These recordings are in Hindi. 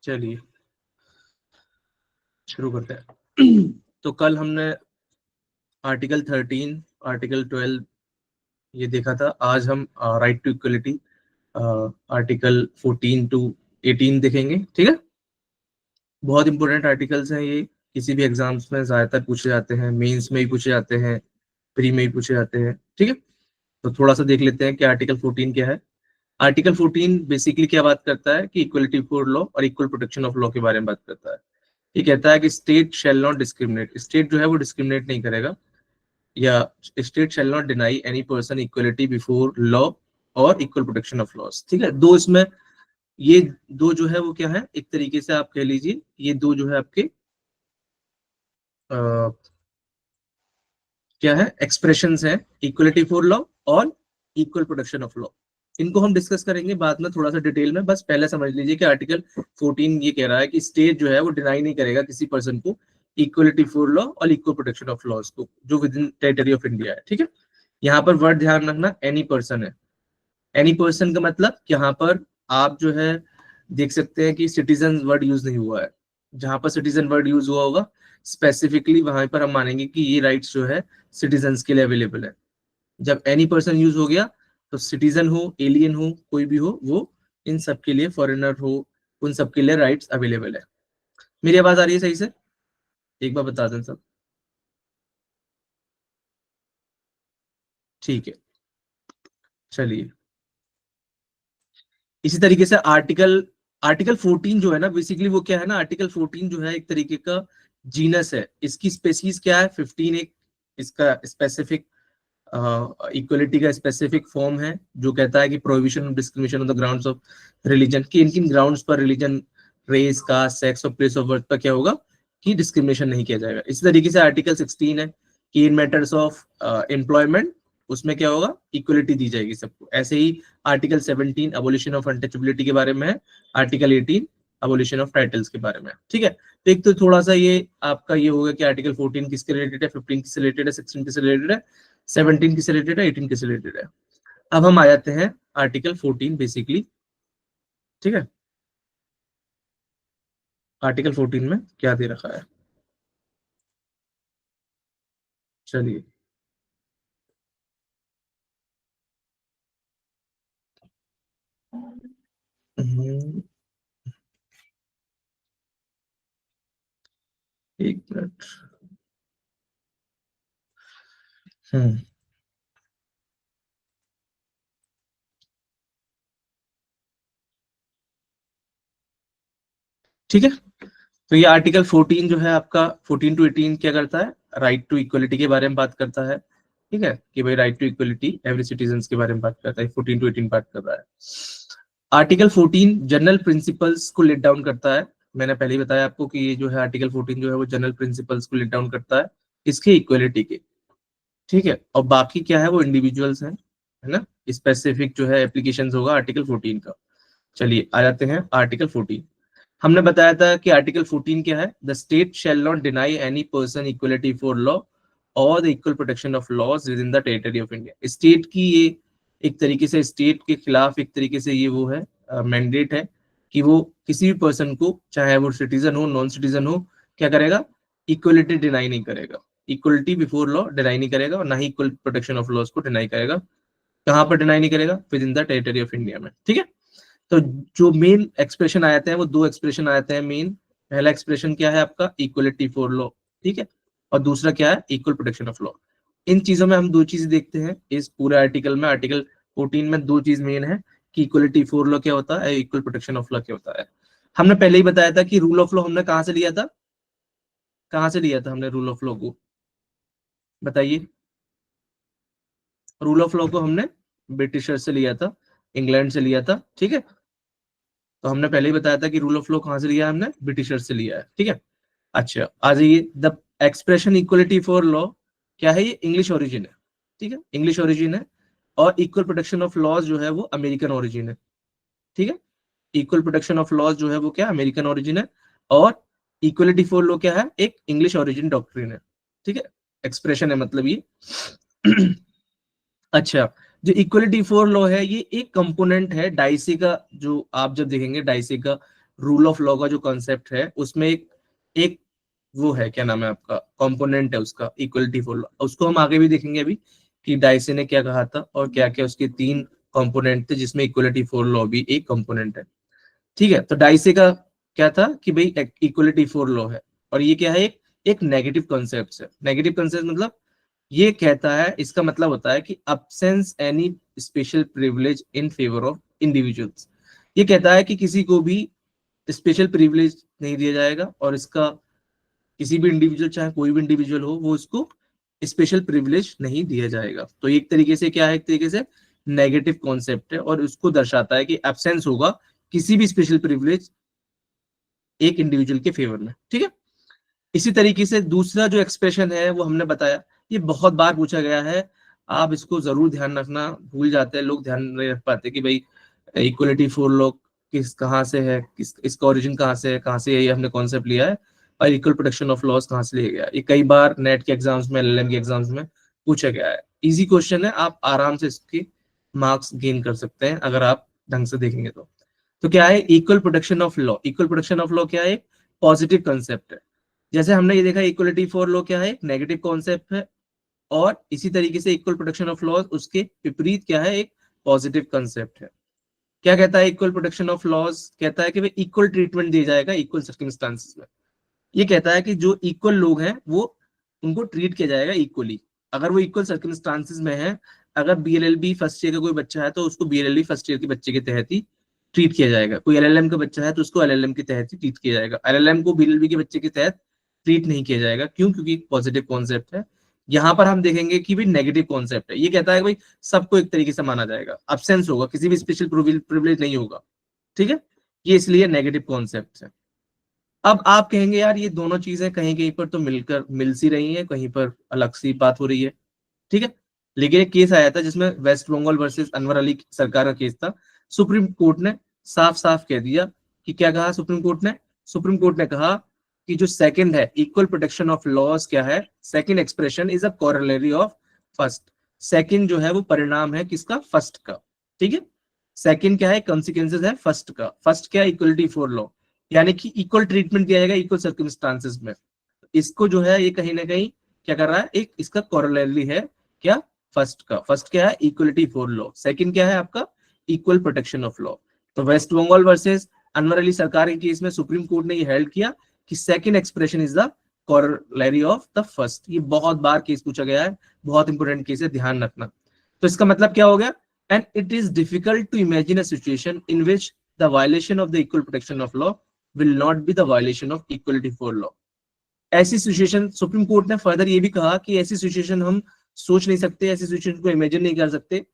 चलिए शुरू करते हैं। तो कल हमने आर्टिकल 13, आर्टिकल 12 ये देखा था। आज हम right to equality article 14 to 18 देखेंगे। ठीक है, बहुत इंपॉर्टेंट आर्टिकल्स हैं ये। किसी भी एग्जाम्स में ज्यादातर पूछे जाते हैं, मेंस में ही पूछे जाते हैं, प्री में ही पूछे जाते हैं। ठीक है, तो थोड़ा सा देख लेते हैं कि आर्टिकल 14 क्या है। आर्टिकल 14 बेसिकली क्या बात करता है कि इक्वलिटी फॉर लॉ और इक्वल प्रोटेक्शन ऑफ लॉ के बारे में बात करता है। ये कहता है कि state shall not discriminate, state जो है वो डिस्क्रिमिनेट नहीं करेगा, या state shall not deny any person equality before law और इक्वल प्रोटेक्शन ऑफ लॉस। ठीक है, दो इसमें ये दो जो है वो क्या है, एक तरीके से आप कह लीजिए ये दो जो है आपके क्या है, एक्सप्रेशंस हैं, इक्वलिटी फॉर लॉ और इक्वल प्रोटेक्शन ऑफ लॉ। इनको हम डिस्कस करेंगे बाद में थोड़ा सा डिटेल में। बस पहले समझ लीजिए कि आर्टिकल 14 ये कह रहा है कि स्टेट जो है वो डिनाई नहीं करेगा किसी पर्सन को इक्वलिटी फॉर लॉ और इक्वल प्रोटेक्शन ऑफ लॉज को जो with in territory of India है। ठीक है, यहाँ पर वर्ड ध्यान रखना, एनी पर्सन है। एनी पर्सन का मतलब यहाँ पर आप जो है देख सकते हैं कि सिटीजन वर्ड यूज नहीं हुआ है। जहां पर सिटीजन वर्ड यूज हुआ होगा स्पेसिफिकली वहां पर हम मानेंगे कि ये राइट्स जो है सिटीजन्स के लिए अवेलेबल है। जब एनी पर्सन यूज हो गया तो सिटीजन हो, एलियन हो, कोई भी हो, वो इन सब के लिए, फॉरेनर हो, उन सब के लिए राइट्स अवेलेबल है। मेरी आवाज आ रही है सही से? एक बार बता दें सब। ठीक है, चलिए इसी तरीके से आर्टिकल आर्टिकल 14 जो है ना, बेसिकली वो क्या है ना, आर्टिकल 14 जो है एक तरीके का जीनस है। इसकी स्पेसीज क्या है, 15 एक इसका स्पेसिफिक इक्वलिटी का स्पेसिफिक फॉर्म है जो कहता है कि prohibition of discrimination on the grounds of religion, कि इन किन ग्राउंड्स पर रिलीजन, रेस, कास्ट, सेक्स और प्लेस ऑफ बर्थ पर क्या होगा कि डिस्क्रिमिनेशन नहीं किया जाएगा। इसी तरीके से आर्टिकल 16 है कि इन मैटर्स ऑफ एम्प्लॉयमेंट उसमें क्या होगा, इक्वलिटी दी जाएगी सबको। ऐसे ही आर्टिकल 17 अबोलिशन ऑफ अनटचेबिलिटी के बारे में है, आर्टिकल 18 अबोलिशन ऑफ टाइटल्स के बारे में है। ठीक है, तो एक तो थोड़ा सा ये आपका ये होगा कि आर्टिकल 14 किसके रिलेटेड है, 15 किससे रिलेटेड है, 16 किससे रिलेटेड है, 17 किससे रिलेटेड है, 18 किससे रिलेटेड है। अब हम आ जाते हैं आर्टिकल 14 बेसिकली। ठीक है, आर्टिकल 14 में क्या दे रखा है, चलिए एक मिनट। हम्म ठीक है, तो ये आर्टिकल 14 जो है आपका 14 टू 18 क्या करता है, राइट टू इक्वलिटी के बारे में बात करता है। ठीक है, कि भाई right to equality every citizen के बारे में बात करता है, 14 टू 18 बात कर रहा है। आर्टिकल 14 जनरल प्रिंसिपल्स को लेट डाउन करता है। मैंने पहले ही बताया आपको कि ये जो है आर्टिकल 14 जो है वो जनरल प्रिंसिपल्स को लेट डाउन करता है इसके इक्वलिटी के। ठीक है, और बाकी क्या है वो इंडिविजुअल्स हैं, है ना। स्पेसिफिक जो है एप्लीकेशंस होगा आर्टिकल 14 का। चलिए आ जाते हैं आर्टिकल 14। हमने बताया था कि आर्टिकल 14 क्या है, the state shall not deny any person equality for law और the equal protection of laws within the territory of India. State की ये एक तरीके से स्टेट के खिलाफ एक तरीके से ये वो है मैंडेट है कि वो किसी भी पर्सन को, चाहे वो सिटीजन हो, नॉन सिटीजन हो, क्या करेगा, इक्वलिटी डिनाई नहीं करेगा, इक्वलिटी बिफोर लॉ डिनाई नहीं करेगा, और ना ही इक्वल प्रोटेक्शन ऑफ लॉज को डिनाई करेगा। कहां पर डिनाई नहीं करेगा, with in the territory of India में। ठीक है, तो जो मेन एक्सप्रेशन आए थे वो दो एक्सप्रेशन आए थे मेन। पहला एक्सप्रेशन क्या है आपका, इक्वलिटी फॉर लॉ। ठीक है, और दूसरा क्या है, इक्वल प्रोटेक्शन ऑफ लॉ। इन चीजों में हम दो चीज देखते हैं इस पूरे आर्टिकल में। आर्टिकल 14 में दो चीज मेन है कि इक्वलिटी फॉर लॉ क्या होता है, इक्वल प्रोटेक्शन ऑफ लॉ क्या होता है। हमने पहले ही बताया था कि रूल ऑफ लॉ हमने कहां से लिया था, कहां से लिया था हमने रूल ऑफ लॉ को, बताइए। रूल ऑफ लॉ को हमने ब्रिटिशर से लिया था, इंग्लैंड से लिया था। ठीक है, तो हमने पहले ही बताया था कि रूल ऑफ लॉ कहां से लिया है, हमने ब्रिटिशर से लिया है। ठीक है, अच्छा आ जाइए, the expression equality for law क्या है, ये इंग्लिश ओरिजिन है। ठीक है, इंग्लिश ओरिजिन है, और इक्वल प्रोटेक्शन ऑफ लॉज जो है वो अमेरिकन ओरिजिन है। ठीक है, इक्वल प्रोटेक्शन ऑफ लॉज जो है वो क्या, अमेरिकन ओरिजिन है, और इक्वलिटी फॉर लॉ क्या है, एक इंग्लिश ओरिजिन डॉक्ट्रिन है। ठीक है, एक्सप्रेशन है मतलब ये। अच्छा, जो इक्वलिटी फॉर लॉ है ये एक कंपोनेंट है डाइसी का, जो आप जब देखेंगे डाइसी का रूल ऑफ लॉ का जो कॉन्सेप्ट है उसमें एक एक वो है, क्या नाम है आपका, कंपोनेंट है उसका, इक्वलिटी फॉर लॉ। उसको हम आगे भी देखेंगे अभी कि डाइसे ने क्या कहा था और क्या क्या उसके 3 कंपोनेंट थे, जिसमें इक्वलिटी फॉर लॉ भी एक कंपोनेंट है। ठीक है, तो डाइसे का क्या था कि भाई इक्वलिटी फॉर लॉ है, और ये क्या है, एक नेगेटिव कॉन्सेप्ट है। नेगेटिव कॉन्सेप्ट मतलब ये कहता है, इसका मतलब होता है कि absence any special privilege in favour of individuals. ये कहता है कि किसी को भी स्पेशल प्रिविलेज नहीं दिया जाएगा, और इसका किसी भी इंडिविजुअल, चाहे कोई भी इंडिविजुअल हो, वो उसको स्पेशल प्रिविलेज नहीं दिया जाएगा। तो एक तरीके से क्या है, एक तरीके से नेगेटिव कॉन्सेप्ट है, और उसको दर्शाता है कि एब्सेंस होगा किसी भी स्पेशल प्रिविलेज एक इंडिविजुअल के फेवर में। ठीक है, इसी तरीके से दूसरा जो एक्सप्रेशन है वो हमने बताया, ये बहुत बार पूछा गया है, आप इसको जरूर ध्यान रखना। भूल जाते हैं लोग, ध्यान नहीं रख पाते कि भाई इक्वलिटी फॉर लॉ किस कहाँ से है, किस इसका ओरिजिन कहाँ से है, कहाँ से ये हमने कॉन्सेप्ट लिया है, और इक्वल प्रोटेक्शन ऑफ लॉस कहाँ से लिया गया। ये कई बार नेट के एग्जाम्स में, एलएलएम के एग्जाम्स में पूछा गया है। इजी क्वेश्चन है, आप आराम से इसके मार्क्स गेन कर सकते हैं अगर आप ढंग से देखेंगे तो क्या है equal protection of law. Equal protection of law क्या है, पॉजिटिव कंसेप्ट है। जैसे हमने ये देखा इक्वलिटी फॉर लॉ क्या है, एक नेगेटिव कॉन्सेप्ट है, और इसी तरीके से इक्वल प्रोटेक्शन ऑफ लॉज उसके विपरीत क्या है, एक पॉजिटिव कंसेप्ट है। क्या कहता है इक्वल प्रोटेक्शन ऑफ लॉज, कहता है कि भाई इक्वल ट्रीटमेंट दिया जाएगा इक्वल सर्कमस्टांसेस में। ये कहता है कि जो इक्वल लोग हैं वो उनको ट्रीट किया जाएगा इक्वली, अगर वो इक्वल सर्कमस्टांसेस में है। अगर बीएलएलबी फर्स्ट ईयर का कोई बच्चा है तो उसको बीएलएलबी फर्स्ट ईयर के बच्चे के तहत ही ट्रीट किया जाएगा। कोई एलएलएम का बच्चा है तो उसको एलएलएम के तहत ही ट्रीट किया जाएगा। एलएलएम को बीएलएलबी के बच्चे के तहत ट्रीट नहीं किया जाएगा। क्यों? क्योंकि पॉजिटिव कॉन्सेप्ट है। यहाँ पर हम देखेंगे कि भी नेगेटिव कॉन्सेप्ट है। ये कहता है कि भाई सबको एक तरीके से माना जाएगा, अब्सेंस होगा, किसी भी स्पेशल प्रिविलेज नहीं होगा। ठीक है, ये इसलिए नेगेटिव कॉन्सेप्ट है। अब आप कहेंगे यार ये दोनों चीजें कहीं कहीं पर तो मिलकर मिल सी रही हैं, कहीं पर अलग सी बात हो रही है। ठीक है, लेकिन एक केस आया था जिसमें वेस्ट बंगाल वर्सेस अनवर अली सरकार का केस था। सुप्रीम कोर्ट ने साफ साफ कह दिया कि क्या कहा सुप्रीम कोर्ट ने, सुप्रीम कोर्ट ने कहा कि जो सेकंड है इक्वल प्रोटेक्शन ऑफ लॉज क्या है, second expression is a corollary of first. Second जो है वो परिणाम है किसका, फर्स्ट का। ठीक है, सेकंड क्या है, कॉन्सिक्वेंसेज है फर्स्ट का। फर्स्ट क्या है, इक्वलिटी फॉर लॉ, यानी कि इक्वल ट्रीटमेंट दिया जाएगा इक्वल सर्कमस्टांसेस में। इसको जो है ये कहीं ना कहीं क्या कर रहा है, एक इसका कोरोलरी है क्या, फर्स्ट का। फर्स्ट क्या है, इक्वलिटी फॉर लॉ। सेकंड क्या है आपका, इक्वल प्रोटेक्शन ऑफ लॉ। तो वेस्ट बंगाल वर्सेस अनवर अली सरकार के केस में सुप्रीम कोर्ट ने ये हेल्ड किया कि second expression is the corollary of the first. ये बहुत बार केस पूछा गया है, बहुत इंपॉर्टेंट केस है, ध्यान रखना। तो इसका मतलब क्या हो गया, and it is difficult to imagine a situation in which the violation of the equal protection of law will not be the violation of equality for law. ऐसी सिचुएशन, सुप्रीम कोर्ट ने फर्दर ये भी कहा कि ऐसी सिचुएशन हम सोच नहीं सकते, ऐसी सिचुएशन को इमेजिन नहीं कर सकते।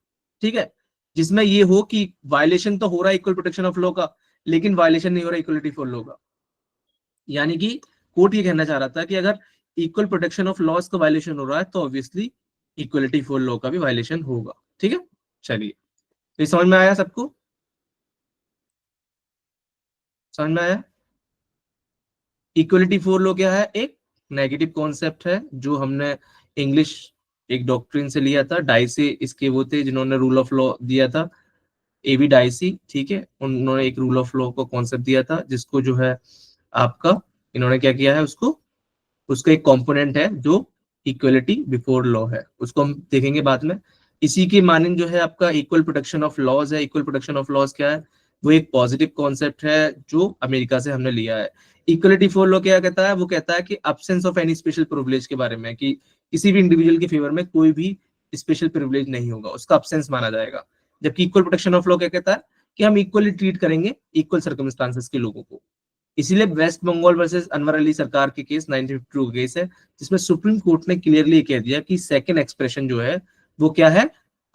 ठीक है, जिसमें ये हो कि वायलेशन तो हो रहा है इक्वल प्रोटेक्शन ऑफ लॉ का, लेकिन वायलेशन नहीं हो रहा इक्वलिटी फॉर लॉ का। यानी कि कोर्ट ये कहना चाह रहा था कि अगर इक्वल प्रोटेक्शन ऑफ लॉज का वायलेशन हो रहा है तो ऑब्वियसली इक्वलिटी फॉर लॉ का भी वायलेशन होगा। ठीक है, चलिए, तो ये समझ में आया सबको, समझ में आया। इक्वलिटी फॉर लॉ क्या है, एक नेगेटिव कॉन्सेप्ट है जो हमने इंग्लिश एक डॉक्ट्रिन से लिया था। डाइसी इसके वो थे जिन्होंने रूल ऑफ लॉ दिया था, एबी डाइसी। ठीक है, उन्होंने एक रूल ऑफ लॉ को कॉन्सेप्ट दिया था जिसको जो है आपका इन्होंने क्या किया है, उसको उसका एक कंपोनेंट है जो इक्वलिटी बिफोर लॉ है, उसको हम देखेंगे बाद में। इसी की मानिंग जो है आपका इक्वल प्रोटेक्शन ऑफ लॉज है। इक्वल प्रोटेक्शन ऑफ लॉज क्या है, वो एक पॉजिटिव कॉन्सेप्ट है जो अमेरिका से हमने लिया है। इक्वलिटी फॉर लॉ क्या कहता है, वो कहता है कि absence of any special privilege के बारे में, कि किसी भी इंडिविजुअल के फेवर में कोई भी स्पेशल प्रिविलेज नहीं होगा, उसका अब्सेंस माना जाएगा। जबकि इक्वल प्रोटेक्शन ऑफ लॉ क्या कहता है कि हम इक्वली ट्रीट करेंगे इक्वल सर्कमस्टांसेस के लोगों को। इसीलिए वेस्ट बंगाल वर्सेस अनवर अली सरकार के केस 1952 केस है जिसमें सुप्रीम कोर्ट ने क्लियरली कह दिया कि सेकंड एक्सप्रेशन जो है वो क्या है,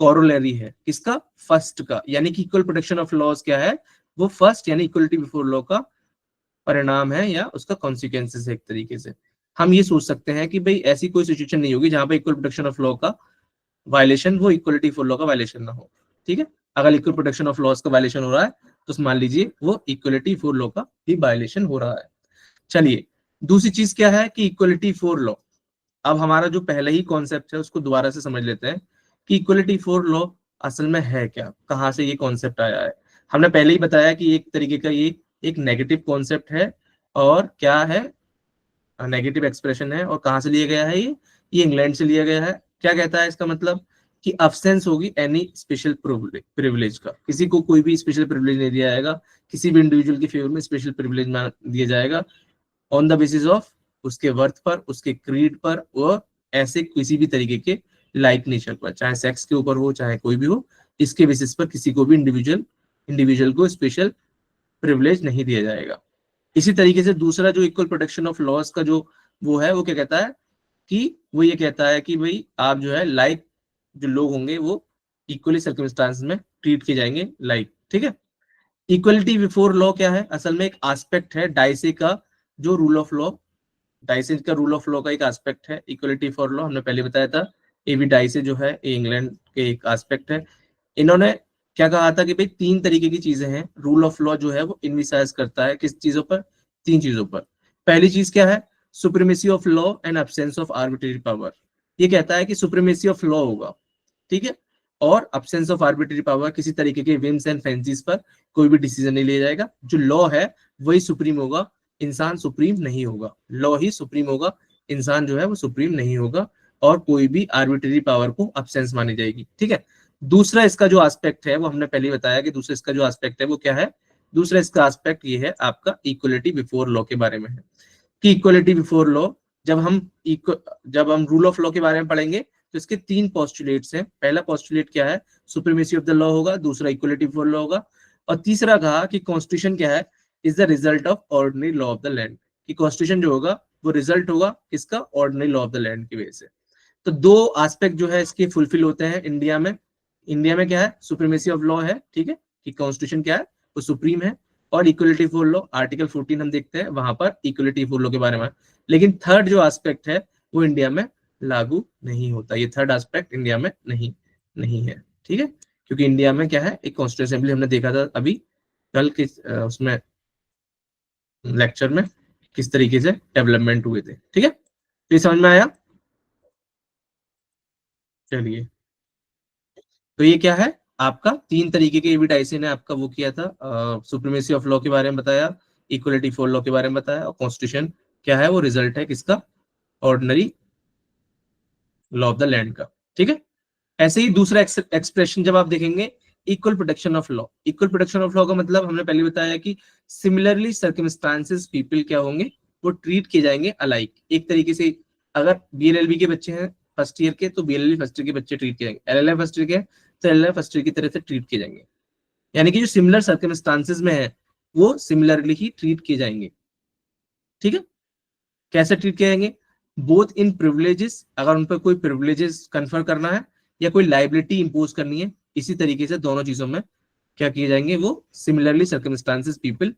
कोरोलरी है किसका, फर्स्ट का। यानी कि इक्वल प्रोटेक्शन ऑफ लॉज क्या है, वो फर्स्ट यानी इक्वलिटी बिफोर लॉ का परिणाम है या उसका कॉन्सिक्वेंसेस है। एक तरीके से हम ये सोच सकते हैं कि भाई ऐसी कोई सिचुएशन नहीं होगी जहां पे इक्वल प्रोटेक्शन ऑफ लॉ का वायलेशन वो इक्वलिटी फॉर लॉ का वायलेशन ना हो। ठीक है, अगर इक्वल प्रोटेक्शन ऑफ लॉज का वायलेशन हो रहा है तो मान लीजिए वो इक्वलिटी फॉर लॉ का भी वायलेशन हो रहा है। चलिए, दूसरी चीज क्या है कि इक्वलिटी फॉर लॉ। अब हमारा जो पहले ही कॉन्सेप्ट है उसको दोबारा से समझ लेते हैं कि इक्वलिटी फॉर लॉ असल में है क्या, कहां से ये कॉन्सेप्ट आया है। हमने पहले ही बताया कि एक तरीके का ये एक नेगेटिव कॉन्सेप्ट है और क्या है, नेगेटिव एक्सप्रेशन है। और कहाँ से लिया गया है ये इंग्लैंड से लिया गया है। क्या कहता है इसका मतलब कि अब्सेंस होगी एनी स्पेशल प्रिविलेज का, किसी को कोई भी स्पेशल प्रिविलेज नहीं दिया जाएगा, किसी भी इंडिविजुअल के फेवर में स्पेशल प्रिविलेज दिया जाएगा ऑन द बेसिस ऑफ उसके वर्थ पर, उसके क्रीड पर, और ऐसे किसी भी तरीके के लाइक नेचर पर, चाहे सेक्स के ऊपर हो चाहे कोई भी हो, इसके बेसिस पर किसी को भी इंडिविजुअल को स्पेशल प्रिविलेज नहीं दिया जाएगा। इसी तरीके से दूसरा जो इक्वल प्रोटेक्शन ऑफ लॉज का जो वो है, वो क्या कहता है कि वो ये कहता है कि भाई आप जो है लाइक जो लोग होंगे वो इक्वली सर्कमस्टांस में ट्रीट किए जाएंगे लाइक, ठीक है। इक्वलिटी बिफोर लॉ क्या है, असल में एक एस्पेक्ट है डाइसे का जो रूल ऑफ लॉ, डाइसे का रूल ऑफ लॉ का एक एस्पेक्ट है इक्वलिटी फॉर लॉ, हमने पहले बताया था। एवी डाइसे जो है इंग्लैंड के एक एस्पेक्ट है। इन्होंने क्या कहा था कि भाई 3 तरीके की चीजें हैं, रूल ऑफ लॉ जो है वो इनविसाइज करता है किस चीजों पर, 3 चीजों पर। पहली चीज क्या है, supremacy of law and absence of arbitrary power. ये कहता है कि सुप्रीमेसी ऑफ लॉ होगा, ठीक है, और एब्सेंस ऑफ आर्बिट्रेरी पावर, किसी तरीके के विम्स एंड फैंसीज पर कोई भी डिसीजन नहीं लिया जाएगा। जो लॉ है वही सुप्रीम होगा, इंसान सुप्रीम नहीं होगा, लॉ ही सुप्रीम होगा, इंसान जो है वो सुप्रीम नहीं होगा, और कोई भी आर्बिट्रेरी पावर को एब्सेंस मानी जाएगी, ठीक है। दूसरा इसका जो एस्पेक्ट है वो हमने पहले ही बताया कि दूसरा इसका जो एस्पेक्ट है वो क्या है, दूसरा इसका एस्पेक्ट ये है आपका इक्वलिटी बिफोर लॉ के बारे में है कि इक्वलिटी बिफोर लॉ जब हम रूल ऑफ लॉ के बारे में पढ़ेंगे तो इसके 3 पोस्टुलेट्स हैं। पहला पोस्टुलेट क्या है, सुप्रीमेसी ऑफ द लॉ होगा, दूसरा इक्वलिटी बिफोर लॉ होगा, और तीसरा कहा कि कॉन्स्टिट्यूशन क्या है, is the result of ordinary law of the land, कि कॉन्स्टिट्यूशन जो होगा वो रिजल्ट होगा किसका, ordinary law of the land की वजह से। तो 2 एस्पेक्ट जो है इसके फुलफिल होते हैं इंडिया में। इंडिया में क्या है, सुप्रीमेसी ऑफ लॉ है, ठीक है, कि कॉन्स्टिट्यूशन क्या है वो सुप्रीम है, और इक्वलिटी फॉर लॉ आर्टिकल 14 हम देखते हैं वहां पर इक्वलिटी फॉर लॉ के बारे में। लेकिन थर्ड जो एस्पेक्ट है वो इंडिया में लागू नहीं होता, ये थर्ड एस्पेक्ट इंडिया में नहीं है, ठीक है, क्योंकि इंडिया में क्या है, एक कॉन्स्टिट्यूशन असेंबली हमने देखा था अभी कल के उसमें लेक्चर में किस तरीके से डेवलपमेंट हुए थे, ठीक है। तो ये समझ में आया। चलिए, तो ये क्या है आपका 3 तरीके के एविडाइस ने आपका वो किया था, सुप्रीमेसी ऑफ लॉ के बारे में बताया, इक्वलिटी फॉर लॉ के बारे में बताया, और कॉन्स्टिट्यूशन क्या है वो रिजल्ट है किसका, ordinary law of the land का, ठीक है। ऐसे ही दूसरा एक्सप्रेशन जब आप देखेंगे, equal protection of law. Equal protection of law का मतलब हमने पहले बताया कि सिमिलरली सर्कमस्टांसेस पीपल क्या होंगे, वो ट्रीट किए जाएंगे अलाइक। एक तरीके से अगर बीएलएलबी के बच्चे हैं फर्स्ट ईयर के, तो बीएलएलबी फर्स्ट ईयर के बच्चे ट्रीट किए जाएंगे, एलएलएम फर्स्ट ईयर के तो एलएलएम फर्स्ट ईयर की तरह से ट्रीट किए जाएंगे। यानी कि जो सिमिलर सर्कमस्टांसेस में है वो सिमिलरली ही ट्रीट किए जाएंगे, ठीक है। कैसे ट्रीट किए जाएंगे, बोथ इन प्रिविलेजेस, अगर उन पर कोई प्रिविलेजेस कन्फर करना है या कोई लाइबिलिटी इंपोज करनी है, इसी तरीके से दोनों चीजों में क्या किए जाएंगे, वो similarly circumstances people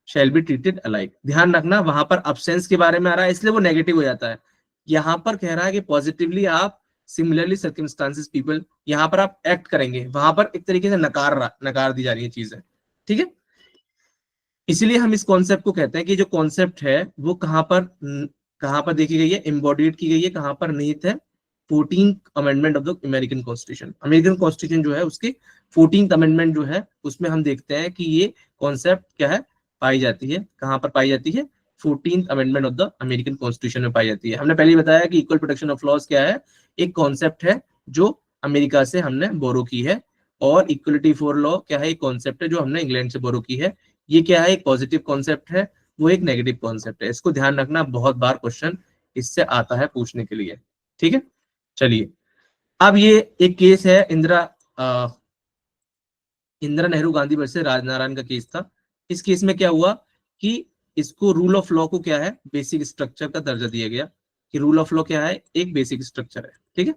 shall be treated alike. ध्यान रखना वहां पर अब्सेंस के बारे में आ रहा है इसलिए वो नेगेटिव हो जाता है, यहाँ पर कह रहा है कि पॉजिटिवली आप सिमिलरली सर्कमस्टांसेस पीपल, यहाँ पर आप एक्ट करेंगे, वहां पर एक तरीके से नकार दी जा रही है चीजें, ठीक है। इसीलिए हम इस कॉन्सेप्ट को कहते हैं कि जो कॉन्सेप्ट है वो कहां पर देखी गई है, एम्बॉडीड की गई है, कहां पर निहित है, 14th amendment of the American constitution. American constitution जो है उसके 14th अमेंडमेंट जो है उसमें हम देखते हैं कि ये कॉन्सेप्ट क्या है, पाई जाती है, कहां पर पाई जाती है, 14th amendment of the American constitution में पाई जाती है। हमने पहले बताया कि इक्वल प्रोटेक्शन ऑफ लॉज क्या है, एक कॉन्सेप्ट है जो अमेरिका से हमने बोरो की है, और इक्वलिटी फॉर लॉ क्या है, एक कॉन्सेप्ट है जो हमने इंग्लैंड से बोरो की है। ये क्या है, एक पॉजिटिव कॉन्सेप्ट है, वो एक नेगेटिव कॉन्सेप्ट है। इसको ध्यान रखना, बहुत बार क्वेश्चन इससे आता है पूछने के लिए, ठीक है। चलिए, अब ये एक केस है इंदिरा नेहरू गांधी वर्सेस राजनारायण का केस था। इस केस में क्या हुआ कि इसको रूल ऑफ लॉ को क्या है, बेसिक स्ट्रक्चर का दर्जा दिया गया, कि रूल ऑफ लॉ क्या है, एक बेसिक स्ट्रक्चर है, ठीक है।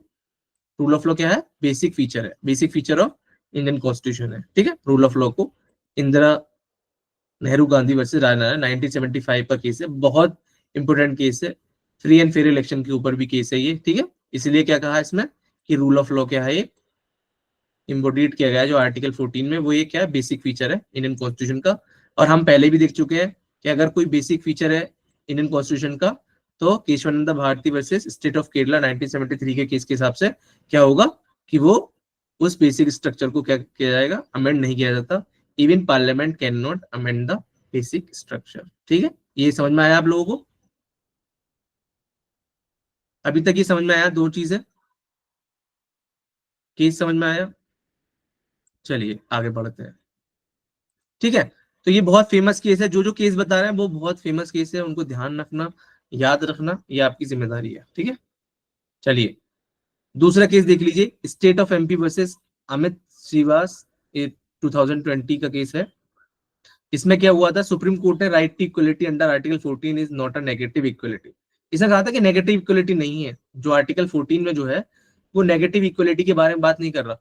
रूल ऑफ लॉ क्या है, बेसिक फीचर है, basic feature of Indian constitution है, ठीक है। रूल ऑफ लॉ को इंदिरा नेहरू गांधी वर्सेस राजनारायण 1975 का केस है, बहुत इंपोर्टेंट केस है, फ्री एंड फेयर इलेक्शन के ऊपर भी केस है ये, ठीक है। इसलिए क्या कहा इसमें कि रूल ऑफ लॉ क्या है, ये इम्बोडीड किया गया है जो आर्टिकल 14 में, वो ये क्या है, बेसिक फीचर है इंडियन कॉन्स्टिट्यूशन का। और हम पहले भी देख चुके हैं कि अगर कोई बेसिक फीचर है इंडियन कॉन्स्टिट्यूशन का, तो Kesavananda Bharati versus state of Kerala 1973 के केस के हिसाब से क्या होगा कि वो उस बेसिक स्ट्रक्चर को क्या किया जाएगा, अमेंड नहीं किया जाता। Even parliament can not amend the basic structure. ठीक है, ये समझ में आया आप लोगों को? अभी तक ये समझ में आया? दो चीजें केस समझ में आया? चलिए आगे बढ़ते हैं। ठीक है, तो ये बहुत फेमस केस है, जो जो केस बता रहे हैं वो बहुत फेमस केस है, उनको ध्यान रखना, याद रखना, ये आपकी जिम्मेदारी है। ठीक है, चलिए दूसरा केस देख लीजिए, state of MP versus Amit Shrivas, ये 2020 का केस है। इसमें क्या हुआ था, सुप्रीम कोर्ट ने right to equality under article 14 is not a negative equality, इसने कहा था कि नेगेटिव इक्वलिटी नहीं है, जो आर्टिकल 14 में जो है वो नेगेटिव इक्वलिटी के बारे में बात नहीं कर रहा,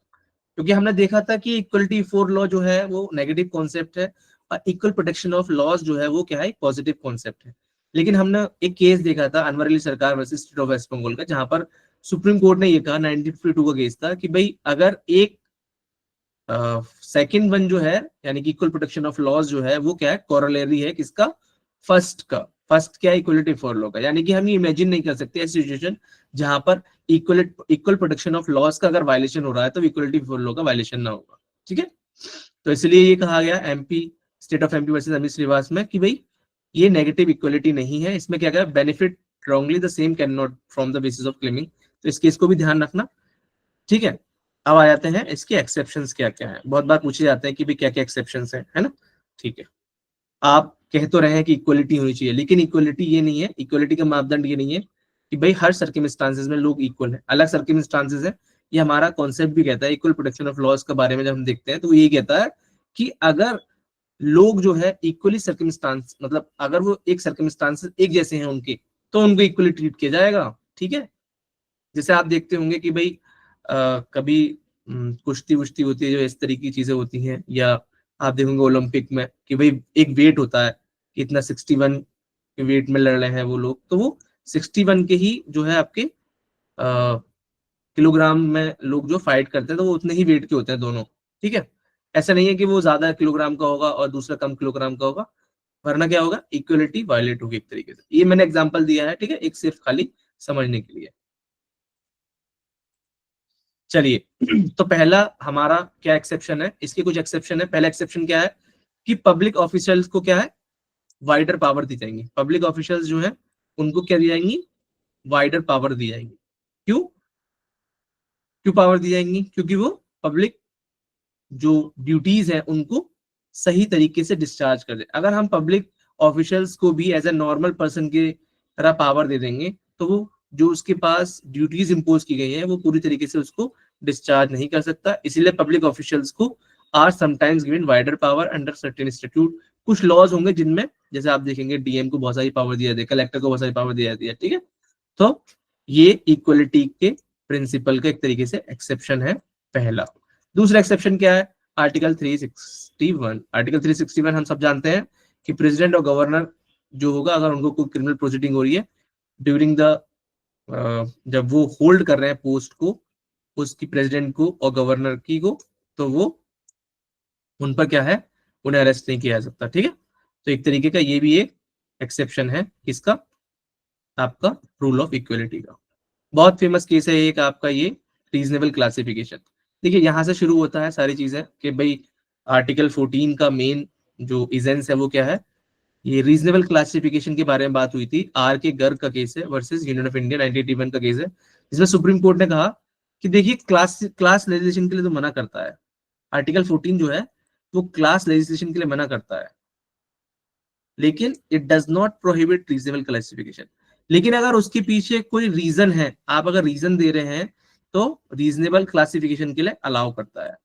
क्योंकि हमने देखा था कि इक्वलिटी फॉर लॉ जो है वो नेगेटिव कॉन्सेप्ट है और इक्वल प्रोटेक्शन ऑफ लॉज जो है वो क्या है, पॉजिटिव कॉन्सेप्ट है। लेकिन हमने एक केस देखा था Anwar Ali Sarkar versus state of West Bengal का, जहां पर सुप्रीम कोर्ट ने ये कहा, 1952 का केस था, कि भाई अगर एक सेकंड वन जो है यानी कि इक्वल प्रोटेक्शन ऑफ लॉज जो है वो क्या है, कोरोलरी है किसका, फर्स्ट का। फर्स्ट क्या है, इक्वलिटी फॉर लॉ का, यानी कि हम ये इमेजिन नहीं कर सकते ऐसी सिचुएशन जहां पर इक्वल प्रोटेक्शन ऑफ लॉज का अगर वायलेशन हो रहा है तो इक्वलिटी फॉर लॉ का वायलेशन ना होगा। ठीक है, तो इसलिए ये कहा गया MP, state of MP versus Amit Shrivas में, कि भाई ये नेगेटिव इक्वलिटी नहीं है, इसमें क्या कहा, benefit wrongly the same can not from the basis of claiming. तो इस केस को भी ध्यान रखना। ठीक है, अब आ जाते हैं इसके एक्सेप्शंस क्या क्या है। बहुत बार पूछे जाते हैं कि भाई क्या क्या एक्सेप्शंस है ना। ठीक है, आप कह तो रहे हैं कि इक्वलिटी होनी चाहिए, लेकिन इक्वलिटी ये नहीं है, इक्वलिटी का मापदंड ये नहीं है कि भाई हर सर्कमस्टांसेस में लोग इक्वल है, अलग सर्कमस्टांसेस है। ये हमारा कॉन्सेप्ट भी कहता है, इक्वल प्रोटेक्शन ऑफ लॉज के बारे में जब हम देखते हैं तो ये कहता है कि अगर लोग जो है इक्वली सर्कमस्टांस, मतलब अगर वो एक सर्कमस्टांसेस एक जैसे हैं उनके, तो उनको इक्वली ट्रीट किया जाएगा। ठीक है, जैसे आप देखते होंगे कि भाई कभी कुश्ती वुश्ती होती है, जो इस तरीके की चीजें होती हैं, या आप देखोगे ओलंपिक में कि भाई एक वेट होता है कि इतना 61 के वेट में लड़ रहे हैं वो लोग, तो वो 61 के ही जो है आपके किलोग्राम में लोग जो फाइट करते हैं तो वो उतने ही वेट के होते हैं दोनों। ठीक है, ऐसा नहीं है कि वो ज्यादा किलोग्राम का होगा और दूसरा कम किलोग्राम का होगा, वरना क्या होगा, इक्वलिटी वायलेट होगी एक तरीके से। ये मैंने एग्जांपल दिया है, ठीक है, एक सिर्फ खाली समझने के लिए। चलिए तो पहला हमारा क्या एक्सेप्शन है, इसके कुछ एक्सेप्शन है। पहला एक्सेप्शन क्या है कि पब्लिक ऑफिशियल्स को क्या है, वाइडर पावर दी जाएंगी। पब्लिक ऑफिशियल्स जो है उनको क्या दी जाएंगी, वाइडर पावर दी जाएंगी। क्यों क्यों पावर दी जाएंगी, क्योंकि वो पब्लिक जो ड्यूटीज है उनको सही तरीके से डिस्चार्ज कर दे। अगर हम पब्लिक ऑफिशियल्स को भी एज ए नॉर्मल पर्सन की तरह पावर दे देंगे तो वो जो उसके पास ड्यूटीज इंपोज की गई है वो पूरी तरीके से उसको डिस्चार्ज नहीं कर सकता। इसीलिए पब्लिक ऑफिशियल्स को are sometimes given wider power under certain institute. कुछ लॉज होंगे जिनमें, जैसे आप देखेंगे डीएम को बहुत सारी पावर दिया जाती है, कलेक्टर को बहुत सारी पावर दी जाती है। ठीक है, तो ये इक्वलिटी के प्रिंसिपल का एक तरीके से एक्सेप्शन है पहला। दूसरा एक्सेप्शन क्या है, आर्टिकल 361। आर्टिकल 361 हम सब जानते हैं कि प्रेसिडेंट और गवर्नर जो होगा, अगर उनको कोई क्रिमिनल प्रोसीडिंग हो रही है ड्यूरिंग द जब वो होल्ड कर रहे हैं पोस्ट को, उसकी प्रेसिडेंट को और गवर्नर की को, तो वो उन पर क्या है, उन्हें अरेस्ट नहीं किया जा सकता। ठीक है, तो एक तरीके का ये भी एक एक्सेप्शन है किसका, आपका रूल ऑफ इक्वलिटी का। बहुत फेमस केस है एक आपका ये रीजनेबल क्लासिफिकेशन। देखिए यहां से शुरू होता है सारी चीजें कि भाई आर्टिकल 14 का मेन जो इजेंस है वो क्या है, ये रीजनेबल क्लासिफिकेशन के बारे में बात हुई थी। आर के गर्ग का केस है वर्सेस यूनियन ऑफ इंडिया 1981 का केस है, जिसमें सुप्रीम कोर्ट ने कहा कि देखिए क्लास लेजिस्लेशन के लिए तो मना करता है, आर्टिकल 14 जो है वो क्लास लेजिस्लेशन के लिए मना करता है, लेकिन it does not prohibit reasonable classification. लेकिन अगर उसके पीछे कोई रीजन है, आप अगर रीजन दे रहे हैं तो रीजनेबल क्लासिफिकेशन के लिए अलाउ करता है।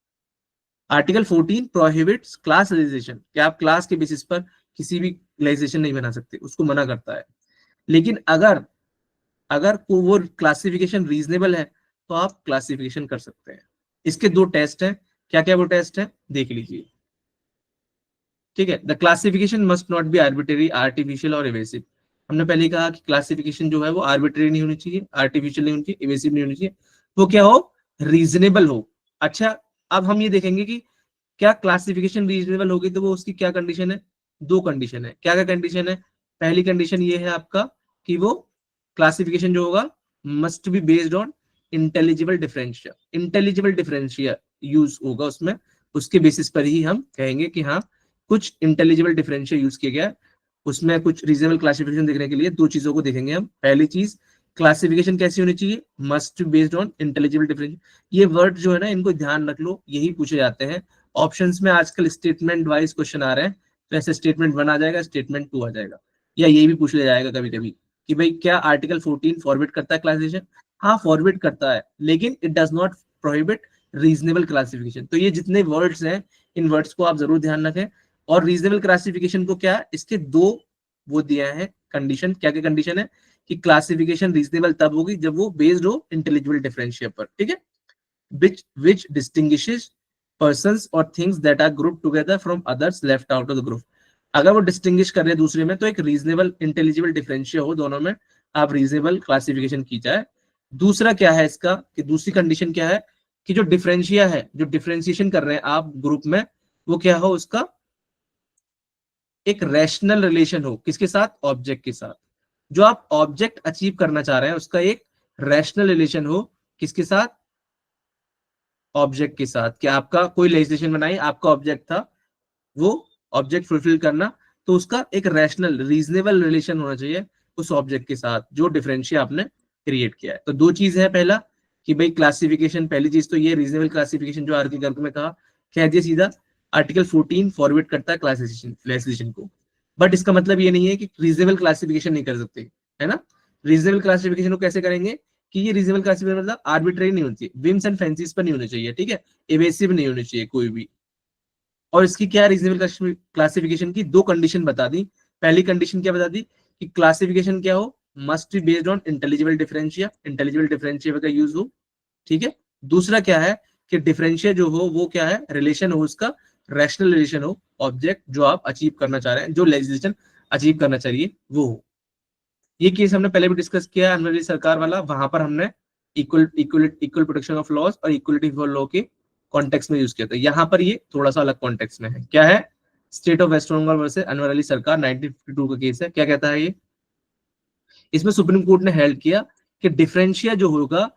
आर्टिकल 14 प्रोहिबिट्स क्लास लेजिस्लेशन, कि आप क्लास के बेसिस पर किसी भी लेजिस्लेशन नहीं बना सकते, उसको मना करता है। लेकिन अगर अगर वो क्लासिफिकेशन रीजनेबल है तो आप क्लासिफिकेशन कर सकते हैं। इसके दो टेस्ट हैं, क्या क्या वो टेस्ट है देख लीजिए। ठीक है, the classification must not be arbitrary, artificial और इवेसिव। हमने पहले कहा कि क्लासिफिकेशन जो है वो आर्बिट्रेरी नहीं होनी चाहिए, आर्टिफिशियल नहीं होनी चाहिए, इवेसिव नहीं होनी चाहिए, वो क्या हो, रीजनेबल हो। अच्छा, अब हम ये देखेंगे कि क्या क्लासिफिकेशन रीजनेबल होगी तो वो उसकी क्या कंडीशन है, दो कंडीशन है। क्या क्या कंडीशन है, पहली कंडीशन ये है आपका कि वो क्लासिफिकेशन जो होगा must be based on intelligible differentia, intelligible differentia use होगा उसमें, उसके बेसिस पर ही हम कहेंगे कि हाँ कुछ इंटेलिजिबल डिफरेंशियल यूज किया गया है, उसमें कुछ रीजनेबल क्लासिफिकेशन देखने के लिए दो चीजों को देखेंगे हम। पहली चीज, क्लासिफिकेशन कैसी होनी चाहिए, must based on intelligible differential. ये वर्ड जो है ना, इनको ध्यान रख लो, यही पूछे जाते हैं ऑप्शंस में। आजकल स्टेटमेंट वाइज क्वेश्चन आ रहे हैं, तो ऐसे स्टेटमेंट 1 आ जाएगा, स्टेटमेंट 2 आ जाएगा, या ये भी पूछ लिया जाएगा कभी कभी कि भाई क्या आर्टिकल 14 फॉरवर्ड करता है क्लासिफिकेशन। हाँ फॉरवर्ड करता है, लेकिन it does not prohibit reasonable classification. तो ये जितने वर्ड्स हैं, इन वर्ड्स को आप जरूर ध्यान रखें। और रीजनेबल क्लासिफिकेशन को क्या है, इसके दो वो दिया है कंडीशन। क्या क्या कंडीशन है कि क्लासिफिकेशन रीजनेबल तब होगी जब वो बेस्ड हो इंटेलिजिबल डिफरेंशियल पर, ठीक है, which distinguishes persons or things that are grouped together from others left out of the group। अगर वो डिस्टिंग्विश कर रहे हैं दूसरे में, तो एक रीजनेबल इंटेलिजिबल डिफरेंशियल हो दोनों में, आप रीजनेबल क्लासिफिकेशन की जाए। दूसरा क्या है इसका, कि दूसरी कंडीशन क्या है कि जो डिफरेंशिया है, जो डिफरेंशिएशन कर रहे हैं आप ग्रुप में, वो क्या हो, उसका एक रैशनल रिलेशन हो, किसके साथ, ऑब्जेक्ट के साथ। जो आप ऑब्जेक्ट अचीव करना चाह रहे हैं उसका एक रैशनल रिलेशन हो, किसके साथ, ऑब्जेक्ट के साथ। क्या आपका कोई लेजिस्लेशन बनाई, आपका ऑब्जेक्ट था वो ऑब्जेक्ट फुलफिल करना, तो उसका एक रैशनल रीजनेबल रिलेशन होना चाहिए उस ऑब्जेक्ट के साथ जो डिफरेंशियल आपने क्रिएट किया है। तो दो चीज है, पहला कि भाई क्लासिफिकेशन, पहली चीज तो ये रीजनेबल क्लासिफिकेशन जो आर्टिकल गर्ग में कहा, कह दिया सीधा, आर्टिकल 14 फॉरवर्ड करता है क्लासिफिकेशन को। बट इसका मतलब ये नहीं है कि रीजनेबल क्लासिफिकेशन नहीं कर सकते, है ना। रीजनेबल क्लासिफिकेशन को कैसे करेंगे कि ये रीजनेबल क्लासिफिकेशन मतलब आर्बिट्रेरी नहीं होती, विम्स एंड फैंसीज पर नहीं होनी चाहिए, ठीक है, एवेसिव नहीं होनी चाहिए कोई भी। और इसकी क्या रीजनेबल क्लासिफिकेशन की दो कंडीशन बता दी। पहली कंडीशन क्या बता दी कि क्लासिफिकेशन क्या हो, must be based on intelligible differentia, intelligible differentia का यूज हो, ठीक है। दूसरा क्या है कि डिफरेंशिया जो हो वो क्या है, रिलेशन हो उसका, रैशनल रिलेशन हो, ऑब्जेक्ट जो आप अचीव करना चाह रहे हैं, जो लेजिस्लेशन अचीव करना चाहिए वो हो। ये केस हमने पहले भी डिस्कस किया अनवरली सरकार वाला, वहां पर हमने इक्वल प्रोटेक्शन ऑफ लॉज और इक्वलिटी फॉर लॉ के कॉन्टेक्स्ट में यूज किया था। यहाँ पर ये थोड़ा सा अलग कॉन्टेक्स्ट में है। क्या है, state of West Bengal versus Anwar Ali Sarkar 1952 का केस है। क्या कहता है ये, इसमें सुप्रीम कोर्ट ने हेल्ड किया कि डिफरेंशिया जो होगा,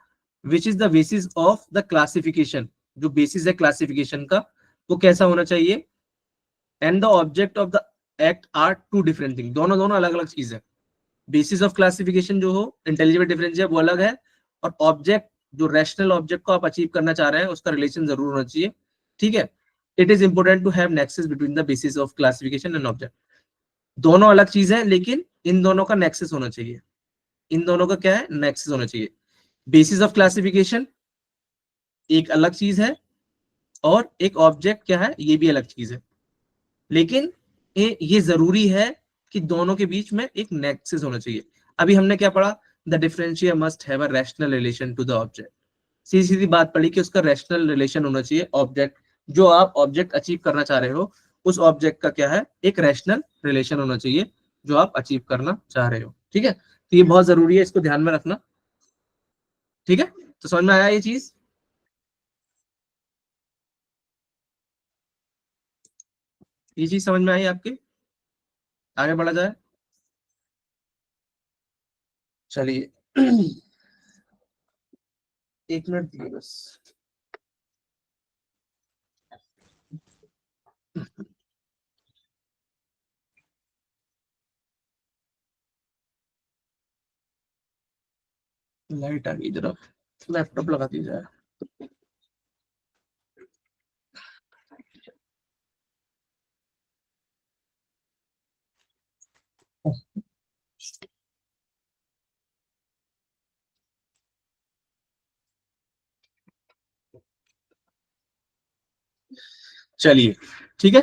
which is the basis of the classification, जो बेसिस है क्लासिफिकेशन का, वो कैसा होना चाहिए, and the object of the act are two different thing. दोनों दोनों अलग अलग चीज है। बेसिस ऑफ क्लासिफिकेशन जो हो इंटेलिजिबल डिफरेंशियल वो अलग है, और ऑब्जेक्ट जो रैशनल ऑब्जेक्ट को आप अचीव करना चाह रहे हैं उसका रिलेशन जरूर होना चाहिए, ठीक है। It is important to have nexus between the basis of classification and object. दोनों अलग चीज है, लेकिन इन दोनों का नेक्सस होना चाहिए। इन दोनों का क्या है, नेक्सस होना चाहिए। बेसिस ऑफ क्लासिफिकेशन एक अलग चीज है, और एक ऑब्जेक्ट क्या है, ये भी अलग चीज है। लेकिन ये जरूरी है कि दोनों के बीच में एक नेक्सस होना चाहिए। अभी हमने क्या पढ़ा, the differentia must have a rational relation to the object. सीधी सीधी बात पड़ी कि उसका रैशनल रिलेशन होना चाहिए, ऑब्जेक्ट जो आप ऑब्जेक्ट अचीव करना चाह रहे हो उस ऑब्जेक्ट का क्या है, एक रैशनल रिलेशन होना चाहिए जो आप अचीव करना चाह रहे हो, ठीक है। तो ये बहुत जरूरी है, इसको ध्यान में रखना, ठीक है। तो समझ में आया ये चीज, ये चीज समझ में आई आपके, आगे बढ़ा जाए, चलिए। एक मिनट दिए बस। लाइट आ गई, जरा लैपटॉप लगा दीजिए। चलिए, ठीक है।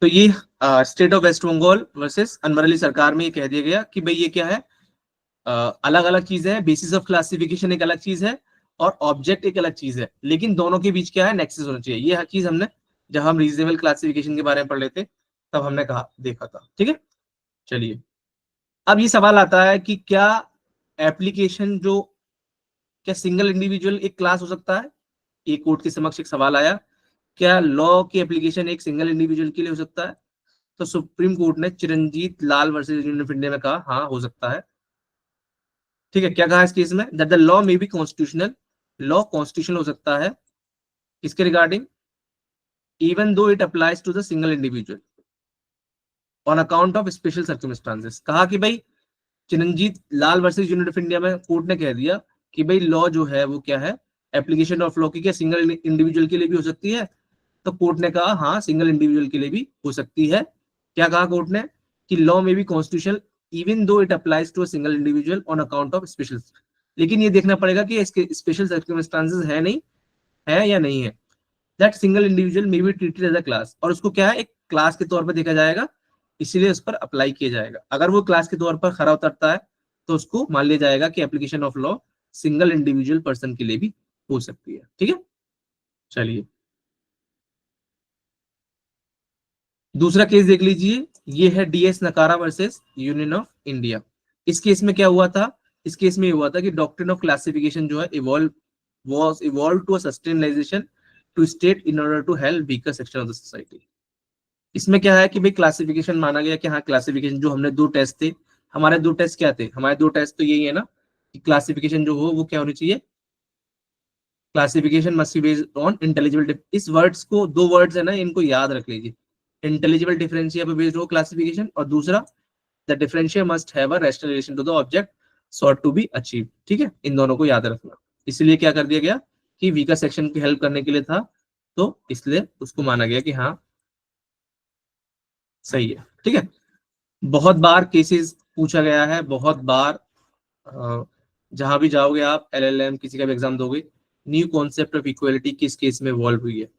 तो ये state of West Bengal versus Anwar Ali Sarkar में ये कह दिया गया कि भाई ये क्या है, अलग अलग चीजें हैं। बेसिस ऑफ क्लासिफिकेशन एक अलग चीज है, और ऑब्जेक्ट एक अलग चीज है, लेकिन दोनों के बीच क्या है, नेक्सस होना चाहिए। ये हर चीज हमने जब हम रीजनेबल क्लासिफिकेशन के बारे में पढ़ लेते तब हमने कहा, देखा था, ठीक है। चलिए, अब ये सवाल आता है कि क्या एप्लीकेशन जो, क्या सिंगल इंडिविजुअल एक क्लास हो सकता है। एक कोर्ट के समक्ष एक सवाल आया, क्या लॉ की एप्लीकेशन एक सिंगल इंडिविजुअल के लिए हो सकता है। तो सुप्रीम कोर्ट ने Chiranjit Lal versus union of India में कहा हाँ हो सकता है। ठीक है, क्या कहा इस केस में, that the law may be constitutional, law constitutional हो सकता है किसके regarding, even though it applies to the single individual on account of special circumstances. कहा कि भाई Chiranjit Lal versus unit of India में कोर्ट ने कह दिया कि भाई लॉ जो है वो क्या है, एप्लीकेशन ऑफ लॉ की क्या सिंगल इंडिविजुअल के लिए भी हो सकती है, तो कोर्ट ने कहा हाँ सिंगल इंडिविजुअल के लिए भी हो सकती है। क्या कहा कोर्ट ने कि लॉ में भी constitutional even though it applies to a single individual on account of special, लेकिन ये देखना पड़ेगा कि इसके स्पेशल सर्कमस्टांसेस है नहीं है या नहीं है, that single individual may be treated as a class, और उसको क्या है एक क्लास के तौर पर देखा जाएगा, इसीलिए उस पर अप्लाई किया जाएगा। अगर वो क्लास के तौर पर खरा उतरता है तो उसको मान लिया जाएगा कि application of law single individual person के लिए भी हो सकती है। ठीक है, चलिए दूसरा केस देख लीजिए, ये है डीएस नकारा वर्सेस यूनियन ऑफ इंडिया। इस केस में क्या हुआ था, इस केस में हुआ था कि डॉक्ट्रिन ऑफ क्लासिफिकेशन जो है evolve was evolved to a sustainabilization to state in order to help weaker section of the society। इसमें क्या है कि भाई क्लासिफिकेशन माना गया कि हाँ क्लासिफिकेशन जो हमने दो टेस्ट थे, हमारे दो टेस्ट क्या थे, हमारे दो टेस्ट तो यही है ना कि क्लासिफिकेशन जो हो वो क्या होनी चाहिए, classification must be based on intelligible, इस वर्ड्स को दो वर्ड्स है ना इनको याद रख लीजिए, इंटेलिजिबल डिफरेंशिया पे बेस्ड हो क्लासिफिकेशन, और दूसरा the differentia must have a rational relation to the object sought to be achieve. ठीक है, इन दोनों को याद रखना। इसलिए क्या कर दिया गया कि वीकर सेक्शन की हेल्प करने के लिए था, तो इसलिए उसको माना गया कि हाँ सही है। ठीक है, बहुत बार केसेस पूछा गया है, बहुत बार जहां भी जाओगे आप एलएलएम किसी का भी एग्जाम दोगे, न्यू कॉन्सेप्ट ऑफ इक्वलिटी किस केस में इवॉल्व हुई है,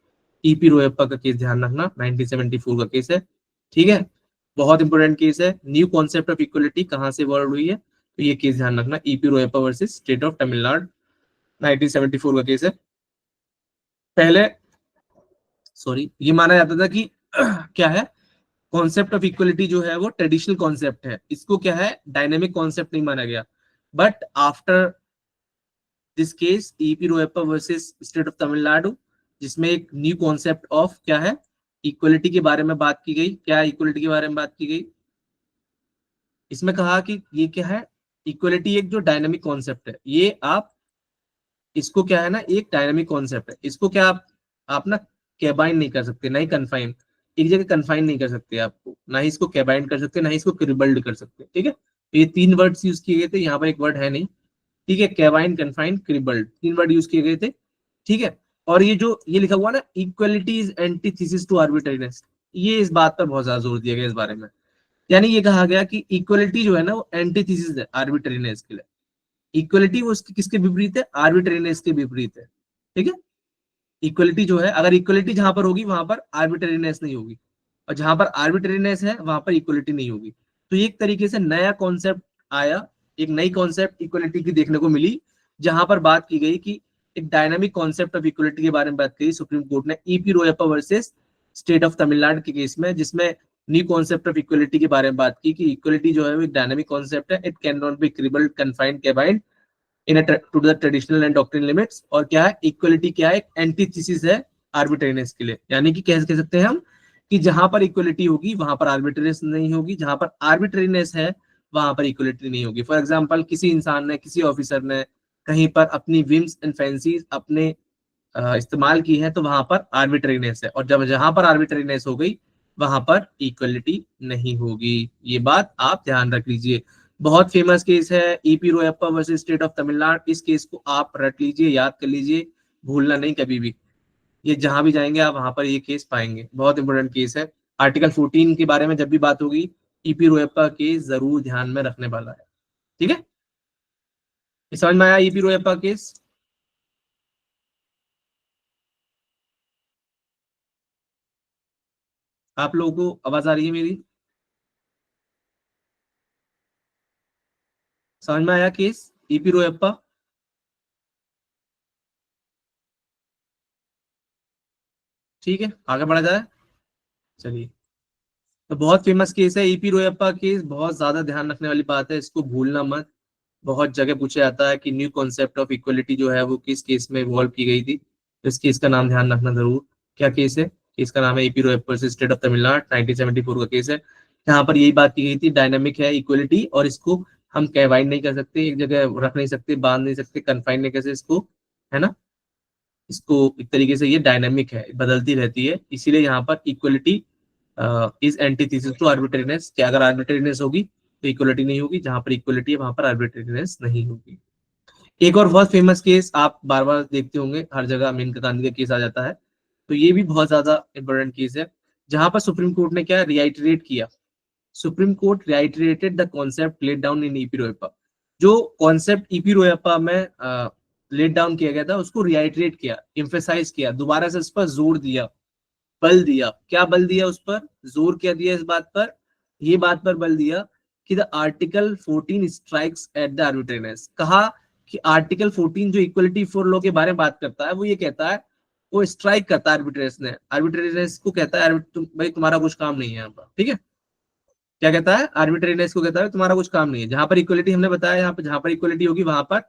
ईपी रोयप्पा का केस ध्यान रखना, 1974 का केस है। ठीक है, बहुत इंपोर्टेंट केस है, न्यू कॉन्सेप्ट ऑफ इक्वलिटी कहां से इवॉल्व हुई है, तो ये केस ध्यान रखना, EP Royappa versus state of Tamil Nadu, 1974 का केस है। पहले सॉरी ये माना जाता था कि क्या है, कॉन्सेप्ट ऑफ इक्वलिटी जो है वो ट्रेडिशनल कॉन्सेप्ट है, इसको क्या है डायनेमिक कॉन्सेप्ट नहीं माना गया, but after this case EP Royappa versus state of Tamil Nadu, जिसमें एक न्यू कॉन्सेप्ट ऑफ क्या है इक्वलिटी के बारे में बात की गई, क्या इक्वलिटी के बारे में बात की गई, इसमें कहा कि ये क्या है, इक्वलिटी एक जो डायनेमिक कॉन्सेप्ट है, ये आप इसको क्या है ना एक डायनेमिक कॉन्सेप्ट है, इसको क्या आप ना कैबाइन नहीं कर सकते, ना ही कन्फाइन, एक जगह कन्फाइन नहीं कर सकते आपको, ना ही इसको कैबाइन कर सकते, ना ही इसको क्रिबल्ड कर सकते। ठीक है, तो ये तीन वर्ड्स यूज किए गए थे, यहाँ पर एक वर्ड है नहीं। ठीक है, कैबाइन कन्फाइन क्रिबल्ड तीन वर्ड यूज किए गए थे। ठीक है, और ये जो ये लिखा हुआ ना equality is antithesis to arbitrariness, ये इस बात पर बहुत ज्यादा जोर दिया गया इस बारे में, यानी ये कहा गया कि इक्वलिटी जो है ना वो एंटीथेसिस है आर्बिट्रेरीनेस के लिए, इक्वलिटी वो उसकी किसके विपरीत है, आर्बिट्रेरीनेस के विपरीत है। ठीक है, इक्वलिटी जो है अगर इक्वलिटी जहां पर होगी वहां पर आर्बिट्रेरीनेस नहीं होगी, और जहां पर आर्बिट्रेरीनेस है वहां पर इक्वलिटी नहीं होगी। तो ये एक तरीके से नया कॉन्सेप्ट आया, एक नई कॉन्सेप्ट इक्वलिटी की देखने को मिली, जहां पर बात की गई कि एक डायनामिक कॉन्सेप्ट ऑफ इक्वलिटी के बारे में बात की सुप्रीम कोर्ट ने EP Royappa versus state of Tamil Nadu के केस में, जिसमें न्यू कॉन्सेप्ट ऑफ इक्वलिटी के बारे में बात की कि इक्वलिटी जो है वो एक डायनामिक कॉन्सेप्ट है, it can not be cribbed confined cabined in to the traditional and doctrine limits, और क्या है इक्वलिटी क्या है एक एंटीथेसिस है आर्बिट्रेरीनेस के लिए, यानी कि कह सकते हैं हम कि जहां पर इक्वलिटी होगी वहां पर आर्बिट्रेरीनेस नहीं होगी, जहां पर आर्बिट्रेरीनेस है वहां पर इक्वलिटी नहीं होगी। फॉर एग्जांपल किसी इंसान ने किसी ऑफिसर ने कहीं पर अपनी विम्स एंड फैंसीज अपने इस्तेमाल की है तो वहां पर आर्बिट्रेरीनेस है, और जब जहां पर आर्बिट्रेरीनेस हो गई वहां पर इक्वलिटी नहीं होगी। ये बात आप ध्यान रख लीजिए, बहुत फेमस केस है EP Royappa versus state of Tamil Nadu, इस केस को आप रट लीजिए, याद कर लीजिए, भूलना नहीं कभी भी, ये जहां भी जाएंगे आप वहां पर ये केस पाएंगे, बहुत इंपॉर्टेंट केस है। आर्टिकल 14 के बारे में जब भी बात होगी ईपी रोयप्पा केस जरूर ध्यान में रखने वाला है। ठीक है, समझ में आया ईपी रोयप्पा केस, आप लोगों को आवाज आ रही है मेरी, समझ में आया केस ईपी रोयप्पा, ठीक है आगे बढ़ा जाए, चलिए। तो बहुत फेमस केस है ईपी रोयप्पा केस, बहुत ज्यादा ध्यान रखने वाली बात है, इसको भूलना मत, बहुत जगह पूछा जाता है कि न्यू कॉन्सेप्ट ऑफ इक्वलिटी जो है वो किस केस में इवॉल्व की गई थी, तो इस केस का नाम ध्यान रखना जरूर, क्या केस है, केस का नाम है EP Royappa versus state of Tamil Nadu, 1974 का केस है, यहाँ पर यही बात की गई थी डायनामिक है इक्वलिटी और इसको हम कैवाइन नहीं कर सकते, एक जगह रख नहीं सकते, बांध नहीं सकते, कन्फाइन नहीं कर सकते इसको, है ना। इसको एक तरीके से ये डायनामिक है, बदलती रहती है, इसीलिए यहाँ पर equality is antithesis to arbitrariness, कि अगर आर्बिट्रेरीनेस होगी तो इक्वलिटी नहीं होगी, जहां पर इक्वलिटी है वहां पर आर्बिट्रेरीनेस नहीं होगी। एक और बहुत फेमस केस आप बार बार देखते होंगे, हर जगह मेनका गांधी का केस आ जाता है, तो ये भी बहुत ज्यादा इंपॉर्टेंट केस है, जहां पर सुप्रीम कोर्ट ने क्या रिआइटरेट किया, supreme court reiterated the concept laid down in EP Royappa, जो कॉन्सेप्ट ईपी रोएपा में लेड डाउन किया गया था उसको रिआइटरेट किया, इम्फेसाइज किया, दोबारा से इस पर जोर दिया, बल दिया। क्या बल दिया उस पर, जोर क्या दिया इस बात पर, ये बात पर बल दिया कि the article 14 strikes at the arbitrariness. कहा कि आर्टिकल 14 जो इक्वलिटी फॉर लॉ के बारे में बात करता है, वो ये कहता है, वो स्ट्राइक करता है आर्बिट्रेरीनेस को कहता है भाई तुम्हारा कुछ काम नहीं है यहाँ पर, ठीक है। क्या कहता है, आर्बिट्रेरीनेस को कहता है तुम्हारा कुछ काम नहीं है, जहां पर इक्वलिटी हमने बताया, यहाँ पर जहां पर इक्वलिटी होगी वहां पर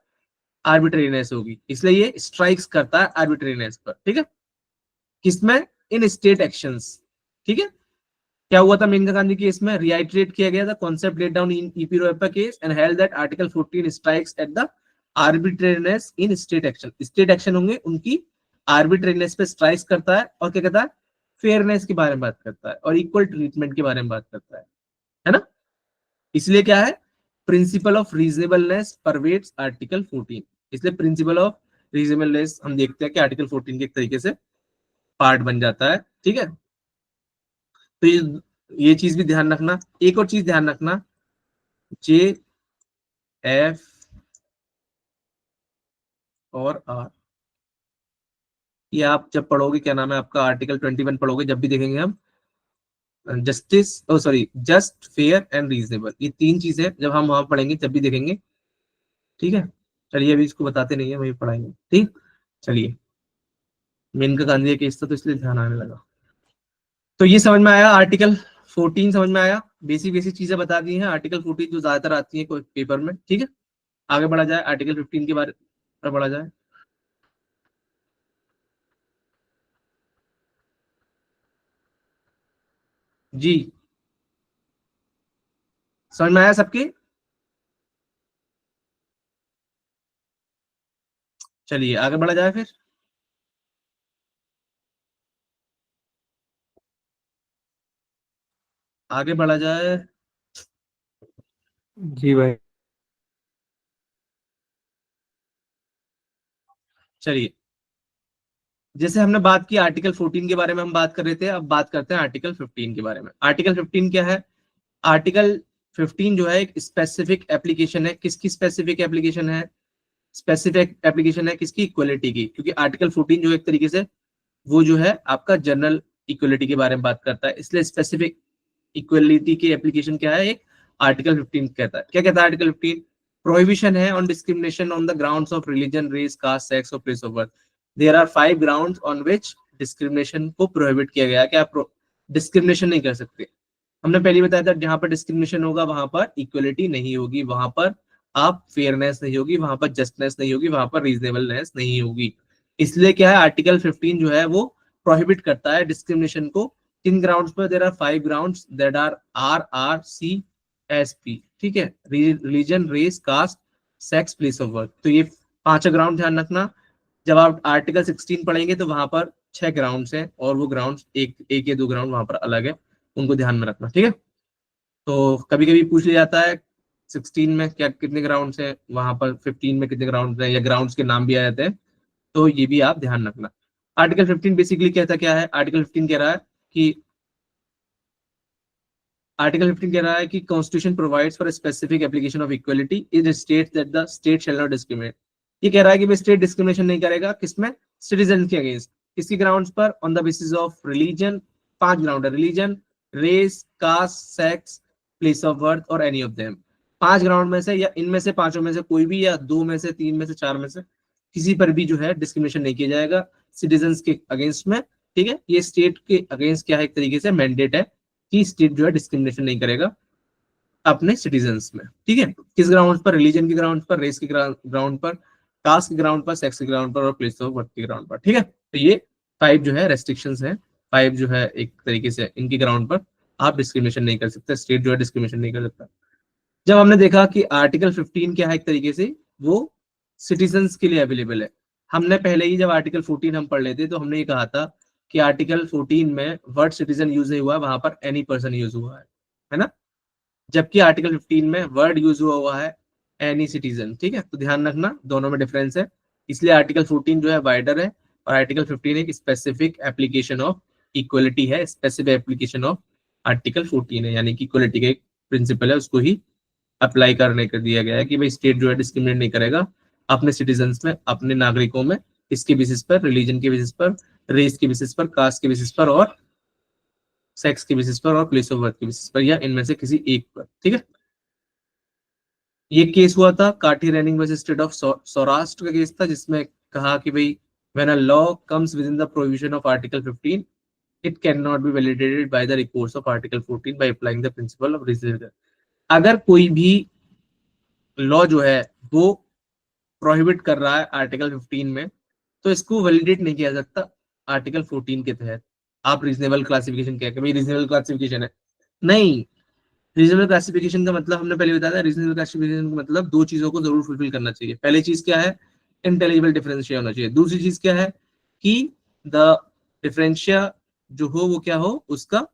आर्बिट्रेरीनेस होगी, इसलिए ये स्ट्राइक्स करता है आर्बिट्रेरीनेस पर, ठीक है। किसमें, इन स्टेट एक्शंस, ठीक है। क्या हुआ था मेनका गांधी केस में, रिआइटरेट किया गया था concept laid down in EP Royappa case and held that article 14 strikes at the arbitrariness in state action, state action होंगे उनकी आर्बिट्रेरीनेस पे स्ट्राइक्स करता है, और क्या कहता है, फेयरनेस के बारे में बात करता है, और इक्वल ट्रीटमेंट के बारे में बात करता है ना। इसलिए क्या है, principle of reasonableness pervades article 14, इसलिए प्रिंसिपल ऑफ रीजनेबलनेस हम देखते हैं कि आर्टिकल 14 के एक तरीके से पार्ट बन जाता है, ठीक है। तो ये चीज भी ध्यान रखना, एक और चीज ध्यान रखना, जे एफ और आर, ये आप जब पढ़ोगे, क्या नाम है आपका, आर्टिकल 21 पढ़ोगे जब भी देखेंगे हम, justice oh sorry just fair and reasonable, ये तीन चीजें जब हम वहां पढ़ेंगे जब भी देखेंगे, ठीक है। चलिए अभी इसको बताते नहीं है, वही पढ़ाएंगे, ठीक। चलिए, मेनका गांधी केस था तो इसलिए ध्यान आने लगा। तो ये समझ में आया, आर्टिकल 14 समझ में आया, बेसिक बेसिक चीजें बता दी हैं आर्टिकल 14 जो ज्यादातर आती है कोई पेपर में, ठीक है। आगे बढ़ा जाए, आर्टिकल 15 के बारे में बढ़ा जाए। जी, समझ में आया सबके। चलिए आगे बढ़ा जाए फिर, आगे बढ़ा जाए। जी भाई। चलिए, जैसे हमने बात की आर्टिकल 14 के बारे में हम बात कर रहे थे, अब बात करते हैं आर्टिकल 15 के बारे में। आर्टिकल 15 क्या है, आर्टिकल 15 जो है एक स्पेसिफिक एप्लीकेशन है, किसकी स्पेसिफिक एप्लीकेशन है, स्पेसिफिक एप्लीकेशन है किसकी, इक्वलिटी की, क्योंकि आर्टिकल 14 जो एक तरीके से वो जो है आपका जनरल इक्वलिटी के बारे में बात करता है, इसलिए स्पेसिफिक इक्वलिटी की एप्लीकेशन क्या है, एक आर्टिकल 15 कहता है। क्या कहता है आर्टिकल 15, प्रोहिबिशन है on discrimination on the grounds of religion, race, caste, sex और place of birth. There are 5 grounds on which discrimination को प्रोहिबिट किया गया है कि आप डिस्क्रिमिनेशन नहीं कर सकते। हमने पहले बताया था जहां पर डिस्क्रिमिनेशन होगा वहां पर इक्वलिटी नहीं होगी, वहां पर आप फेयरनेस नहीं होगी, वहां पर जस्टनेस नहीं होगी, वहां पर रीजनेबलनेस नहीं होगी। इसलिए क्या है, आर्टिकल 15 जो है वो प्रोहिबिट करता है डिस्क्रिमिनेशन को, किन ग्राउंड्स पर, there are 5 grounds that are RRCSP, ठीक है, religion, race, caste, sex, place of birth. तो ये 5 ग्राउंड ध्यान रखना। जब आप आर्टिकल 16 पढ़ेंगे तो वहां पर 6 ग्राउंड्स हैं, और वो ग्राउंड्स एक या दो ग्राउंड वहां पर अलग है, उनको ध्यान में रखना, ठीक है। तो कभी कभी पूछ लिया जाता है 16 में क्या कितने ग्राउंड्स हैं, वहां पर 15 में कितने ग्राउंड्स हैं, या ग्राउंड्स के नाम भी आ जाते हैं, तो ये भी आप ध्यान रखना। आर्टिकल 15 बेसिकली कहता क्या है, आर्टिकल 15 कह रहा है कि आर्टिकल 15 कह रहा है कि constitution provides for specific application of equality is state that the state shall not discriminate. ये कह रहा है कि स्टेट डिस्क्रिमिनेशन नहीं करेगा, किसमें, सिटीजन के अगेंस्ट, किसकी ग्राउंड्स पर, on the basis of religion, 5 ground है, religion, race, caste, sex, place of birth और एनी ऑफ देम। 5 ग्राउंड में से या इनमें से पांचों में से कोई भी, या 2 में से, 3 में से, 4 में से किसी पर भी जो है डिस्क्रिमिनेशन नहीं किया जाएगा सिटीजन के अगेंस्ट में, ठीक है। ये स्टेट के अगेंस्ट क्या है, एक तरीके से मैंडेट है कि स्टेट जो है डिस्क्रिमिनेशन नहीं करेगा अपने सिटीजन्स में, ठीक है। किस ग्राउंड पर, रिलीजन के ग्राउंड पर, रेस के ग्राउंड पर, कास्ट के ग्राउंड पर, सेक्स के ग्राउंड पर और प्लेस ऑफ बर्थ के ग्राउंड पर, ठीक है। तो ये 5 जो है रेस्ट्रिक्शंस है, 5 जो है एक तरीके से इनके ग्राउंड पर आप डिस्क्रिमिनेशन नहीं कर सकते, स्टेट जो है डिस्क्रिमिनेशन नहीं कर सकता। जब हमने देखा कि आर्टिकल 15 क्या है, एक तरीके से वो सिटीजन्स के लिए अवेलेबल है। हमने पहले ही जब आर्टिकल 14 हम पढ़ लेते तो हमने ये कहा था कि आर्टिकल 14 में वर्ड सिटीजन यूज नहीं हुआ, वहां पर एनी पर्सन यूज हुआ है ना। जबकि आर्टिकल 15 में वर्ड यूज हुआ है एनी सिटीजन। ठीक है, तो ध्यान रखना दोनों में डिफरेंस है। इसलिए आर्टिकल 14 जो है वाइडर है और आर्टिकल 15 एक स्पेसिफिक एप्लीकेशन ऑफ इक्वलिटी है, स्पेसिफिक एप्लीकेशन ऑफ आर्टिकल 14 है, यानी कि इक्वलिटी का एक प्रिंसिपल है, उसको ही अप्लाई करने कर दिया गया है कि भाई स्टेट जो है डिस्क्रिमिनेट नहीं करेगा अपने सिटीजन्स में, अपने नागरिकों में, इसके बेसिस पर, रिलीजन के बेसिस पर, रेस के बेसिस पर, कास्ट के बेसिस पर और सेक्स के बेसिस पर और प्लेस ऑफ बर्थ के बेसिस पर, या इनमें से किसी एक पर। ठीक है, ये केस हुआ था काठी raining versus state of Saurashtra का केस था, जिसमें कहा कि भाई when a law comes with in the provision of article 15 it can not B validated by the recourse of article 14 by applying the principle of reasonable. अगर कोई भी लॉ जो है वो प्रोहिबिट कर रहा है आर्टिकल 15 में, तो इसको वैलिडेट नहीं किया सकता आर्टिकल 14 के तहत। आप रीजनेबल क्लासिफिकेशन क्या है, रीजनेबल क्लासिफिकेशन है नहीं। रीजनेबल क्लासिफिकेशन का मतलब हमने पहले बताया था, रीजनेबल क्लासिफिकेशन का मतलब दो चीजों को जरूर फुलफिल करना चाहिए। पहली चीज क्या है, इंटेलिजिबल डिफरेंशिया होना चाहिए। दूसरी चीज क्या है कि द डिफरेंशिया जो हो वो क्या हो, उसका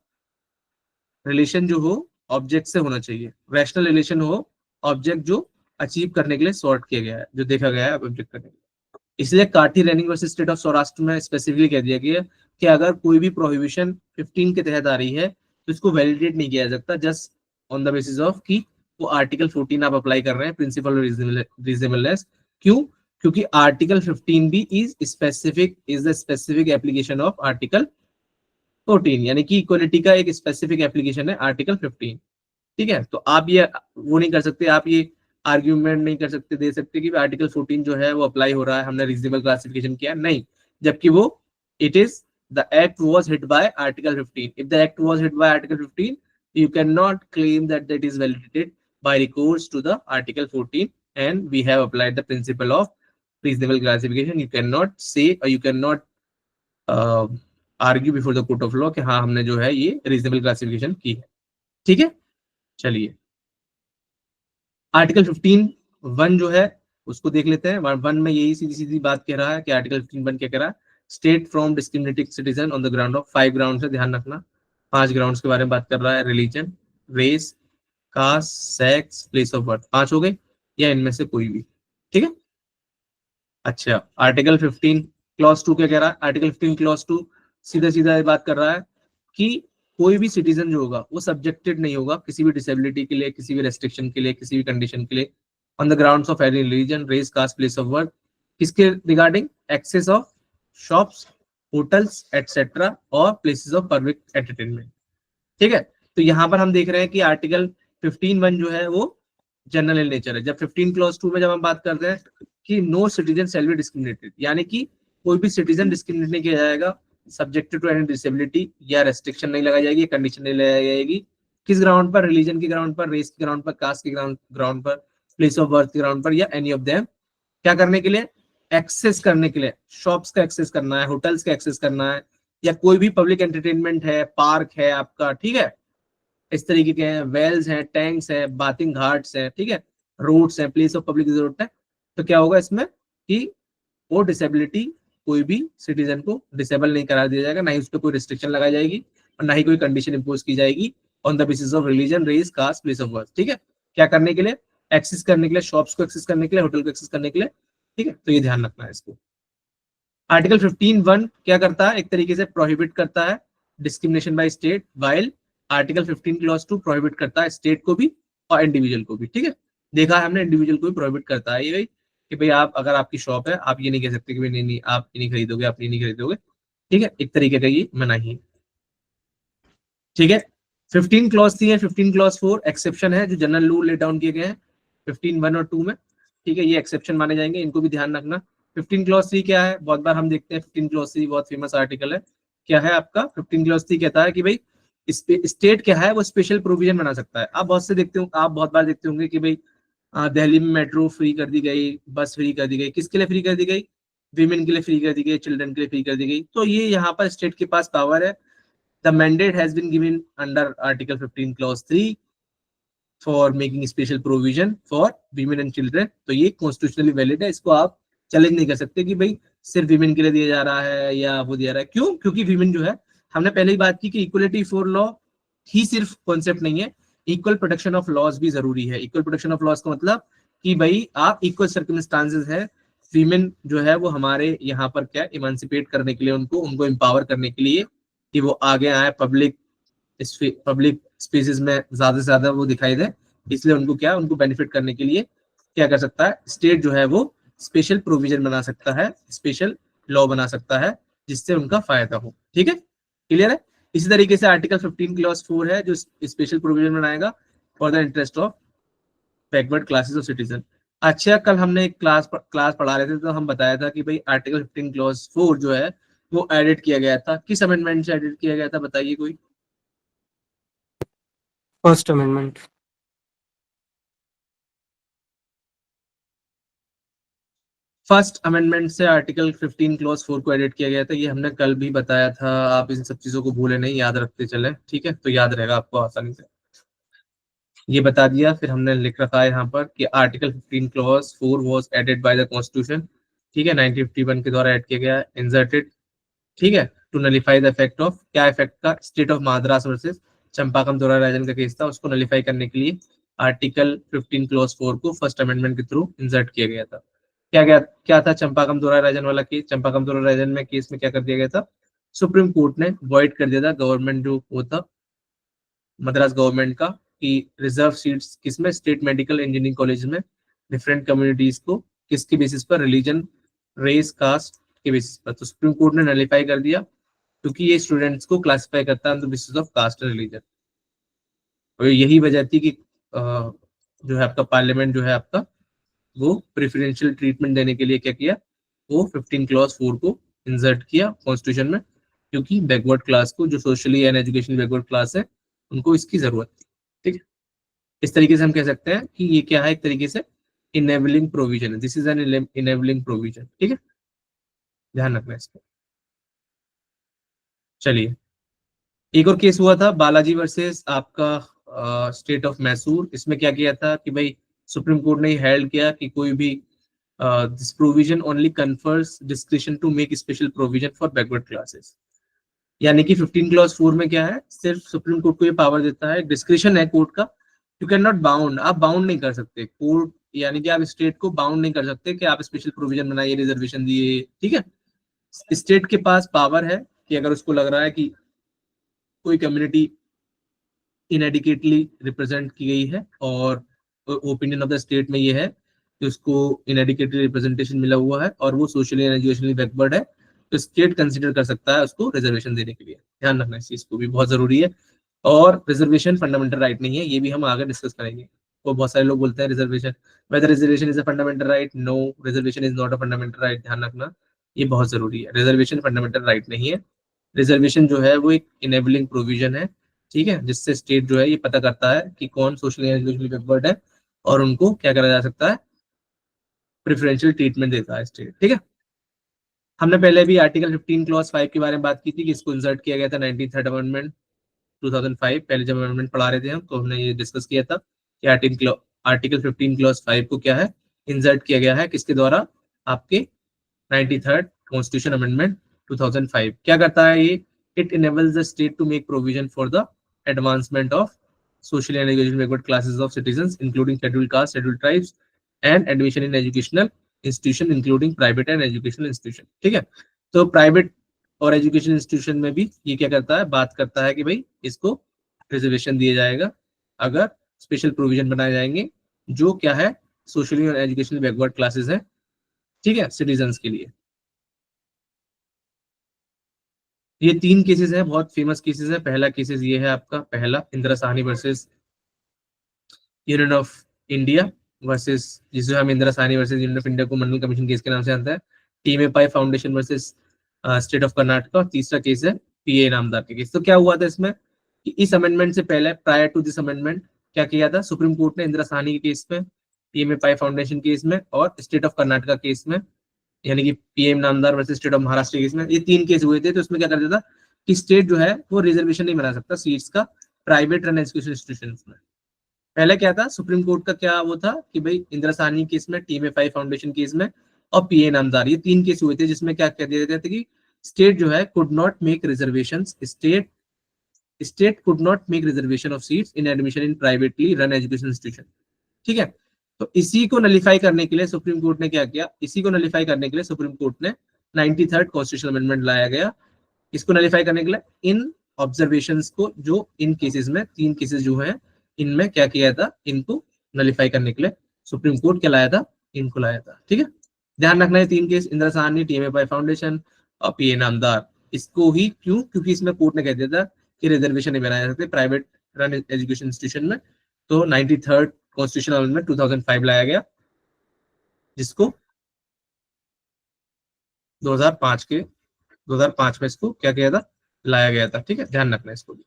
रिलेशन जो हो ऑब्जेक्ट से होना चाहिए, रैशनल रिलेशन हो ऑब्जेक्ट जो अचीव करने के लिए सॉर्ट किया गया है, जो देखा गया है ऑब्जेक्ट करने के लिए। इसलिए काठी raining versus state of Saurashtra में स्पेसिफिकली कह दिया गया कि अगर कोई भी प्रोहिबिशन 15 के तहत आ रही है तो इसको वैलिडेट नहीं किया जा सकता just on the basis of कि वो आर्टिकल 14 आप अप्लाई कर रहे हैं, प्रिंसिपल रीजनेबलनेस। क्यों? क्योंकि आर्टिकल 15 भी is the specific application of article 14, यानी कि इक्वलिटी का एक स्पेसिफिक एप्लीकेशन है आर्टिकल 15। ठीक है, तो आप ये वो नहीं कर सकते, आप ये आर्ग्यूमेंट नहीं कर सकते, दे सकते कि आर्टिकल 14 जो है वो अप्लाई हो रहा है, हमने रीजनेबल क्लासिफिकेशन किया नहीं, जबकि वो it is the act was hit by article 15। If the act was hit by article 15 you cannot claim that that is validated by recourse to the article 14, and we have applied the principle of reasonable classification. You cannot say or you cannot argue before the court of law कि हाँ हमने जो है ये रीजनेबल क्लासिफिकेशन की है। ठीक है, चलिए आर्टिकल 15(1) जो है उसको देख लेते हैं। 1 में यही सीधी सीधी बात कह रहा है कि आर्टिकल 15(1) क्या कह रहा है, state from discriminating citizen on the ground of 5 ground है, ध्यान रखना 5 ग्राउंड्स के बारे में बात कर रहा है, religion, race, caste, sex, place of birth, 5 हो गए, या इनमें से कोई भी। ठीक है, अच्छा आर्टिकल 15 क्लॉज 2 क्या कह रहा है, आर्टिकल 15 क्लॉज 2 सीधा सीधा बात कर रहा है कि कोई भी सिटीजन जो होगा वो सब्जेक्टेड नहीं होगा किसी भी डिसेबिलिटी के लिए, किसी भी रेस्ट्रिक्शन के लिए, किसी भी कंडीशन के लिए on the grounds of any religion, race, caste, place of birth. किसके regarding? Access of shops, hotels etcetera और प्लेसेस ऑफ पब्लिक एंटरटेनमेंट। ठीक है, तो यहाँ पर हम देख रहे हैं कि आर्टिकल 15(1) जो है वो जनरल इन नेचर है। जब 15 क्लॉज 2 में जब हम बात करते हैं कि no citizen shall be discriminated, यानी कि कोई भी सिटीजन डिस्क्रिमिनेट नहीं किया जाएगा सब्जेक्टेड टू एनी डिसेबिलिटी, या रेस्ट्रिक्शन नहीं लगाई जाएगी, कंडीशन नहीं लगाई जाएगी। किस ग्राउंड पर? रिलीजन के ग्राउंड पर, रेस के ग्राउंड पर, कास्ट के ग्राउंड पर, प्लेस ऑफ बर्थ के ग्राउंड पर, या एनी ऑफ देम। क्या करने के लिए? एक्सेस करने के लिए, शॉप्स का एक्सेस करना है, होटल्स का एक्सेस करना है, या कोई भी पब्लिक एंटरटेनमेंट है, पार्क है आपका, ठीक है, इस तरीके के हैं, वेल्स हैं, टैंक्स हैं, बाथिंग घाट्स हैं, ठीक है, रोड्स हैं, प्लेस ऑफ पब्लिक रिजोर्ट है। तो क्या होगा इसमें कि वो डिसेबिलिटी कोई भी सिटीजन को डिसेबल नहीं करा दिया जाएगा, ना ही उस पर कोई रिस्ट्रिक्शन लगाई जाएगी और ना ही कोई कंडीशन इंपोज की जाएगी on the basis of religion, race, caste, place of birth. ठीक है, क्या करने के लिए? एक्सेस करने के लिए, शॉप्स को एक्सेस करने के लिए, होटल को एक्सेस करने के लिए। ठीक है, तो ये ध्यान रखना है इसको। आर्टिकल 15(1) क्या करता है? एक तरीके से प्रोहिबिट करता है discrimination by state, while article 15 clause 2 prohibit करता है स्टेट को भी और इंडिविजुअल को भी। ठीक है, देखा है हमने, इंडिविजुअल को भी प्रोहिबिट करता है ये भाई कि भाई आप अगर आपकी शॉप है आप ये नहीं कह सकते कि भाई नहीं नहीं आप ये नहीं खरीदोगे, आप ये नहीं खरीदोगे। ठीक है, एक तरीके का ये मनाही है। ठीक है, 15 क्लॉज 3 है, 15 क्लॉज 4 एक्सेप्शन है जो जनरल रूल लेट डाउन किए गए हैं 15(1) और 2 में। ठीक है, ये एक्सेप्शन माने जाएंगे, इनको भी ध्यान रखना। 15 क्लॉज 3 क्या है? बहुत बार हम देखते हैं 15 क्लॉज 3 बहुत फेमस आर्टिकल है। क्या है आपका? 15 क्लॉज 3 कहता है कि भाई स्टेट क्या है वो स्पेशल प्रोविजन बना सकता है। आप बहुत से देखते हो, आप बहुत बार देखते होंगे कि भाई दिल्ली में मेट्रो फ्री कर दी गई, बस फ्री कर दी गई, किसके लिए फ्री कर दी गई? विमेन के लिए फ्री कर दी गई, चिल्ड्रन के लिए फ्री कर दी गई। तो ये यहाँ पर स्टेट के पास पावर है। The mandate has been given under Article 15 Clause 3 for making special provision for women and children, तो ये कॉन्स्टिट्यूशनली वैलिड है, इसको आप चैलेंज नहीं कर सकते कि भाई सिर्फ वीमेन के लिए दिया जा रहा है या वो दिया रहा है। क्यों? क्योंकि वीमेन जो है, हमने पहले ही बात की कि इक्वलिटी फॉर लॉ ही सिर्फ कॉन्सेप्ट नहीं है, इक्वल प्रोटेक्शन ऑफ लॉज भी जरूरी है। इक्वल प्रोटेक्शन ऑफ लॉज का मतलब कि भाई आप इक्वल सर्कमस्टांसेस है, फीमेन जो है वो हमारे यहाँ पर क्या इमांसिपेट करने के लिए, उनको एम्पावर करने के लिए कि वो आगे आए, पब्लिक स्पेसेस में ज्यादा से ज्यादा वो दिखाई दे, इसलिए उनको क्या, उनको बेनिफिट करने के लिए क्या कर सकता है स्टेट जो है वो स्पेशल प्रोविजन बना सकता है, स्पेशल लॉ बना सकता है जिससे उनका फायदा हो। ठीक है, क्लियर है? इसी तरीके से आर्टिकल 15 क्लॉज 4 है जो स्पेशल प्रोविजन बनाएगा for the interest of backward classes of citizen. अच्छा, कल हमने एक क्लास पढ़ा रहे थे तो हम बताया था कि भाई आर्टिकल 15 क्लॉज 4 जो है वो एडिट किया गया था, किस अमेंडमेंट से एडिट किया गया था बताइए कोई? First amendment. फर्स्ट अमेंडमेंट से आर्टिकल 15 क्लॉज 4 को एडिट किया गया था, ये हमने कल भी बताया था, आप इन सब चीजों को भूले नहीं, याद रखते चले, ठीक है? तो याद रहेगा आपको आसानी से, ये बता दिया। फिर हमने लिख रखा है यहाँ पर कि article 15 clause 4 was added by the constitution, ठीक है, 1951 के द्वारा ऐड किया गया, इंसर्टेड, ठीक है, to nullify the effect of, क्या इफेक्ट का, state of Madras versus Champakam Dorairajan का केस था, उसको नलिफाई करने के लिए आर्टिकल 15 क्लॉज 4 को फर्स्ट अमेंडमेंट के थ्रू इंसर्ट किया गया था। क्या था चंपाकम दोरा राजन वाला केस? चंपाकम दोरा राजन में केस में क्या कर दिया गया था, सुप्रीम कोर्ट ने वॉइड कर दिया था गवर्नमेंट जो वो था मद्रास गवर्नमेंट का, कि रिजर्व सीट्स किसमें, स्टेट मेडिकल इंजीनियरिंग कॉलेज में डिफरेंट कम्युनिटीज को किसके बेसिस पर, रिलीजन, रेस, कास्ट के बेसिस पर, तो सुप्रीम कोर्ट ने नलिफाई कर दिया क्योंकि ये स्टूडेंट्स को क्लासिफाई करता है on the basis of caste and religion. और यही वजह थी कि जो है आपका पार्लियामेंट जो है आपका वो प्रेफरेंशियल ट्रीटमेंट देने के लिए क्या किया, वो 15 क्लॉज 4 को इंसर्ट किया कॉन्स्टिट्यूशन में, क्योंकि बैकवर्ड क्लास को, जो socially and education backward class है, उनको इसकी जरूरत थी। ठीक है, इस तरीके से हम कह सकते हैं कि ये क्या है, एक तरीके से इनेबलिंग प्रोविजन है, this is an enabling provision. ठीक है, ध्यान रखना इसको। चलिए, एक और केस हुआ था बालाजी वर्सेस आपका स्टेट ऑफ मैसूर। इसमें क्या किया था कि भाई सुप्रीम कोर्ट ने हेल्ड किया कि कोई भी this provision only confers discretion to make special provision for backward classes, यानी कि 15 क्लॉज 4 में क्या है, सिर्फ सुप्रीम कोर्ट को ये पावर देता है, डिस्क्रिशन है कोर्ट का, यू कैन नॉट बाउंड, आप बाउंड नहीं कर सकते कोर्ट, यानी कि आप स्टेट को बाउंड नहीं कर सकते कि आप स्पेशल प्रोविजन बनाइए, रिजर्वेशन दिए। ठीक है, स्टेट के पास पावर है कि अगर उसको लग रहा है कि कोई कम्युनिटी इनएडिकेटली रिप्रेजेंट की गई है और ओपिनियन ऑफ द स्टेट में ये है कि उसको इनएडिकेटली रिप्रेजेंटेशन मिला हुआ है और वो सोशली एंड एजुकेशनली बैकवर्ड है, तो स्टेट कंसीडर कर सकता है उसको रिजर्वेशन देने के लिए। ध्यान रखना इस चीज को भी, बहुत जरूरी है। और रिजर्वेशन फंडामेंटल राइट नहीं है, ये भी हम आगे डिस्कस करेंगे। वो बहुत सारे लोग बोलते हैं reservation, whether reservation is a fundamental right, no, reservation is not a fundamental right. ध्यान रखना, ये बहुत जरूरी है, रिजर्वेशन फंडामेंटल राइट नहीं है। रिजर्वेशन जो है वो एक इनेबलिंग प्रोविजन है, ठीक है, जिससे स्टेट जो है ये पता करता है कि कौन सोशली एजुकेशनली बैकवर्ड है और उनको क्या करा जा सकता है, प्रेफरेंशियल ट्रीटमेंट देता है स्टेट। ठीक है, हमने पहले भी आर्टिकल 15 क्लॉज 5 के बारे में बात की थी कि इसको इंसर्ट किया गया था 93rd अमेंडमेंट 2005। पहले जब अमेंडमेंट पढ़ा रहे थे हम तो हमने ये डिस्कस किया था कि आर्टिकल 15 क्लॉज 5 को क्या है, इंसर्ट किया गया है किसके द्वारा, आपके 93rd कॉन्स्टिट्यूशन अमेंडमेंट 2005। क्या करता है ये, it enables the state to make provision for the advancement of social and educational backward classes of citizens including scheduled caste, scheduled tribes and admission in educational institution including private and educational institution। ठीक है, तो प्राइवेट और एजुकेशन इंस्टीट्यूशन में भी ये क्या करता है, बात करता है कि भाई इसको रिजर्वेशन दिया जाएगा अगर स्पेशल प्रोविजन बनाए जाएंगे जो क्या है, सोशली और एजुकेशनल बैकवर्ड क्लासेस है, ठीक है, सिटीजन्स के लिए। ये 3 केसेस है, बहुत फेमस केसेस है। पहला केसेस ये है आपका, पहला Indira Sahni versus union of India versus, जिसे हम Indira Sahni versus union of India को मंडल कमीशन केस के नाम से जानते हैं। Team pi foundation versus state of Karnataka. और तीसरा केस है पीए इनामदार के केस। तो क्या हुआ था इसमें कि इस अमेंडमेंट से पहले, प्रायर टू दिस अमेंडमेंट, क्या किया था, सुप्रीम कोर्ट ने इंदिरा साहनी के केस में, टीएमए पाई फाउंडेशन केस में और स्टेट ऑफ कर्नाटक केस में, यानी कि पीएम नामदार versus state of Maharashtra case में, ये 3 केस हुए थे। तो इसमें क्या कर देता कि स्टेट जो है वो रिजर्वेशन नहीं बना सकता सीट्स का प्राइवेट रन एजुकेशन इंस्टीट्यूशन में। पहले क्या था, सुप्रीम कोर्ट का क्या वो था कि भाई इंदिरा साहनी केस में, TMA5 फाउंडेशन केस में और PA नामदार, ये 3 केस हुए थे जिसमें क्या कह दिया जाता था कि स्टेट जो है could not make reservation, state could not make reservation of seats in admission in privately run education institution. ठीक है, तो इसी को नलीफाई करने के लिए सुप्रीम कोर्ट ने क्या किया, इसी को नलीफाई करने के लिए सुप्रीम कोर्ट ने 93rd कॉन्स्टिट्यूशनल अमेंडमेंट लाया गया। इसको नलीफाई करने के लिए इन ऑब्जर्वेशंस को, जो इन केसेस में 3 केसेस जो हैं इनमें क्या किया था, इनको नलीफाई करने के लिए सुप्रीम कोर्ट क्या लाया था, इनको लाया था। ठीक है, ध्यान रखना है 3 case, Indira Sahni, TMA5 foundation और PA नामदार। इसको ही क्यों, क्योंकि इसमें कोर्ट ने कह दिया था कि रिजर्वेशन नहीं बनाए जा सकते प्राइवेट रन एजुकेशन इंस्टीट्यूशन में। तो 93rd कॉन्स्टिट्यूशनल अमेंडमेंट 2005 लाया गया, जिसको 2005 में इसको क्या किया था, लाया गया था। ठीक है, ध्यान रखना इसको भी।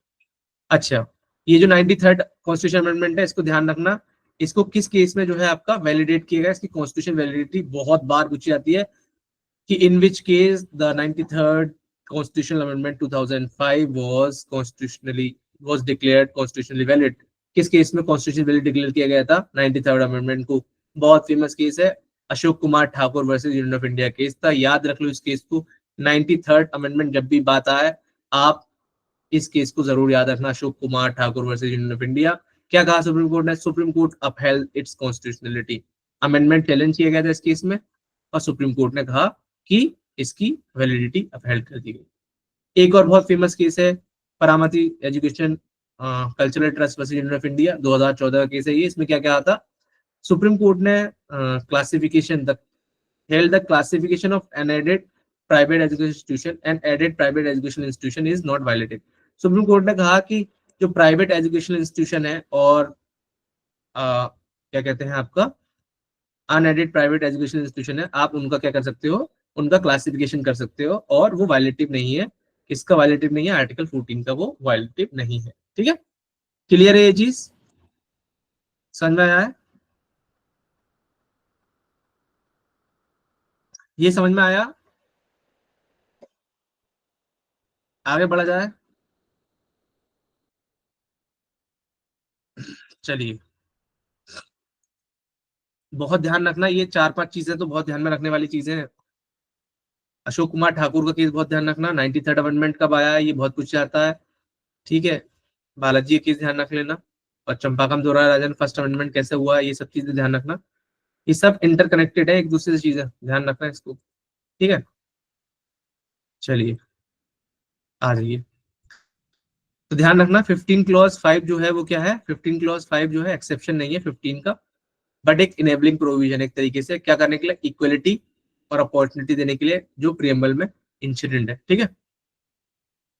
अच्छा, ये जो 93rd कॉन्स्टिट्यूशन अमेंडमेंट है, इसको ध्यान रखना, इसको किस केस में जो है आपका वैलिडेट किया गया, इसकी कॉन्स्टिट्यूशन वैलिडिटी बहुत बार पूछी जाती है कि in which case the 93rd constitutional amendment 2005 was declared constitutionally valid। किस केस में कॉन्स्टिट्यूशन वैलिड डिक्लेयर किया गया था 93rd अमेंडमेंट को? बहुत फेमस केस है, Ashok Kumar Thakur versus union of India case था, याद रख लो इस केस को। 93rd अमेंडमेंट जब भी बात आए, आप इस केस को जरूर याद रखना, Ashok Kumar Thakur versus union of India. क्या कहा सुप्रीम कोर्ट ने? Supreme court upheld it's constitutionality. Amendment challenge किया गया था इस केस में और सुप्रीम कोर्ट ने कहा कि इसकी वैलिडिटी अपहेल्ड कर दी गई। एक और बहुत फेमस केस है, Pramati education cultural trust versus union of India, 2014 का केस है ये। इसमें क्या कहा था, सुप्रीम कोर्ट ने classification held the classification of an aided private education institution and aided private education institution is not violated। Supreme court ने कहा कि जो प्राइवेट एजुकेशन इंस्टीट्यूशन है और क्या कहते हैं आपका अनएडेड प्राइवेट एजुकेशन इंस्टीट्यूशन है, आप उनका क्या कर सकते हो, उनका क्लासिफिकेशन कर सकते हो और वो वायलेटिव नहीं है। किसका वायलेटिव नहीं है? आर्टिकल 14 का वो वायलेटिव नहीं है। ठीक है, क्लियर है ये चीज, समझ में आया है? ये समझ में आया? आगे बढ़ा जाए, चलिए। बहुत ध्यान रखना, ये 4-5 चीजें तो बहुत ध्यान में रखने वाली चीजें हैं। अशोक कुमार ठाकुर का केस बहुत ध्यान रखना, 93rd अमेंडमेंट कब आया है ये बहुत पूछ जाता है। ठीक है, बालाजी केस ध्यान रख लेना, और चंपाकम दोहरा राजन फर्स्ट अमेंडमेंट कैसे हुआ है, ये सब चीजें ध्यान रखना। ये सब इंटरकनेक्टेड है एक दूसरे से, चीजें ध्यान रखना इसको। ठीक है, चलिए आ जाइए। तो ध्यान रखना 15 क्लॉज 5 जो है वो क्या है, 15 क्लॉज 5 जो है एक्सेप्शन नहीं है 15 का, बट एक इनेबलिंग प्रोविजन, एक तरीके से क्या करने के लिए, इक्वलिटी और अपॉर्चुनिटी देने के लिए, जो प्रियम्बल में इंसिडेंट है। ठीक है,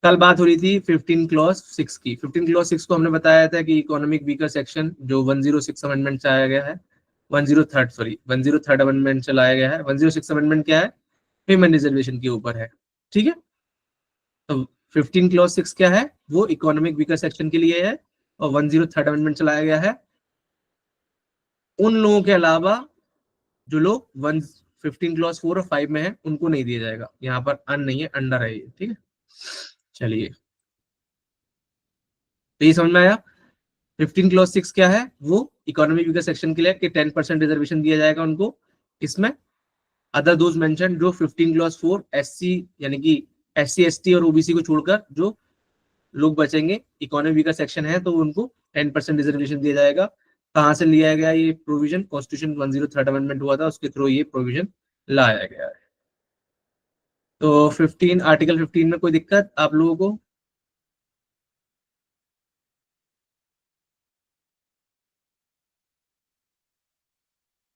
कल बात हो रही थी 15 क्लॉज 6 की। 15 क्लॉज 6 को हमने बताया था कि इकोनॉमिक वीकर सेक्शन जो 106 अमेंडमेंट से आया गया है, 103rd अमेंडमेंट से लाया गया है। 106 अमेंडमेंट क्या है, ह्यूमन रिजर्वेशन के ऊपर है। ठीक है, तो 15 क्लॉज 6 क्या है, वो इकोनॉमिक वीकर सेक्शन के लिए है, और 103rd अमेंडमेंट चलाया गया है उन लोगों के अलावा जो लोग 15 क्लॉज 4 और 5 में है, उनको नहीं दिया जाएगा। यहाँ पर अन नहीं है, अंडर है ये। ठीक है, चलिए, तो ये समझ में आया। 15 क्लॉज 6 क्या है, वो इकोनॉमिक वीकर सेक्शन के लिए कि 10% रिजर्वेशन दिया जाएगा उनको। इसमें अदर दोज मेंशन, जो 15 क्लॉज 4 SC यानी कि SC ST और OBC को छोड़कर जो लोग बचेंगे, इकोनॉमिक वीकर सेक्शन है तो उनको 10% रिजर्वेशन दिया जाएगा। कहां से लिया गया ये प्रोविजन? कॉन्स्टिट्यूशन 103rd अमेंडमेंट हुआ था, उसके थ्रू ये प्रोविजन लाया गया है। तो 15 आर्टिकल 15 में कोई दिक्कत आप लोगों को?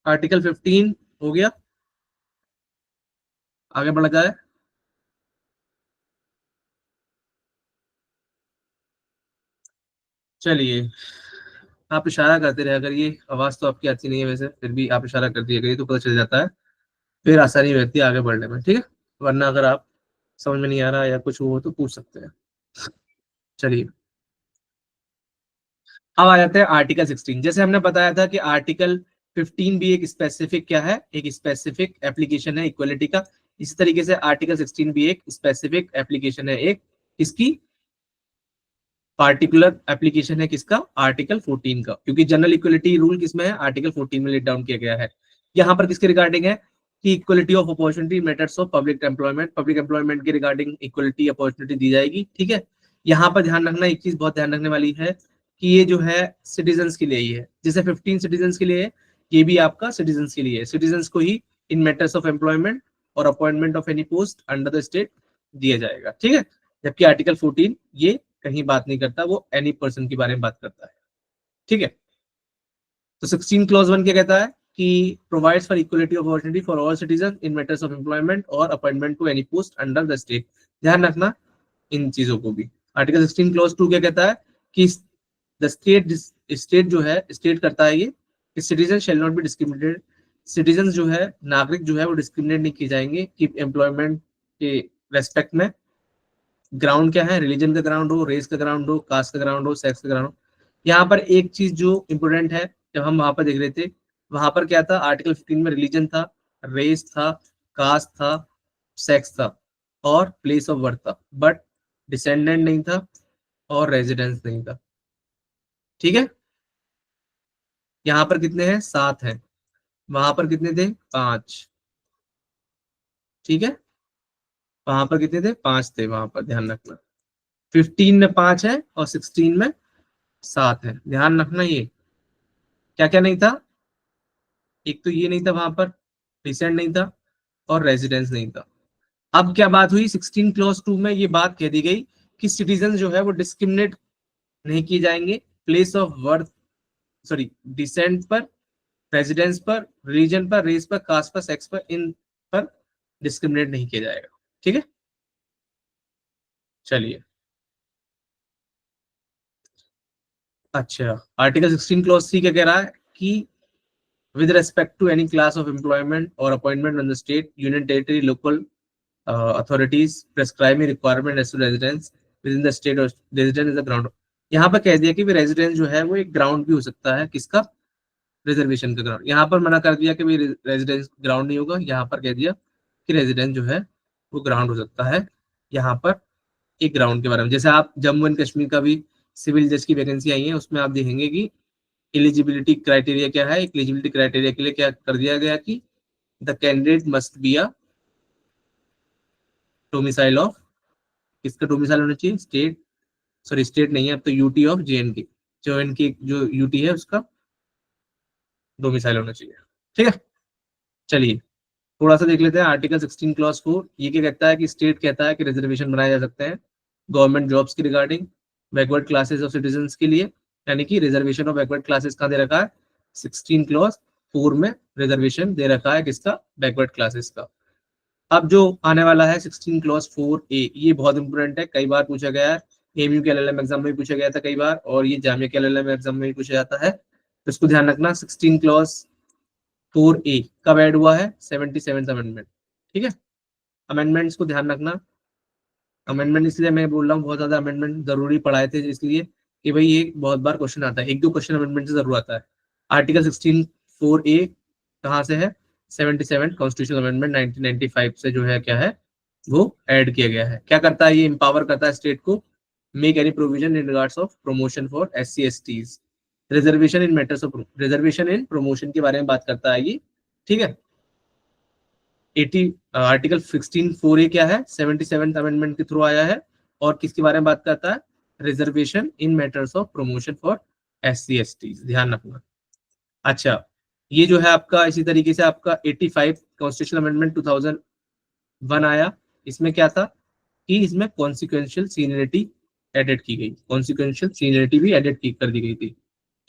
आर्टिकल 15 हो गया, आगे बढ़ा जाए। चलिए, आप इशारा करते रहे, अगर ये आवाज तो आपकी आती नहीं है वैसे, फिर भी आप इशारा कर दिया करिए तो पता चल जाता है, फिर आसानी रहती है आगे बढ़ने में। ठीक है, वरना अगर आप समझ में नहीं आ रहा या कुछ हो तो पूछ सकते हैं। चलिए, अब आ जाते हैं आर्टिकल 16। जैसे हमने बताया था कि आर्टिकल 15 भी एक स्पेसिफिक क्या है, एक स्पेसिफिक एप्लीकेशन है इक्वलिटी का। इसी तरीके से आर्टिकल 16 भी एक स्पेसिफिक एप्लीकेशन है एक इसकी, पार्टिकुलर एप्लीकेशन है किसका, आर्टिकल 14 का, क्योंकि जनरल इक्वलिटी रूल किसमें है, आर्टिकल 14 में लेट डाउन किया गया है। यहाँ पर किसके रिगार्डिंग है कि equality of opportunity methods of public employment के रिगार्डिंग इक्वलिटी अपॉर्चुनिटी दी जाएगी। ठीक है, यहाँ पर ध्यान रखना, एक चीज बहुत ध्यान रखने वाली है कि ये जो है सिटीजन्स के लिए ही है, जैसे 15 सिटीजन्स के लिए है, ये भी आपका सिटीजन्स के लिए है। सिटीजन्स को ही इन मैटर्स ऑफ एम्प्लॉयमेंट और appointment of any post under the state दिया जाएगा। ठीक है, जबकि आर्टिकल 14 ये कहीं बात नहीं करता, वो एनी पर्सन के बारे में बात करता है। ठीक है, तो 16 क्लॉज 1 क्या कहता है कि provides for equality of opportunity for all citizen in matters of employment और appointment to any post under the state. ध्यान रखना इन चीजों को भी। आर्टिकल 16 क्लॉज 2 क्या कहता है कि द स्टेट जो है, स्टेट करता है ये कि citizen shell not B discriminated, citizen जो है, नागरिक जो है वो डिस्क्रिमिनेट नहीं किए जाएंगे कि एम्प्लॉयमेंट के रेस्पेक्ट में। ग्राउंड क्या है, रिलीजन का ग्राउंड हो, रेस का ग्राउंड हो, कास्ट का ग्राउंड हो, सेक्स का ग्राउंड हो। यहाँ पर एक चीज जो इंपोर्टेंट है, जब हम वहां पर देख रहे थे, वहां पर क्या था, आर्टिकल 15 में रिलीजन था, रेस था, कास्ट था, सेक्स था और प्लेस ऑफ बर्थ था, बट डिसेंडेंट नहीं था और रेजिडेंस नहीं था। ठीक है, यहाँ पर कितने हैं, 7 हैं, वहां पर कितने थे, 5। ठीक है, वहां पर कितने थे, 5 थे, वहां पर ध्यान रखना। 15 में 5 है और 16 में 7 है, ध्यान रखना। ये क्या क्या नहीं था, एक तो ये नहीं था वहां पर, रिसेंट नहीं था और रेजिडेंस नहीं था। अब क्या बात हुई, 16 क्लॉज 2 में ये बात कह दी गई कि सिटीजन जो है वो डिस्क्रिमिनेट नहीं किए जाएंगे place of birth, sorry, descent पर, रेजिडेंस पर, रिलीजन पर, रेस पर, कास्ट पर, सेक्स पर, इन पर डिस्क्रिमिनेट नहीं किया जाएगा। ठीक है, चलिए। अच्छा, आर्टिकल 16 क्लॉज 3 क्या कह रहा है कि with respect to any class of employment or appointment on the state, union, territory, local authorities prescribing requirement as to residence within the state or residence is a ground। यहाँ पर कह दिया कि रेजिडेंस जो है वो एक ग्राउंड भी हो सकता है, किसका, रिजर्वेशन का ग्राउंड। यहाँ पर मना कर दिया कि रेजिडेंस ग्राउंड नहीं होगा, यहाँ पर कह दिया कि रेजिडेंस जो है वो ग्राउंड हो सकता है। यहाँ पर एक ग्राउंड के बारे में, जैसे आप जम्मू एंड कश्मीर का भी सिविल जज की वैकेंसी आई है, उसमें आप देखेंगे कि एलिजिबिलिटी क्राइटेरिया क्या है। एलिजिबिलिटी क्राइटेरिया के लिए क्या कर दिया गया कि the candidate must be a domicile of, किसका डोमिसाइल होना चाहिए, स्टेट, सॉरी स्टेट नहीं है अब तो, यूटी ऑफ जेएनके, जो एनके जो यूटी है उसका डोमिसाइल होना चाहिए। ठीक है, चलिए थोड़ा सा देख लेते हैं आर्टिकल 16 क्लॉज 4। ये क्या कहता है कि स्टेट कहता है कि रिजर्वेशन बनाए जा सकते हैं गवर्नमेंट जॉब्स की regarding backward classes of citizen के लिए, यानी कि रिजर्वेशन ऑफ बैकवर्ड क्लासेस कहाँ दे रखा है, 16 क्लॉज 4 में रिजर्वेशन दे रखा है किसका, बैकवर्ड क्लासेस का। अब जो आने वाला है 16 क्लॉज 4A, ये बहुत इंपोर्टेंट है, कई बार पूछा गया है, एमयू के एलएलएम एग्जाम में भी पूछा गया था कई बार, और ये जामिया के एलएलएम एग्जाम में भी पूछा जाता है, तो इसको ध्यान रखना। 16 क्लॉज 4A कब ऐड हुआ है, 77th अमेंडमेंट। ठीक है, अमेंडमेंट्स को ध्यान रखना। अमेंडमेंट इसलिए मैं बोल रहा हूँ, बहुत ज्यादा अमेंडमेंट जरूरी पढ़ाए थे इसलिए कि भाई ये बहुत बार क्वेश्चन आता है, एक दो क्वेश्चन अमेंडमेंट से जरूर आता है। आर्टिकल 16 4A कहाँ से है, 77 कॉन्स्टिट्यूशनल अमेंडमेंट 1995 से जो है क्या है वो ऐड किया गया है। क्या करता है ये, इंपावर करता है स्टेट को make any provision in regards of promotion for SC/STs, reservation in matters of, reservation in promotion के बारे में बात करता है ये। ठीक है, 80 आर्टिकल 16 4A क्या है, 77th अमेंडमेंट के थ्रू आया है और किसके बारे में बात करता है, reservation in matters of promotion for SC/STs, ध्यान रखना। अच्छा, ये जो है आपका इसी तरीके से आपका 85 कॉन्स्टिट्यूशनल अमेंडमेंट 2001 आया, इसमें क्या था कि इसमें कॉन्सिक्वेंशियल सीनियरिटी एडेड की गई, कॉन्सिक्वेंशियल सीनियरिटी भी एडेड की कर दी गई थी।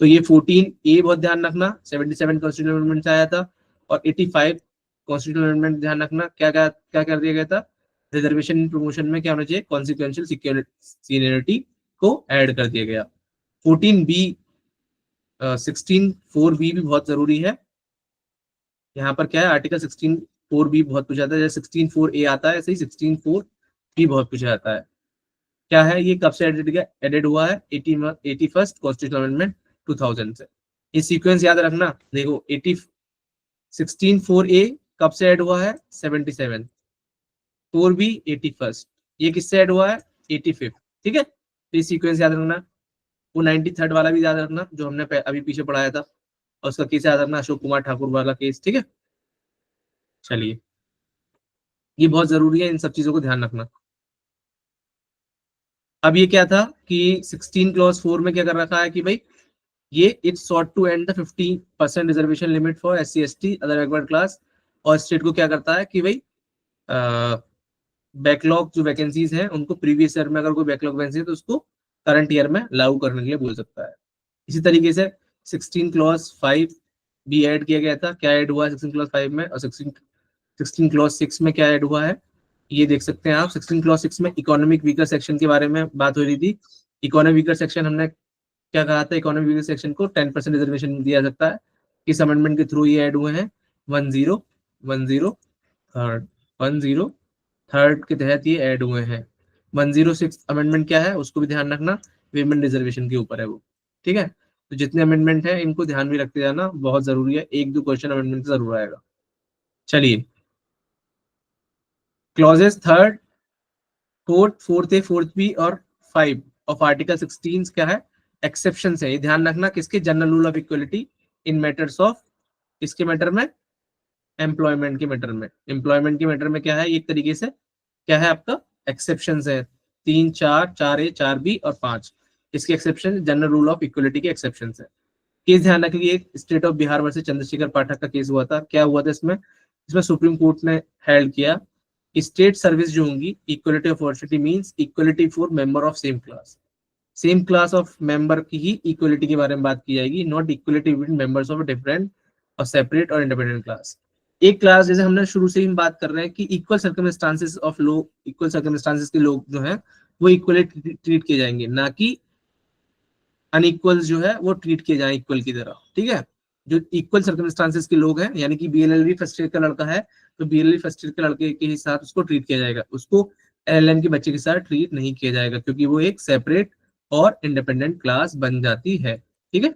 तो ये 14A बहुत ध्यान रखना, 77 कॉन्स्टिट्यूशनल अमेंडमेंट से आया था, और 85 कॉन्स्टिट्यूशनल अमेंडमेंट ध्यान रखना क्या क्या क्या कर दिया गया था, रिजर्वेशन इन प्रमोशन में क्या होना चाहिए, कॉन्सिक्वेंशियल सीनियरिटी को ऐड कर दिया गया। 14B 16 4B भी बहुत जरूरी है। यहाँ पर क्या है, आर्टिकल 16 4B बहुत पूछा जाता है, जैसे 16 4A आता है ऐसे ही 16 4B बहुत पूछा जाता है। क्या है ये, कब से एडेड हुआ है, 81st कॉन्स्टिट्यूशनल अमेंडमेंट 2000 से। ये सीक्वेंस याद रखना, देखो 16 4A कब से ऐड हुआ है, 77, 4B 81st, ये किससे ऐड हुआ है, 85th। ठीक है, तो ये सीक्वेंस याद रखना। वो 93rd वाला भी याद रखना जो हमने अभी पीछे पढ़ाया था, और उसका केस याद रखना, अशोक कुमार ठाकुर वाला केस, ठीक है। चलिए, ये बहुत जरूरी है, इन सब चीजों को ध्यान रखना। अब ये क्या था कि 16 क्लॉज 4 में क्या कर रखा है कि भाई ये it sought to end the 50% reservation limit for SC ST other backward class, और स्टेट को क्या करता है कि भाई बैकलॉग जो वैकेंसीज हैं उनको प्रीवियस ईयर में अगर कोई बैकलॉग वैकेंसी है तो उसको करंट ईयर में लागू करने के लिए बोल सकता है। इसी तरीके से 16 क्लॉज 5 भी ऐड किया गया था। क्या ऐड हुआ है 16 क्लॉज 5 में, और 16 क्लॉज 6 में क्या ऐड हुआ है ये देख सकते हैं आप। 16 क्लॉज 6 में इकोनॉमिक वीकर सेक्शन के बारे में बात हो रही थी। इकोनॉमिक वीकर सेक्शन हमने क्या कहा था, इकोनॉमिक वीकर सेक्शन को 10% रिजर्वेशन दिया जा सकता है। इस अमेंडमेंट के थ्रू ये ऐड हुए हैं 10 10 थर्ड 10 के तहत ये ऐड हुए हैं। 106 अमेंडमेंट क्या है उसको भी ध्यान रखना, विमेन रिजर्वेशन के ऊपर है वो, ठीक है। तो जितने अमेंडमेंट है इनको ध्यान में रखते जाना, बहुत जरूरी है, एक दो क्वेश्चन अमेंडमेंट से जरूर आएगा। चलिए, क्लॉजेस थर्ड फोर्थ बी और 5 ऑफ आर्टिकल 16 क्या है, एक्सेप्शन है। ये ध्यान रखना किसके, general rule of equality in matters of, किसके मैटर में, एम्प्लॉयमेंट के मैटर में। एम्प्लॉयमेंट के मैटर में क्या है, एक तरीके से क्या है आपका एक्सेप्शन है, 3 4 4A 4B और 5, इसके exception general rule of equality के एक्सेप्शन है। केस ध्यान रखिए, state of Bihar versus Chandrashekhar Pathak का केस हुआ था। क्या हुआ था इसमें, इसमें सुप्रीम कोर्ट ने हेल्ड किया स्टेट सर्विस जो होंगी, equality of opportunity means equality for member of same class of member की ही इक्वलिटी के बारे में बात की जाएगी, not equality between members of different और सेपरेट और इंडिपेंडेंट क्लास। एक क्लास जैसे हमने शुरू से ही बात कर रहे हैं कि इक्वल सर्कमस्टांसेस ऑफ लोग, इक्वल सर्कमस्टांसेस के लोग जो हैं वो इक्वली ट्रीट किए जाएंगे, ना कि अनइक्वल जो है वो ट्रीट किए जाए इक्वल की तरह, ठीक है। जो इक्वल सर्कमस्टांसेस के लोग हैं, यानी कि BLLB फर्स्ट ईयर का लड़का है तो BLLB फर्स्ट ईयर के लड़के के साथ उसको ट्रीट किया जाएगा, उसको LLM के बच्चे के साथ ट्रीट नहीं किया जाएगा, क्योंकि वो एक सेपरेट और इंडिपेंडेंट क्लास बन जाती है, ठीक है।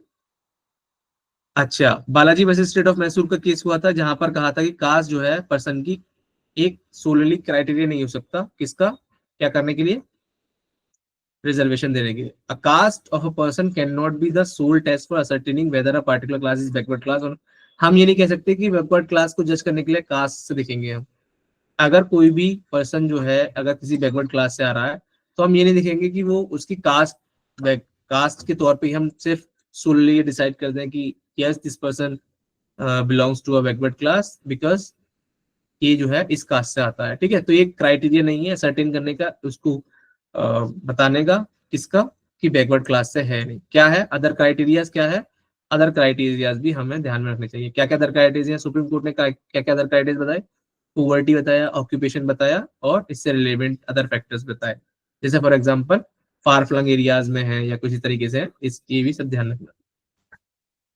अच्छा, Balaji versus state of Mysore का केस हुआ था, जहां पर कहा था कि कास्ट जो है पर्सन की एक सोलली क्राइटेरिया नहीं हो सकता, किसका, क्या करने के लिए, रिजर्वेशन देने के लिए। A caste of a person can not be the sole test for ascertaining whether a particular class is backward class. और हम ये नहीं कह सकते कि बैकवर्ड क्लास को जज करने के लिए कास्ट से देखेंगे हम। अगर कोई भी पर्सन जो है अगर किसी बैकवर्ड क्लास से आ रहा है तो हम ये नहीं देखेंगे कि वो उसकी कास्ट के तौर पे ही हम सिर्फ सोलली डिसाइड कर दें कि yes this person belongs to a backward class because ये जो है इस कास्ट से आता है, ठीक है। तो ये क्राइटेरिया नहीं है सर्टेन करने का, उसको बताने का, किसका, कि बैकवर्ड क्लास से है नहीं। क्या है अदर क्राइटेरियाज, क्या है अदर क्राइटेरियाज भी हमें ध्यान में रखने चाहिए। क्या क्या अदर क्राइटेरिया सुप्रीम कोर्ट ने क्या क्या अदर क्राइटेरिया बताए, पोवर्टी बताया, ऑक्यूपेशन बताया, और इससे रिलेवेंट अदर फैक्टर्स बताए, जैसे for example far flung areas में है या कुछ इस तरीके से, इसकी भी सब ध्यान रखना।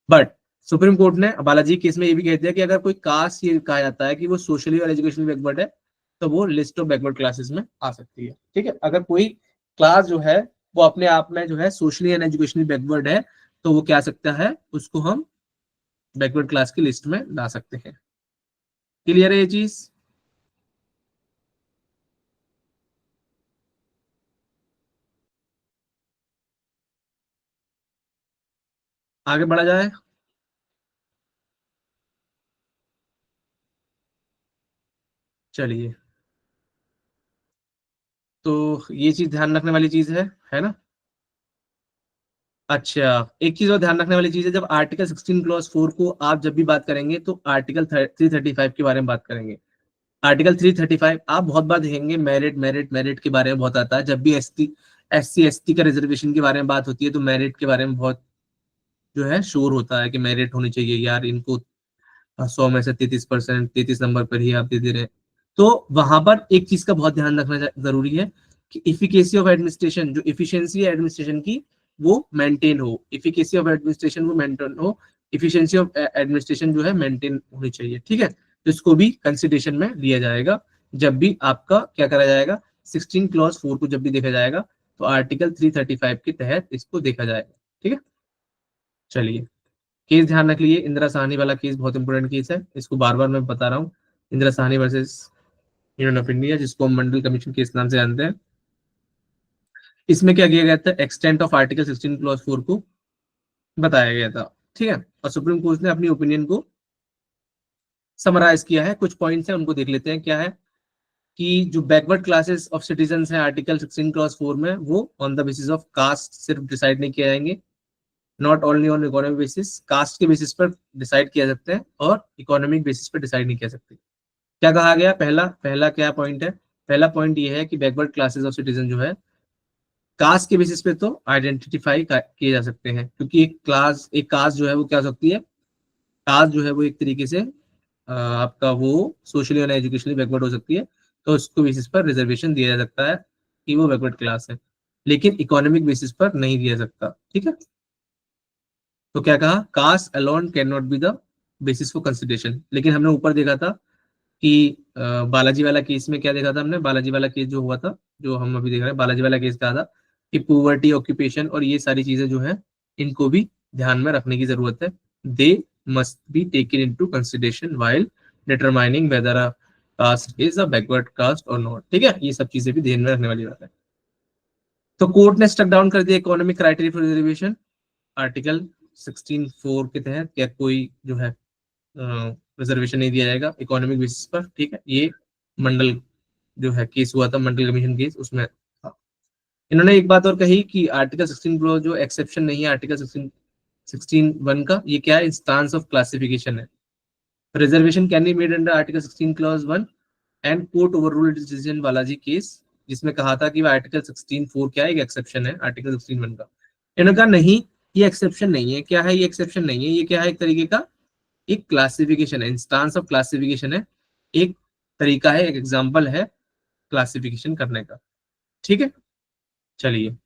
बट सुप्रीम कोर्ट ने बालाजी केस में ये भी कह दिया कि अगर कोई कास्ट ये कहा जाता है कि वो सोशली और एजुकेशनली बैकवर्ड है तो वो लिस्ट ऑफ बैकवर्ड क्लासेस में आ सकती है, ठीक है। अगर कोई क्लास जो है वो अपने आप में जो है सोशली एंड एजुकेशनली बैकवर्ड है तो वो क्या सकता है, उसको हम बैकवर्ड क्लास की लिस्ट में ला सकते हैं। क्लियर है ये चीज, आगे बढ़ा जाए। चलिए, तो ये चीज ध्यान रखने वाली चीज है ना। अच्छा, एक चीज और ध्यान रखने वाली चीज है, जब आर्टिकल 16 क्लॉज 4 को आप जब भी बात करेंगे तो आर्टिकल 335 के बारे में बात करेंगे। आर्टिकल 335 आप बहुत बार देखेंगे, मेरिट के बारे में बहुत आता है। जब भी SC ST का रिजर्वेशन के बारे में बात होती है तो मेरिट के बारे में बहुत जो है शोर होता है कि मेरिट होनी चाहिए यार, इनको 100 में से 33%, 33 नंबर पर ही आप दे दे रहे हैं। तो वहां पर एक चीज का बहुत ध्यान रखना जरूरी है कि इफिकेसी ऑफ एडमिनिस्ट्रेशन, जो इफिशियंसी है एडमिनिस्ट्रेशन की वो मेंटेन हो, इफिकेसी ऑफ एडमिनिस्ट्रेशन वो मेंटेन हो, इफिशियंसी ऑफ एडमिनिस्ट्रेशन जो है मेंटेन होनी चाहिए, ठीक है। तो इसको भी कंसिडरेशन में लिया जाएगा जब भी आपका क्या करा जाएगा, 16 क्लॉज 4 को जब भी देखा जाएगा तो आर्टिकल 335 के तहत इसको देखा जाएगा, ठीक है। चलिए, केस ध्यान रख लिए, इंदिरा साहनी वाला केस बहुत इंपॉर्टेंट केस है, इसको बार बार मैं बता रहा हूँ। Indira Sahni versus union of India, जिसको हम मंडल कमीशन केस नाम से जानते हैं। इसमें क्या किया गया था, एक्सटेंट ऑफ आर्टिकल 16 क्लॉज 4 को बताया गया था, ठीक है। और सुप्रीम कोर्ट ने अपनी ओपिनियन को समराइज किया है, कुछ पॉइंट्स हैं उनको देख लेते हैं। क्या है कि जो बैकवर्ड क्लासेस ऑफ सिटीजन हैं आर्टिकल 16 क्लॉज 4 में, वो on the basis of caste सिर्फ डिसाइड नहीं किए जाएंगे, not only on economic basis, caste के बेसिस पर डिसाइड किया सकते हैं और इकोनॉमिक बेसिस पर डिसाइड नहीं किया सकते। क्या कहा गया, पहला पहला क्या पॉइंट है, पहला पॉइंट ये है कि बैकवर्ड क्लासेस ऑफ सिटीजन जो है कास्ट के बेसिस पे तो आइडेंटिफाई किए जा सकते हैं, क्योंकि एक कास्ट जो है वो क्या हो सकती है, कास्ट जो है वो एक तरीके से आपका वो सोशली और एजुकेशनली बैकवर्ड हो सकती है, तो उसको बेसिस पर रिजर्वेशन दिया जा सकता है कि वो बैकवर्ड क्लास है, लेकिन इकोनॉमिक बेसिस पर नहीं दिया सकता, ठीक है। तो क्या कहा, caste alone can not be the basis for consideration. लेकिन हमने ऊपर देखा था कि बालाजी वाला केस में क्या देखा था हमने, बालाजी वाला केस जो हुआ था, जो हम अभी देख रहे हैं, बालाजी वाला केस कहा था कि पुअर्टी, ऑक्यूपेशन और ये सारी चीजें जो है इनको भी ध्यान में रखने की जरूरत है। They must be taken into consideration while determining whether a caste is a backward caste और नॉट, ठीक है। ये सब चीजें भी ध्यान में रखने वाली बात है। तो कोर्ट ने स्टक डाउन कर दिया economic criteria for reservation article 16(4) के तहत, क्या कोई जो है रिजर्वेशन नहीं दिया जाएगा इकोनॉमिक बेसिस पर, ठीक है। ये मंडल जो है केस हुआ था, मंडल कमीशन केस, उसमें था। इन्होंने एक बात और कही कि आर्टिकल 16 क्लॉज जो एक्सेप्शन नहीं है आर्टिकल 16(1) का, ये क्या है, इंस्टांस ऑफ क्लासिफिकेशन है। Reservation can be made under article 16 clause 1 and court overruled decision Balaji case, जिसमें कहा था कि आर्टिकल 16(4) क्या है, एक एक्सेप्शन है आर्टिकल 16(1) का। इन्होंने कहा नहीं, ये एक्सेप्शन नहीं है। क्या है, ये एक्सेप्शन नहीं है, ये क्या है, एक तरीके का एक क्लासिफिकेशन है, इंस्टांस ऑफ क्लासिफिकेशन है, एक तरीका है, एक एग्जांपल है क्लासिफिकेशन करने का, ठीक है। चलिए,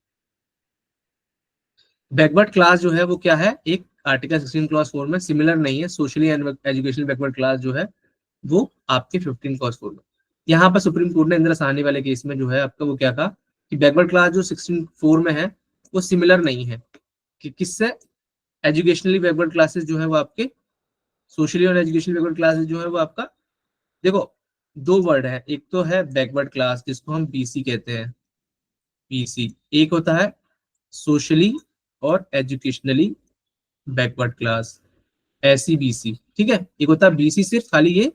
बैकवर्ड क्लास जो है वो क्या है, एक आर्टिकल 16 क्लॉज 4 में सिमिलर नहीं है, socially and educational backward class जो है वो आपके 15 क्लॉज 4 में। यहाँ पर सुप्रीम कोर्ट ने इंदिरा साहनी वाले केस में जो है आपका वो क्या कहा कि बैकवर्ड क्लास जो 16(4) में है वो सिमिलर नहीं है कि किससे, एजुकेशनली बैकवर्ड क्लासेस जो है वो आपके सोशली और एजुकेशनल बैकवर्ड क्लासेस जो है वो आपका, देखो दो वर्ड है, एक तो है बैकवर्ड क्लास जिसको हम बीसी कहते हैं, बीसी, एक होता है सोशली और educationally backward class, AC BC, ठीक है। एक होता है बीसी सिर्फ खाली ये,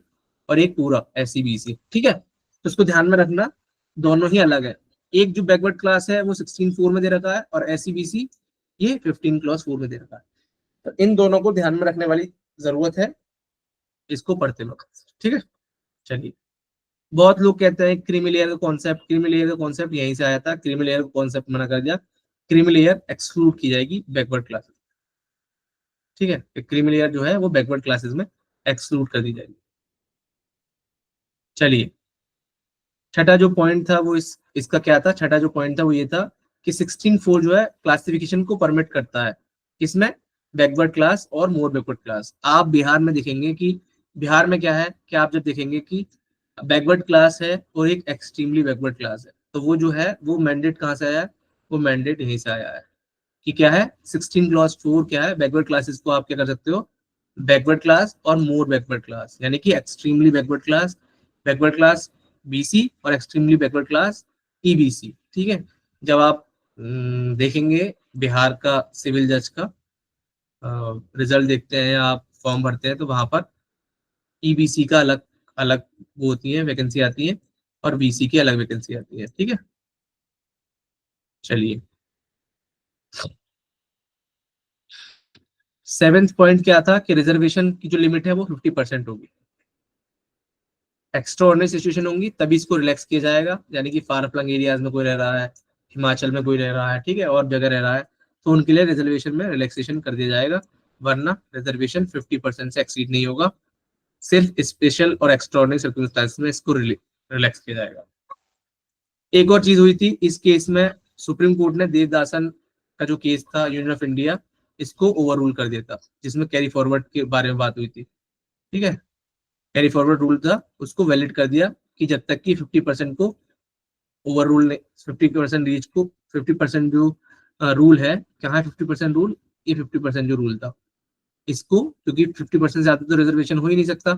और एक पूरा एसी बीसी, ठीक है। तो उसको ध्यान में रखना, दोनों ही अलग है। एक जो बैकवर्ड क्लास है वो 16(4) में दे रखा है, और एसी बीसी ये 15 क्लॉज 4 में दे रखा है। तो इन दोनों को ध्यान में रखने वाली जरूरत है, इसको पढ़ते वक्त, ठीक है। चलिए, बहुत लोग कहते हैं क्रीमी लेयर का कॉन्सेप्ट, क्रीमी लेयर का कॉन्सेप्ट यहीं से आया था, क्रीमी लेयर का कॉन्सेप्ट मना कर दिया, क्रीमी लेयर एक्सक्लूड की जाएगी बैकवर्ड क्लासेस, ठीक है। क्रीमी लेयर जो है वो बैकवर्ड क्लासेस में एक्सक्लूड कर दी जाएगी। चलिए, छठा जो पॉइंट था वो इसका क्या था, छठा जो पॉइंट था वो ये था कि 16(4) जो है क्लासिफिकेशन को परमिट करता है, किसमें, बैकवर्ड क्लास और मोर बैकवर्ड क्लास। आप बिहार में देखेंगे कि बिहार में क्या है, क्या आप जब देखेंगे कि बैकवर्ड क्लास है और एक एक्सट्रीमली बैकवर्ड क्लास है, तो वो जो है वो मैंडेट कहाँ से आया है, वो मैंडेट यहीं से आया है कि क्या है, 16 क्लॉज 4 क्या है, बैकवर्ड क्लासेस को आप क्या कर सकते हो, बैकवर्ड क्लास और मोर बैकवर्ड क्लास, यानी कि एक्सट्रीमली बैकवर्ड क्लास बीसी और एक्सट्रीमली बैकवर्ड क्लास ईबीसी, ठीक है। जब आप देखेंगे बिहार का सिविल जज का रिजल्ट देखते हैं, आप फॉर्म भरते हैं, तो वहां पर ईबीसी का अलग अलग वो होती है, वैकेंसी आती है, और बीसी की अलग वैकेंसी आती है, ठीक है। चलिए, 7th पॉइंट क्या था कि रिजर्वेशन की जो लिमिट है वो 50% होगी। एक्स्ट्रा ऑर्डिनरी सिचुएशन होंगी तभी इसको रिलैक्स किया जाएगा, यानी कि फार फ्लंग एरियाज में कोई रह रहा है, हिमाचल में कोई रह रहा है, ठीक है, और जगह रह रहा है, तो उनके लिए रिजर्वेशन में रिलैक्सेशन कर दिया जाएगा, वरना रिजर्वेशन 50% से एक्सीड नहीं होगा, सिर्फ स्पेशल और एक्स्ट्राऑर्डिनरी सर्कमस्टांस में इसको रिलैक्स किया जाएगा। एक और चीज हुई थी इस केस में, सुप्रीम कोर्ट ने देवदासन का जो केस था यूनियन ऑफ इंडिया, इसको ओवररूल कर दिया था, जिसमें कैरी फॉरवर्ड के बारे में बात हुई थी, ठीक है। कैरी फॉरवर्ड रूल था, उसको वैलिड कर दिया कि जब तक कि 50% को ओवर रूल, 50% रीच को, 50% जो रूल है, कहाँ है 50% रूल, ये 50% जो रूल था इसको, क्योंकि 50% से ज्यादा तो रिजर्वेशन हो ही नहीं सकता,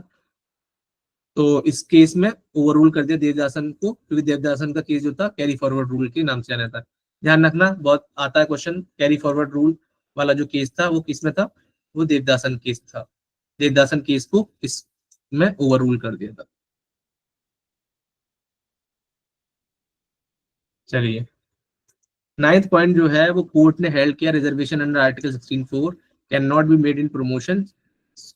तो इस केस में ओवर रूल कर दिया देवदासन को, क्योंकि देवदासन का केस जो था कैरी फॉरवर्ड रूल के नाम से जाना था। ध्यान रखना, बहुत आता है क्वेश्चन। कैरी फॉरवर्ड रूल वाला जो केस था वो किस में था, वो देवदासन केस था। देवदासन केस को इसमें ओवर रूल कर दिया था। चलिए, नाइन्थ पॉइंट जो है वो कोर्ट ने हेल्ड किया reservation under article 16(4) can not be made in promotion.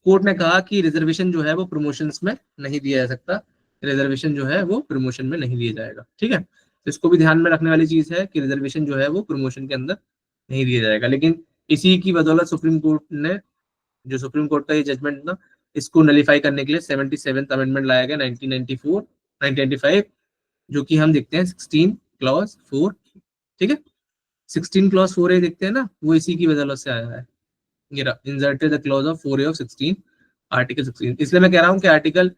Court ने कहा कि रिजर्वेशन जो है वो प्रमोशंस में नहीं दिया जा सकता, रिजर्वेशन जो है वो प्रमोशन में नहीं दिया जाएगा। ठीक है, तो इसको भी ध्यान में रखने वाली चीज है कि रिजर्वेशन जो है वो प्रमोशन के अंदर नहीं दिया जाएगा। लेकिन इसी की बदौलत सुप्रीम कोर्ट ने, जो सुप्रीम कोर्ट का ये जजमेंट ना, इसको नलीफाई करने के लिए 77th अमेंडमेंट लाया गया 1995, जो कि हम देखते हैं 16 क्लॉज 4। ठीक है, 16 क्लॉज 4 देखते हैं ना, वो इसी की वजह से आया है। ये inserted the clause of 4A of 16 article 16। इसलिए मैं कह रहा हूँ कि आर्टिकल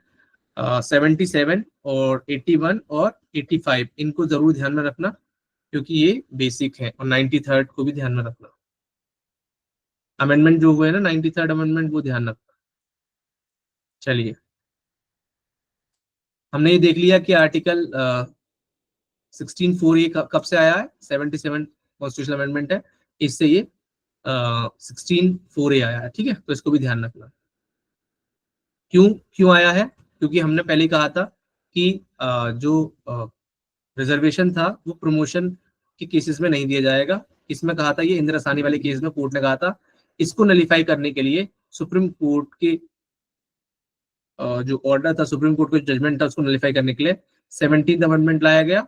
77 और 81 और 85 इनको जरूर ध्यान में रखना, क्योंकि ये बेसिक है। और 93rd को भी ध्यान में रखना, अमेंडमेंट जो हुए ना 93rd अमेंडमेंट, वो ध्यान रखना। चलिए, हमने ये देख लिया कि आर्टिकल 16(4) ये कब से आया है, 77 कॉन्स्टिट्यूशनल अमेंडमेंट है, इससे ये 16(4) आया है। ठीक है, तो इसको भी ध्यान रखना। क्यों क्यों आया है, क्योंकि हमने पहले कहा था कि जो रिजर्वेशन था वो प्रमोशन के केसेस में नहीं दिया जाएगा। इसमें कहा था, ये इंदिरा साहनी वाले केस में कोर्ट ने कहा था, इसको नलीफाई करने के लिए सुप्रीम कोर्ट के जो ऑर्डर था, सुप्रीम कोर्ट का जजमेंट था, उसको नलीफाई करने के लिए 17th अमेंडमेंट लाया गया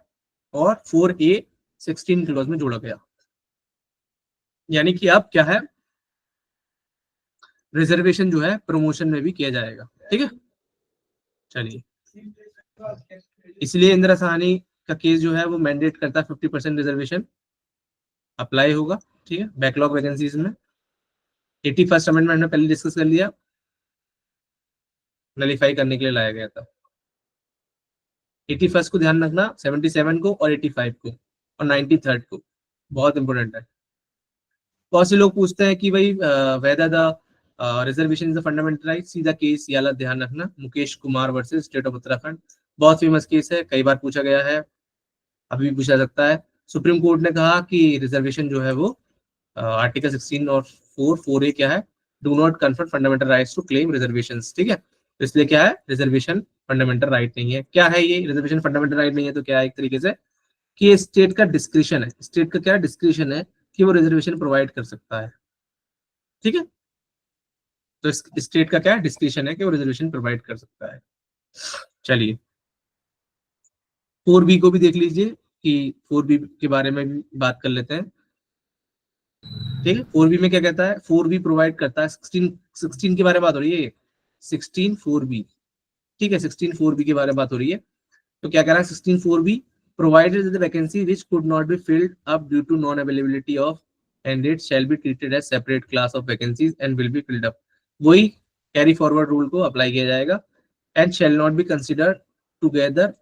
और 4A 16 क्लॉज में जोड़ा गया। यानी कि अब क्या है, रिजर्वेशन जो है प्रमोशन में भी किया जाएगा। ठीक है, चलिए, इसलिए इंदिरा साहनी का केस जो है वो मैंडेट करता है 50% रिजर्वेशन अप्लाई होगा। ठीक है, बैकलॉग वैकेंसीज में 81st अमेंडमेंट में पहले डिस्कस कर लिया, नलीफाई करने के लिए लाया गया था। 81st को ध्यान रखना, 77 को और 85 को और 93rd को, बहुत इंपॉर्टेंट है। बहुत से लोग पूछते हैं कि भाई whether the reservation is the fundamental right, सीधा केस ये वाला ध्यान रखना, Mukesh Kumar versus state of Uttarakhand, बहुत फेमस केस है, कई बार पूछा गया है, अभी भी पूछा सकता है। सुप्रीम कोर्ट ने कहा कि रिजर्वेशन जो है वो आर्टिकल 16 और 4A क्या है, do not confer fundamental rights to claim reservation. ठीक है, तो इसलिए क्या है, रिजर्वेशन फंडामेंटल राइट नहीं है। क्या है ये रिजर्वेशन फंडामेंटल राइट नहीं है, तो क्या है, एक तरीके से कि ये स्टेट का डिस्क्रिप्शन है, स्टेट का क्या डिस्क्रिप्शन है कि वो रिजर्वेशन प्रोवाइड कर सकता है। ठीक है, तो स्टेट का क्या डिस्क्रिप्शन है कि वो रिजर्वेशन प्रोवाइड कर सकता है। चलिए, 4B को भी देख लीजिए कि 4B के बारे में भी बात कर लेते हैं। ठीक है, 4B में क्या कहता है, 4B प्रोवाइड करता है 16 के बारे में बात हो रही है, 16(4)B। ठीक है, 16(4)B के बारे में बात हो रही है। तो क्या कह रहा है 16(4)B, provided that the vacancy which could not be filled up due to non availability of candidates shall be treated as separate class of vacancies and will be filled up। वही कैरी फॉरवर्ड रूल को अप्लाई किया जाएगा, and shall not be considered together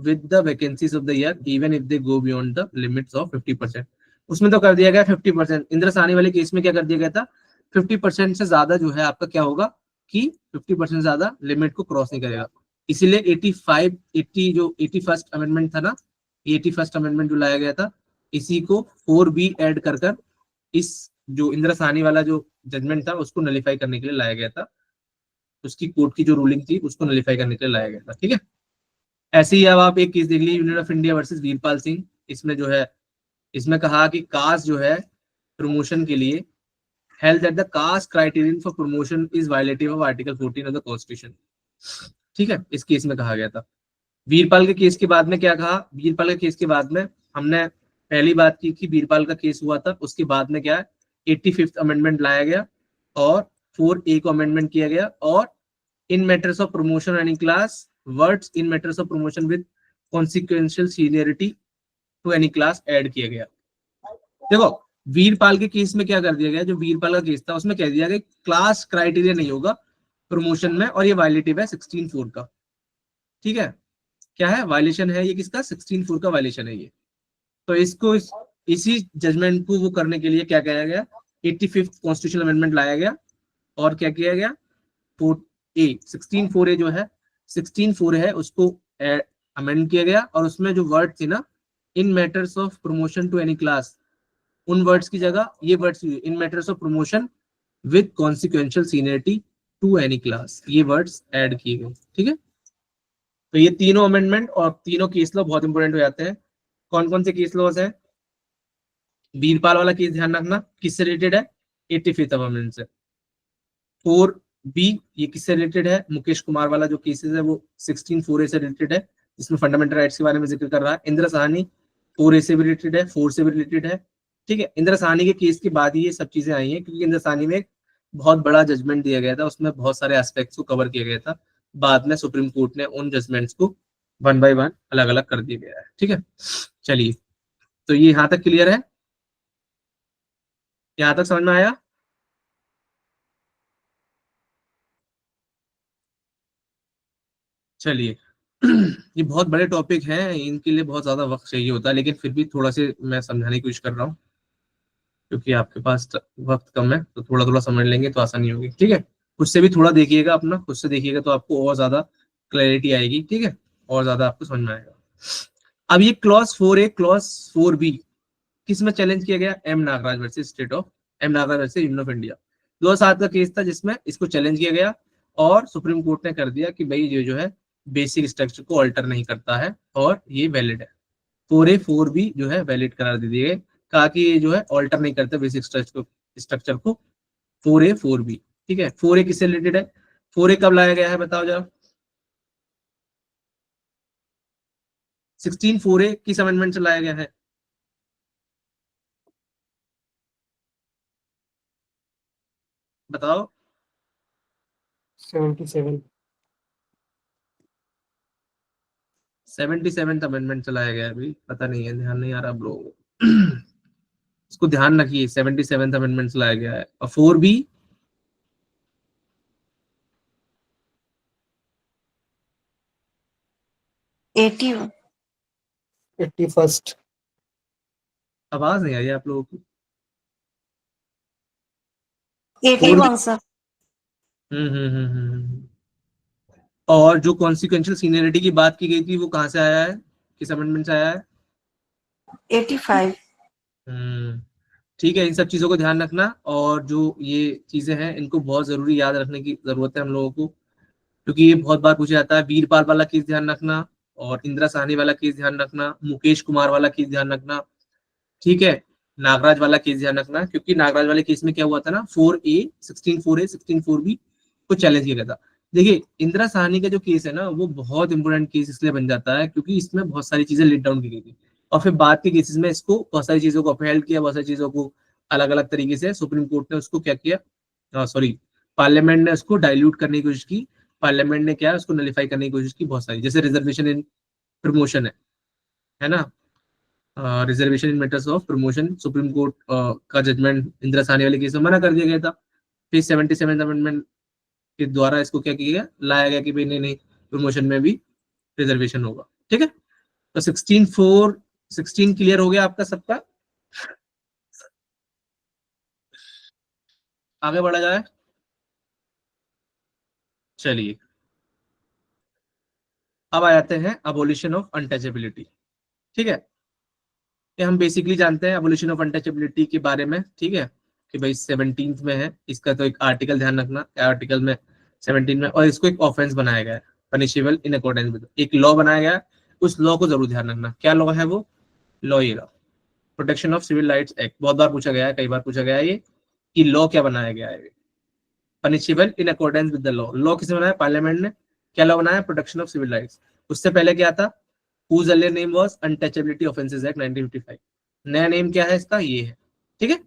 with the vacancies of the year even if they go beyond the limits of 50%। उसमें तो कर दिया गया 50%। इंदिरा साहनी वाले केस में क्या कर दिया गया था, 50% से ज्यादा जो है आपका क्या होगा कि 50% ज्यादा लिमिट को क्रॉस नहीं करेगा। इसीलिए 81st अमेंडमेंट था ना, 81st अमेंडमेंट जो लाया गया था, इसी को 4B ऐड कर इस जो इंदिरा साहनी वाला जो जजमेंट था उसको नलीफाई करने के लिए लाया गया था, उसकी कोर्ट की जो रूलिंग थी उसको नलीफाई करने के लिए लाया गया था। ठीक है, ऐसे ही अब आप एक केस देख लीजिए, union of India versus Virpal Singh. इसमें जो है, इसमें कहा कि कास्ट जो है प्रमोशन के लिए held that the caste criterion for promotion is violative of article 14 of the constitution. ठीक है, इस केस में कहा गया था। वीरपाल के केस के बाद में क्या कहा, वीरपाल के केस के बाद में हमने पहली बात की कि वीरपाल का केस हुआ था, उसके बाद में क्या है 85th अमेंडमेंट लाया गया और 4A को अमेंडमेंट किया गया, और in matters of promotion any class words in matters of promotion with consequential seniority to any class add किया गया। देखो, वीरपाल के केस में क्या कर दिया गया, जो वीरपाल का केस था उसमें कह दिया गया क्लास क्राइटेरिया नहीं होगा प्रमोशन में, और ये वायलेटिव है 16(4) का। ठीक है, क्या है वायलेशन है ये, किसका, 16(4) का वायलेशन है ये। तो इसको इसी जजमेंट को वो करने के लिए क्या किया गया, 85th कॉन्स्टिट्यूशनल अमेंडमेंट लाया गया और क्या किया गया, 16(4) जो है 16(4) है उसको अमेंड किया गया, और उसमें जो वर्ड थी ना in matters of promotion to any class, उन वर्ड्स की जगह ये words in matters of promotion with consequential seniority to any class, ये वर्ड्स ऐड किए गए। ठीक है, तो ये तीनों अमेंडमेंट और तीनों केस लॉ बहुत इंपॉर्टेंट हो जाते हैं। कौन कौन से केस लॉज है? वीरपाल वाला केस ध्यान रखना, किससे रिलेटेड है? 85th अमेंडमेंट से। 4B ये किससे रिलेटेड है? मुकेश कुमार वाला जो केसेस है वो 16(4)A से रिलेटेड है, जिसमें फंडामेंटल राइट्स के बारे में जिक्र कर रहा है। इंदिरा साहनी 4A से भी रिलेटेड है, 4 से भी रिलेटेड है। ठीक है, इंदिरा साहनी के केस के बाद ही ये सब चीजें आई हैं, क्योंकि इंदिरा साहनी में एक बहुत बड़ा जजमेंट दिया गया था, उसमें बहुत सारे एस्पेक्ट्स को कवर किया गया था। बाद में सुप्रीम कोर्ट ने उन जजमेंट्स को 1 by 1 अलग अलग कर दिया गया है। ठीक है, चलिए, तो ये यहां तक क्लियर है? यहां तक समझ में आया? चलिए ये बहुत बड़े टॉपिक हैं, इनके लिए बहुत ज्यादा वक्त चाहिए होता है, लेकिन फिर भी थोड़ा से मैं समझाने की कोशिश कर रहा हूँ, क्योंकि आपके पास वक्त कम है, तो थोड़ा थोड़ा समझ लेंगे तो आसानी होगी। ठीक है, खुद से भी थोड़ा देखिएगा, अपना खुद से देखिएगा तो आपको और ज्यादा क्लैरिटी आएगी। ठीक है, और ज्यादा आपको समझ में आएगा। अब ये क्लॉज 4A क्लॉज 4B किस में चैलेंज किया गया? M Nagaraj versus state of M Nagaraj versus union of India, 2007 का केस था जिसमें इसको चैलेंज किया गया, और सुप्रीम कोर्ट ने कर दिया कि भाई ये जो है बेसिक स्ट्रक्चर को अल्टर नहीं करता है और ये वैलिड है। 4A 4B जो है वैलिड करार दे दिए, कहा कि ये जो है अल्टर नहीं करते बेसिक स्ट्रक्चर को 4A 4B। ठीक है, 4A किससे रिलेटेड है? 4A कब लाया गया है बताओ जरा? 16(4)A किस अमेंडमेंट से लाया गया है? बताओ। 77। 77th अमेंडमेंट चलाया गया है, अभी पता नहीं है, ध्यान नहीं आ रहा आप लोगों को इसको ध्यान रखिए, 77th अमेंडमेंट चलाया गया है। और 4B 81st। आवाज नहीं आ रही है आप लोगों की। 4B 81 sir. हम्म। और जो कॉन्सिक्वेंशियल सीनियरिटी की बात की गई थी वो कहाँ से आया है, किस अमेंडमेंट से आया है? 85। ठीक है, इन सब चीजों को ध्यान रखना, और जो ये चीजें हैं इनको बहुत जरूरी याद रखने की जरूरत है हम लोगों को, क्योंकि ये बहुत बार पूछा जाता है। वीरपाल वाला केस ध्यान रखना, और इंदिरा साहनी वाला केस ध्यान रखना, मुकेश कुमार वाला केस ध्यान रखना। ठीक है, नागराज वाला केस ध्यान रखना, क्योंकि नागराज वाले केस में क्या हुआ था ना, 16(4)A को चैलेंज किया गया था। देखिए, इंदिरा साहनी का जो केस है ना, वो बहुत इंपोर्टेंट केस इसलिए बन जाता है क्योंकि इसमें बहुत सारी चीजें लेट डाउन की गई थी, और फिर बाद के केसेस में इसको बहुत सारी चीजों को अपहेल्ड किया, बहुत सारी चीजों को अलग अलग तरीके से सुप्रीम कोर्ट ने उसको क्या किया, सॉरी, पार्लियामेंट ने उसको डाइल्यूट करने की कोशिश की, पार्लियामेंट ने क्या उसको नलीफाई करने की कोशिश की बहुत सारी, जैसे रिजर्वेशन इन प्रमोशन है ना, reservation in matters of promotion, supreme court का जजमेंट इंदिरा साहनी वाले केस में मना कर दिया गया था। फिर 77 अमेंडमेंट के द्वारा इसको क्या किया गया, लाया गया कि भाई नहीं नहीं, प्रमोशन में भी रिजर्वेशन होगा। ठीक है, तो 16 क्लियर हो गया आपका सबका? आगे बढ़ा जाए, चलिए। अब आ जाते हैं अबोलिशन ऑफ अनटचेबिलिटी। ठीक है, ये हम बेसिकली जानते हैं एबोलिशन ऑफ अनटचेबिलिटी के बारे में। ठीक है, कि भाई 17th में है, इसका तो एक आर्टिकल ध्यान रखना, आर्टिकल में 17 में, और इसको एक ऑफेंस बनाया गया है, पनिशेबल इन अकॉर्डेंस विद, एक लॉ बनाया गया है, उस लॉ को जरूर ध्यान रखना। क्या लॉ है वो? लॉ ये protection of civil rights act, बहुत बार पूछा गया है, कई बार पूछा गया है ये, कि लॉ क्या बनाया गया है? Punishable in accordance with the law, law किसने बनाया? पार्लियामेंट ने। क्या लॉ बनाया? Protection of civil rights. उससे पहले क्या था? whose earlier name was Untouchability Offences Act 1955, नया नेम क्या है इसका? ये है। ठीक है,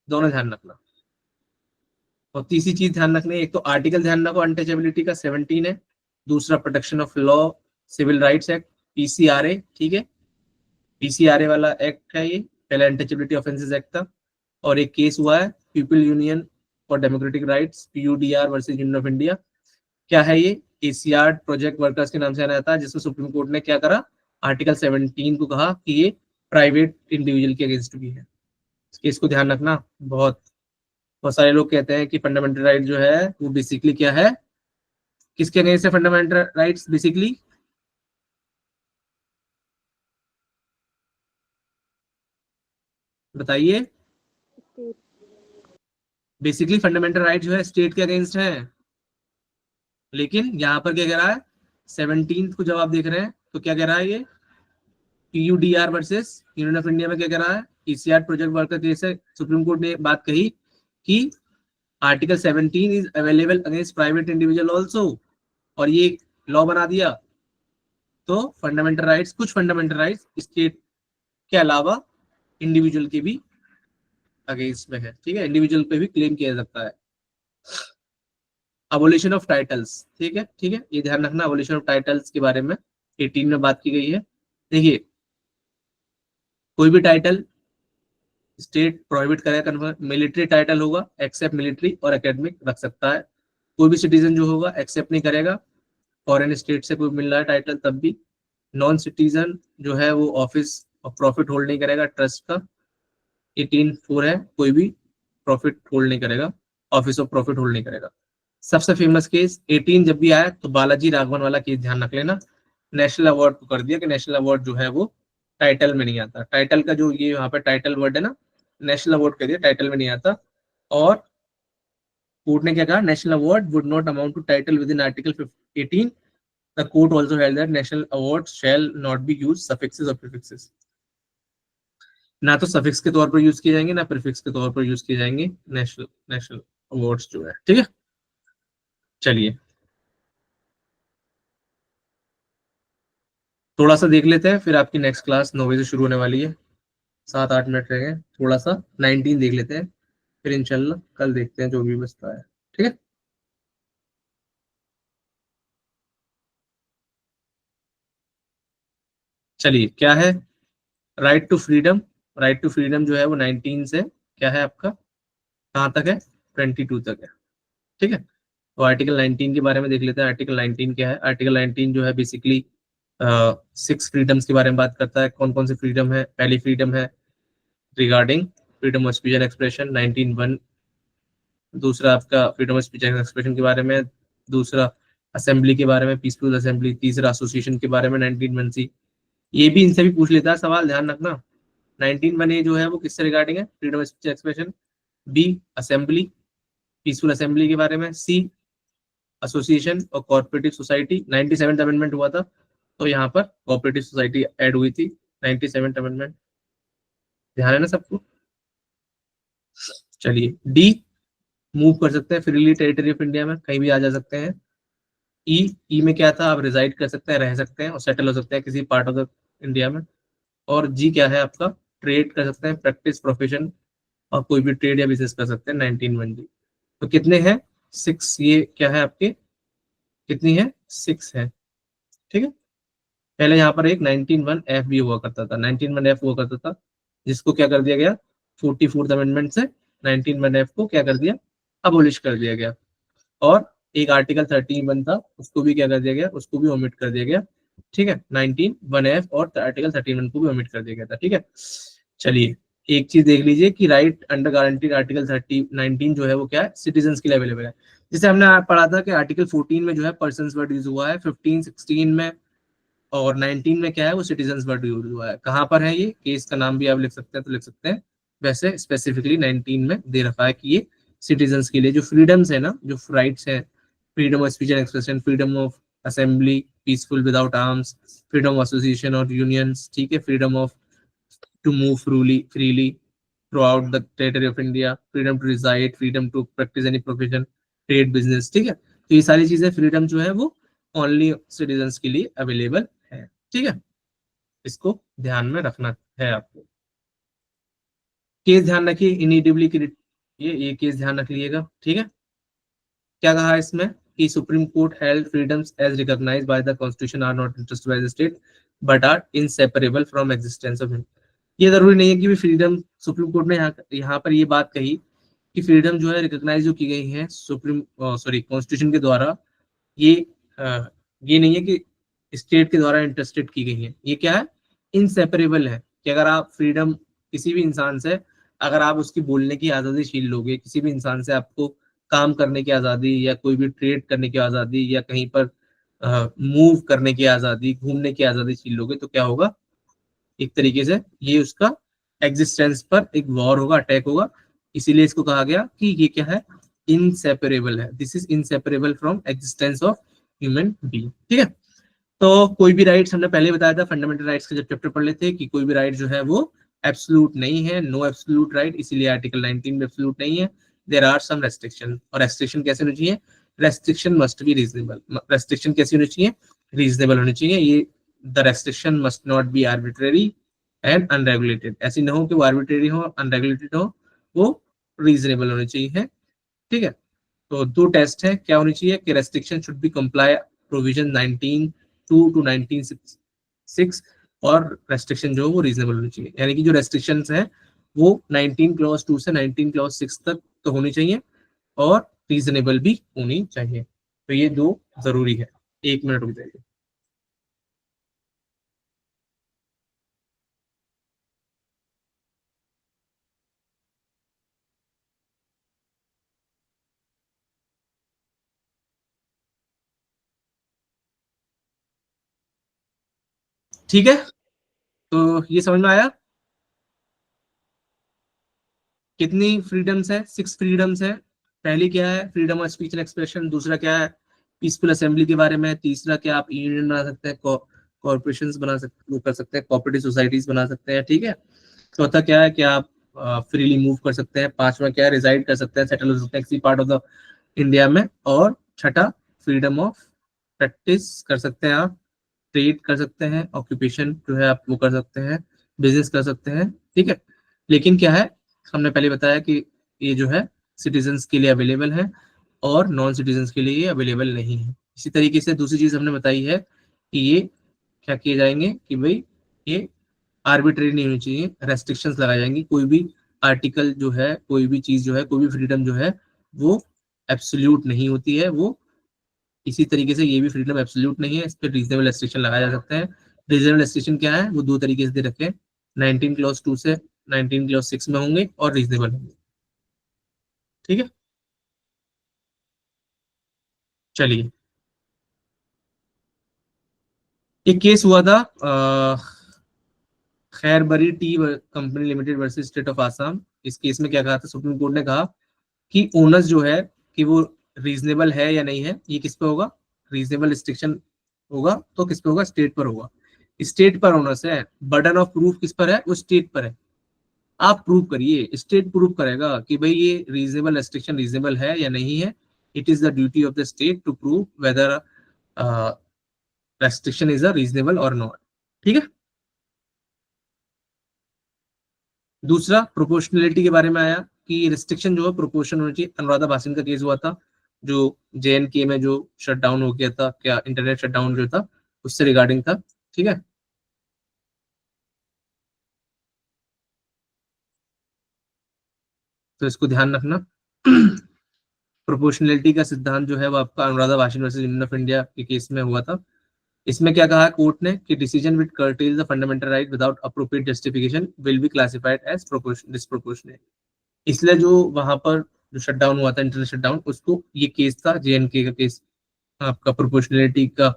दोनों ध्यान रखना। और तीसरी चीज ध्यान रखनी है, एक तो आर्टिकल ध्यान रखो अनटचेबिलिटी का 17 है, दूसरा protection of law civil rights act PCRA। ठीक है, PCRA वाला एक्ट है ये, पहले अनटचेबिलिटी ऑफेंसेस एक्ट था, और एक केस हुआ है people union for democratic rights PUDR versus union of India. क्या है ये? ACR प्रोजेक्ट वर्कर्स के नाम से जाना जाता है, जिसमें सुप्रीम कोर्ट ने क्या करा, आर्टिकल 17 को कहा कि ये प्राइवेट इंडिविजुअल के अगेंस्ट भी है। इस केस को ध्यान रखना। बहुत सारे लोग कहते हैं कि फंडामेंटल राइट जो है वो बेसिकली क्या है, किसके अगेंस्ट है फंडामेंटल राइट्स? बेसिकली बताइए। बेसिकली फंडामेंटल राइट जो है स्टेट के अगेंस्ट है, लेकिन यहाँ पर क्या कह रहा है, 17 को जब आप देख रहे हैं तो क्या कह रहा है ये, PUDR versus union of India में क्या कह रहा है, ECR प्रोजेक्ट वर्कर केस है। सुप्रीम कोर्ट ने बात कही कि article 17 is available against private individual also, और ये लॉ बना दिया। तो फंडामेंटल राइट्स, कुछ फंडामेंटल राइट्स स्टेट के अलावा इंडिविजुअल के भी अगेंस्ट में है, ठीक है, इंडिविजुअल पे भी क्लेम किया जा सकता है। अबोलिशन ऑफ टाइटल्स, ठीक है, ठीक है, ये ध्यान रखना, अबोलिशन ऑफ टाइटल्स के बारे में 18 में बात की गई है। देखिए, कोई भी टाइटल स्टेट प्रोहिबिट करेगा, मिलिट्री टाइटल होगा एक्सेप्ट मिलिट्री और एकेडमिक रख सकता है। कोई भी सिटीजन जो होगा एक्सेप्ट नहीं करेगा, फॉरेन स्टेट से कोई मिल रहा है टाइटल तब भी। नॉन सिटीजन जो है वो ऑफिस ऑफ प्रॉफिट होल्ड नहीं करेगा ट्रस्ट का, 18(4) है, कोई भी प्रॉफिट होल्ड नहीं करेगा, ऑफिस ऑफ प्रॉफिट होल्ड नहीं करेगा। सबसे फेमस केस 18 जब भी आया तो बालाजी राघवन वाला केस ध्यान रख लेना, नेशनल अवार्ड को कर दिया कि नेशनल अवार्ड जो है वो टाइटल में नहीं आता, टाइटल का जो ये यहाँ पे टाइटल वर्ड है ना, नेशनल अवार्ड कर दिया, टाइटल में नहीं आता। और कोर्ट ने क्या कहा, national award would not amount to title within article 18। The court also held that national award shall not be use suffixes और प्रीफिक्सेस, ना तो सफिक्स के तौर पर यूज किए जाएंगे ना प्रीफिक्स के तौर पर यूज किए जाएंगे नेशनल नेशनल अवार्ड्स जो है, ठीक है। चलिए थोड़ा सा देख लेते हैं, फिर आपकी नेक्स्ट क्लास 9 बजे से शुरू होने वाली है, 7-8 मिनट रह गए, थोड़ा सा 19 देख लेते हैं, फिर इंशाल्लाह कल देखते हैं जो भी बचता है, ठीक है। चलिए क्या है, right to freedom, right to freedom जो है वो 19 से क्या है आपका, कहाँ तक है, 22 तक है, ठीक है। तो आर्टिकल 19 के बारे में देख लेते हैं, आर्टिकल 19 क्या है। आर्टिकल 19 जो है बेसिकली 6 फ्रीडम्स के बारे में बात करता है। कौन कौन सी फ्रीडम है, पहली फ्रीडम है regarding freedom of speech and expression 19(1), दूसरा आपका freedom of speech and expression के बारे में, दूसरा असेंबली के बारे में, पीसफुल असेंबली, तीसरा एसोसिएशन के बारे में 19(1)(c). ये भी इनसे भी पूछ लेता है सवाल, ध्यान रखना। 19(1)(a) जो है वो किससे रिगार्डिंग है, freedom of speech expression, B assembly, peaceful assembly के बारे में, सी एसोसिएशन और कोऑपरेटिव सोसाइटी। 97th अमेंडमेंट हुआ था तो यहाँ पर कोऑपरेटिव सोसाइटी ऐड हुई थी, 97th अमेंडमेंट, ध्यान है ना सबको। चलिए डी, मूव कर सकते हैं फ्रीली टेरिटरी ऑफ इंडिया में, कहीं भी आ जा सकते हैं। ई में क्या था, आप रिजाइड कर सकते हैं, रह सकते हैं और सेटल हो सकते हैं किसी पार्ट ऑफ द इंडिया में। और जी क्या है आपका, ट्रेड कर सकते हैं, प्रैक्टिस, प्रोफेशन, और कोई भी ट्रेड या बिजनेस कर सकते हैं 19(1)(d). तो कितने हैं, 6, ये क्या है आपके, कितनी है, 6 है, ठीक है। पहले यहाँ पर एक 19(1)(f) भी हुआ करता था, 19(1)(f) हुआ करता था, जिसको क्या कर दिया गया, 44th अमेंडमेंट से 19(1)(f) को क्या कर दिया, अबोलिश कर दिया गया। और एक आर्टिकल 13(1) था, उसको भी क्या कर दिया गया, उसको भी ओमिट कर दिया गया, ठीक है। 19(1)(f) और आर्टिकल 13(1) को भी ओमिट कर दिया गया था, ठीक है। चलिए एक चीज देख लीजिए कि राइट अंडर गारंटीड आर्टिकल 19 जो है वो क्या है, सिटीजन के लिए अवेलेबल है। जैसे हमने पढ़ा था कि आर्टिकल 14 में जो है पर्सन वर्ड यूज हुआ है, 15, 16 में और 19 में क्या है वो सिटीजन वर्ड यूज हुआ है। कहाँ पर है ये, केस का नाम भी आप लिख सकते हैं तो लिख सकते हैं, वैसे स्पेसिफिकली 19 में दे रखा है कि ये सिटीजन के लिए जो फ्रीडम्स है ना, जो राइट्स है, freedom of speech and expression, freedom of assembly peaceful without arms, freedom of association और यूनियंस, ठीक है, freedom of to move freely throughout the territory of India, freedom to reside, freedom to practice any profession, trade, business, ठीक है। तो ये सारी चीजें फ्रीडम जो है वो ओनली सिटीजन्स के लिए अवेलेबल है, ठीक है, इसको ध्यान में रखना है आपको। केस ध्यान रखिए, इनिडिबली ये केस ध्यान रख लीजिएगा, ठीक है। क्या कहा इसमें कि supreme court held freedoms as recognised by the constitution are not interested by the state but are inseparable from existence of. ये जरूरी नहीं है कि फ्रीडम, सुप्रीम कोर्ट ने यहाँ पर ये बात कही कि फ्रीडम जो है रिकॉग्नाइज जो की गई है सुप्रीम सॉरी कॉन्स्टिट्यूशन के द्वारा, ये ये नहीं है कि स्टेट के द्वारा इंटरेस्टेड की गई है, ये क्या है, इनसेपरेबल है। कि अगर आप फ्रीडम किसी भी इंसान से, अगर आप उसकी बोलने की आज़ादी छीन लोगे, किसी भी इंसान से आपको काम करने की आज़ादी या कोई भी ट्रेड करने की आज़ादी या कहीं पर मूव करने की आज़ादी, घूमने की आज़ादी छीन लोगे तो क्या होगा, एक तरीके से ये उसका एग्जिस्टेंस पर एक वॉर होगा, अटैक होगा, इसीलिए इसको कहा गया कि ये क्या है, इनसेपरेबल है, this is inseparable from existence of human being. ठीक है, तो कोई भी राइट्स हमने पहले बताया था फंडामेंटल राइट्स का जब चैप्टर पढ़ लेते हैं कि कोई भी राइट जो है वो एब्सोल्यूट नहीं है, नो एब्सोल्यूट राइट, इसीलिए आर्टिकल 19 में एब्सोल्यूट नहीं है, देयर आर सम रेस्ट्रिक्शन। और रेस्ट्रिक्शन कैसे होनी चाहिए, restriction must be reasonable, restriction कैसी होनी चाहिए, रीजनेबल होनी चाहिए, ये the restriction must not be arbitrary and unregulated, ऐसी ना हो कि वो आर्बिट्रेरी हो, अनरेगुलेटेड हो, वो रीजनेबल होनी चाहिए। ठीक है, तो दो टेस्ट है, क्या होनी चाहिए कि restriction should be comply provision 19(2) to 19(6) और रेस्ट्रिक्शन जो है वो रीजनेबल होनी चाहिए, यानी कि जो रेस्ट्रिक्शंस हैं वो 19 clause 2 से 19 clause 6 तक तो होनी चाहिए और रीजनेबल भी होनी चाहिए। तो ये दो जरूरी है। 1 मिनट रुक जाइए। ठीक है, तो ये समझ में आया कितनी फ्रीडम्स है, 6 फ्रीडम्स है। पहली क्या है, freedom of speech and expression, दूसरा क्या है, पीसफुल असेंबली के बारे में, तीसरा क्या, आप यूनियन बना सकते हैं, कॉर्पोरेशन बना सकते, वो कर सकते हैं, कोऑपरेटिव सोसाइटीज बना सकते हैं। ठीक है, चौथा क्या है कि आप फ्रीली मूव कर सकते हैं, पांचवा क्या है, रिजाइड कर सकते हैं, सेटल हो सकते हैं किसी पार्ट ऑफ द इंडिया में, और छठा फ्रीडम ऑफ प्रैक्टिस कर सकते हैं आप, ट्रेड कर सकते हैं, ऑक्यूपेशन जो है आप वो कर सकते हैं, बिजनेस कर सकते हैं। ठीक है, लेकिन क्या है, हमने पहले बताया कि ये जो है सिटीजन्स के लिए अवेलेबल है और नॉन सिटीजन्स के लिए ये अवेलेबल नहीं है। इसी तरीके से दूसरी चीज हमने बताई है कि ये क्या किए जाएंगे कि भाई ये आर्बिट्रेरी नहीं होनी चाहिए, रेस्ट्रिक्शंस लगाई जाएंगी, कोई भी आर्टिकल जो है, कोई भी चीज जो है, कोई भी फ्रीडम जो है वो एब्सोल्यूट नहीं होती है। वो इसी तरीके से ये भी फ्रीडम एब्सोल्यूट नहीं है, इस पर रीजनेबल रेस्ट्रिक्शन लगाया जा सकता है। रीजनेबल रेस्ट्रिक्शन क्या है, वो दो तरीके से दे रखे हैं, 19 clause 2 से 19 clause 6 में होंगे और रीजनेबल होंगे। ठीक है, चलिए, एक केस हुआ था Khairbari tea company limited versus state of Assam. इस केस में क्या कहा था, सुप्रीम कोर्ट ने कहा कि ओनर्स जो है कि वो रीजनेबल है या नहीं है, ये किस पे होगा, रीजनेबल रिस्ट्रिक्शन होगा तो किस पे होगा, स्टेट पर होगा। स्टेट पर ओनर्स है, बर्डन ऑफ प्रूफ किस पर है, वो स्टेट पर है। आप प्रूव करिए, स्टेट प्रूव करेगा कि भाई ये रीजनेबल रेस्ट्रिक्शन रीजनेबल है या नहीं है। It is the duty of the state to prove whether restriction is a reasonable और नॉट। ठीक है, दूसरा प्रोपोर्शनलिटी के बारे में आया कि रिस्ट्रिक्शन जो है प्रोपोर्शन होनी चाहिए। अनुराधा भाषण का केस हुआ था, जो JNK में जो शटडाउन हो गया था, क्या इंटरनेट शटडाउन जो था उससे रिगार्डिंग था। ठीक है, तो इसको ध्यान रखना। प्रोपोर्शनलिटी का सिद्धांत जो है वो आपका Anuradha Bhasin versus union of India के केस में हुआ था। इसमें क्या कहा कोर्ट ने कि decision with curtails the fundamental right without appropriate justification will be classified as disproportionate. इसलिए जो वहां पर जो शटडाउन हुआ था, इंटरनेट शटडाउन, उसको ये केस था JNK का केस, आपका प्रोपोर्शनलिटी का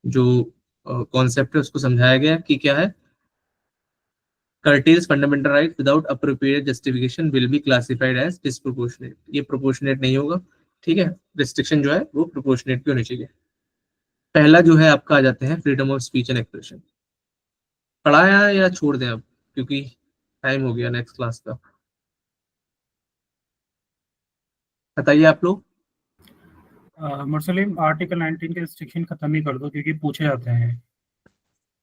जो कॉन्सेप्ट है उसको समझाया गया कि क्या है, curtails fundamental right without appropriate justification will be classified as disproportionate। ये प्रोपोर्शनेट नहीं होगा। ठीक है, रिस्ट्रिक्शन जो है वो प्रोपोर्शनेट भी होनी चाहिए। पहला जो है आपका आ जाते हैं freedom of speech and expression. पढ़ाया या छोड़ दें अब, क्योंकि टाइम हो गया नेक्स्ट क्लास का, बताइए आप लोग। मुरसलीम आर्टिकल 19 के रिस्ट्रिक्शन खत्म ही कर दो क्योंकि पूछे जाते हैं।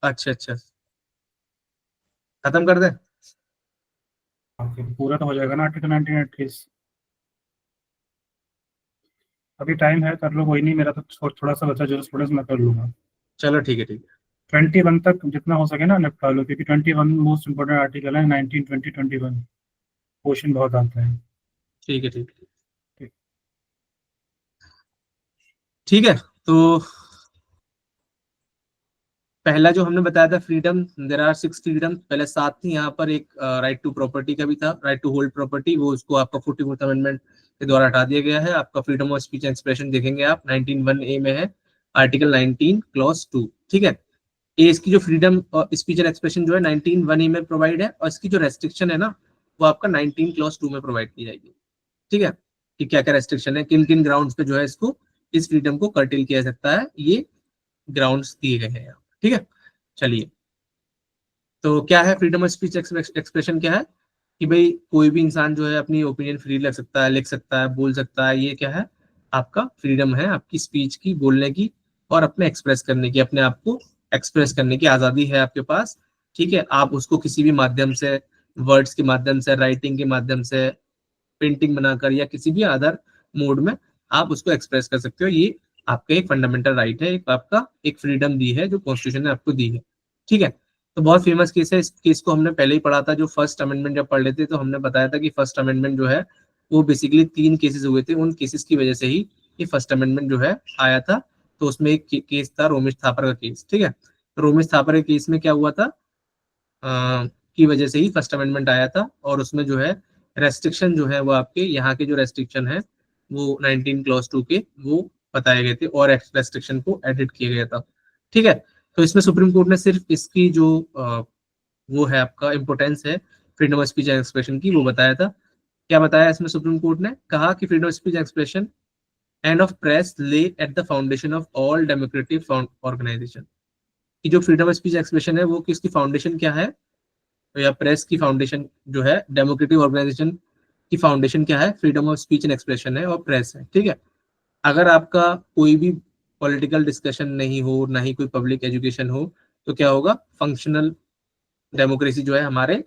अच्छा अच्छा, खत्म कर दें। पूरा तो हो जाएगा ना आर्टिकल 19 एटलीस्ट। अभी टाइम है, कर लो, कोई नहीं, मेरा तो थोड़ा सा बचा जो स्टूडेंट्स मैं कर लूंगा। चलो ठीक है, ठीक है, 21 तक जितना हो सके ना निपटा लो, क्योंकि 21 मोस्ट इंपोर्टेंट आर्टिकल है। 19, 20, 21 क्वेश्चन बहुत आते हैं। ठीक है, ठीक है, ठीक। ठीक है। तो पहला जो हमने बताया था फ्रीडम, देयर आर 6 फ्रीडम, पहले 7 थी, यहाँ पर एक राइट टू प्रॉपर्टी का भी था, राइट टू होल्ड प्रॉपर्टी, वो उसको आपका 44th अमेंडमेंट के द्वारा हटा दिया गया है। आपका freedom of speech and expression देखेंगे आप 19(1)(a) में है, आर्टिकल 19 clause 2। ठीक है, ये इसकी जो फ्रीडम स्पीच एंड एक्सप्रेशन जो है 19(1) में प्रोवाइड है, और इसकी जो रेस्ट्रिक्शन है ना वो आपका 19 क्लॉज 2 में प्रोवाइड की जाएगी। ठीक है, कि क्या क्या रेस्ट्रिक्शन है, किन किन ग्राउंड्स पे जो है इसको इस फ्रीडम को कर्टेल किया जा सकता है, ये ग्राउंड्स दिए गए हैं यहाँ। ठीक है, चलिए, तो क्या है फ्रीडम ऑफ स्पीच एक्सप्रेशन? क्या है कि भाई कोई भी इंसान जो है अपनी ओपिनियन फ्री रख सकता है, लिख सकता है, बोल सकता है। ये क्या है? आपका फ्रीडम है, आपकी स्पीच की, बोलने की और अपने एक्सप्रेस करने की, अपने आप को एक्सप्रेस करने की आजादी है आपके पास। ठीक है, आप उसको किसी भी माध्यम से, वर्ड्स के माध्यम से, राइटिंग के माध्यम से, पेंटिंग बनाकर या किसी भी अदर मोड में आप उसको एक्सप्रेस कर सकते हो। ये आपका एक फंडामेंटल राइट है, एक आपका एक फ्रीडम दी है जो कॉन्स्टिट्यूशन ने आपको दी है। ठीक है, तो बहुत फेमस केस है, इस केस को हमने पहले ही पढ़ा था। जो फर्स्ट अमेंडमेंट जब पढ़ लेते तो हमने बताया था कि फर्स्ट अमेंडमेंट जो है वो बेसिकली 3 केसेस हुए थे, उन केसेस की वजह से ही ये फर्स्ट अमेंडमेंट जो है आया था। तो उसमें एक केस था रोमिश थापर का केस। ठीक है, तो रोमिश थापर के केस में क्या हुआ था, की वजह से ही फर्स्ट अमेंडमेंट आया था, और उसमें जो है रेस्ट्रिक्शन जो है वो आपके यहाँ के जो रेस्ट्रिक्शन है वो 19 क्लॉज 2 के वो बताए गए थे, और रेस्ट्रिक्शन को एडिट किया गया था। ठीक है, तो इसमें सुप्रीम कोर्ट ने सिर्फ इसकी जो वो है आपका इम्पोर्टेंस है freedom of speech and expression की, वो बताया था। क्या बताया इसमें सुप्रीम कोर्ट ने? कहा कि freedom of speech expression and of press lie at the foundation of all democratic organisation. की जो फ्रीडम ऑफ स्पीच एक्सप्रेशन है वो किसकी फाउंडेशन क्या है, या प्रेस की फाउंडेशन जो है, डेमोक्रेटिक ऑर्गेनाइजेशन की फाउंडेशन क्या है? Freedom of speech and expression है और प्रेस है। ठीक है, अगर आपका कोई भी पॉलिटिकल डिस्कशन नहीं हो, ना ही कोई पब्लिक एजुकेशन हो, तो क्या होगा? फंक्शनल डेमोक्रेसी जो है हमारे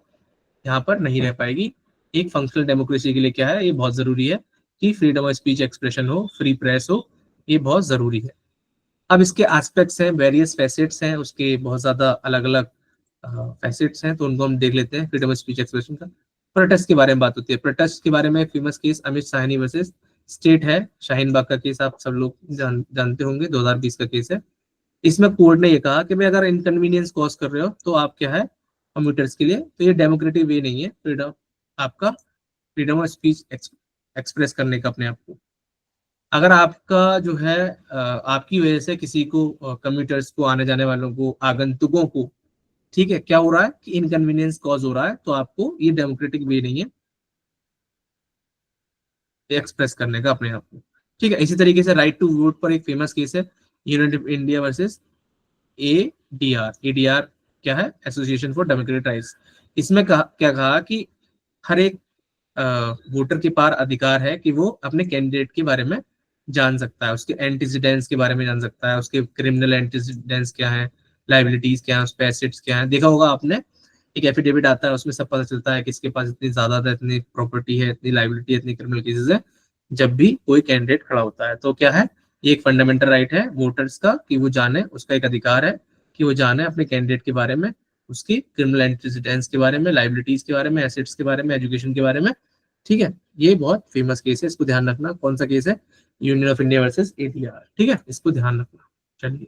यहाँ पर नहीं रह पाएगी। एक फंक्शनल डेमोक्रेसी के लिए क्या है, ये बहुत जरूरी है कि फ्रीडम ऑफ स्पीच एक्सप्रेशन हो, फ्री प्रेस हो, ये बहुत जरूरी है। अब इसके एस्पेक्ट्स हैं, वेरियस फैसेट्स हैं, उसके बहुत ज्यादा अलग अलग फैसेट्स हैं, तो उनको हम देख लेते हैं। फ्रीडम ऑफ स्पीच एक्सप्रेशन का प्रोटेस्ट के बारे में बात होती है। प्रोटेस्ट के बारे में famous case Amit Shahini versus state है, शाहीन बाग का केस आप सब लोग जानते होंगे, 2020 का केस है। इसमें कोर्ट ने ये कहा कि भाई अगर इनकन्वीनियंस कॉज कर रहे हो तो आप क्या है कम्यूटर्स के लिए, तो ये डेमोक्रेटिक वे नहीं है फ्रीडम, आपका फ्रीडम ऑफ स्पीच एक्सप्रेस करने का अपने आप को। अगर आपका जो है आपकी वजह से किसी को, कम्यूटर्स को, आने जाने वालों को, आगंतुकों को, ठीक है, क्या हो रहा है कि इनकन्वीनियंस कॉज हो रहा है, तो आपको ये डेमोक्रेटिक वे नहीं है एक्सप्रेस करने का अपने आप को। ठीक है, इसी तरीके से राइट टू वोट पर एक फेमस केस है, United India versus ADR. ADR क्या है? Association for democratic rights. इसमें क्या कहा कि हर एक वोटर के पार अधिकार है कि वो अपने कैंडिडेट के बारे में जान सकता है, उसके एंटीसीडेंट्स के बारे में जान सकता है, उसके क्रिमिनल एंटीसीडेंट्स क्या है, लाइबिलिटीज क्या है, उसके एसेट्स क्या है। देखा होगा आपने, एक एफिडेविट आता है, उसमें सब पता चलता है किसके पास इतनी ज्यादा है, इतनी प्रॉपर्टी है, इतनी लाइबिलिटी है, इतनी क्रिमिनल केसेस है, जब भी कोई कैंडिडेट खड़ा होता है। तो क्या है, ये एक फंडामेंटल राइट है वोटर्स का कि वो जाने, उसका एक अधिकार है कि वो जाने अपने कैंडिडेट के बारे में, उसकी क्रिमिनल एंटीसीडेंट्स के बारे में, लाइबिलिटीज के बारे में, एसेट्स के बारे में, एजुकेशन के बारे में। ठीक है, ये बहुत फेमस केस है, इसको ध्यान रखना। कौन सा केस है? Union of India versus ADR. ठीक है, इसको ध्यान रखना। चलिए,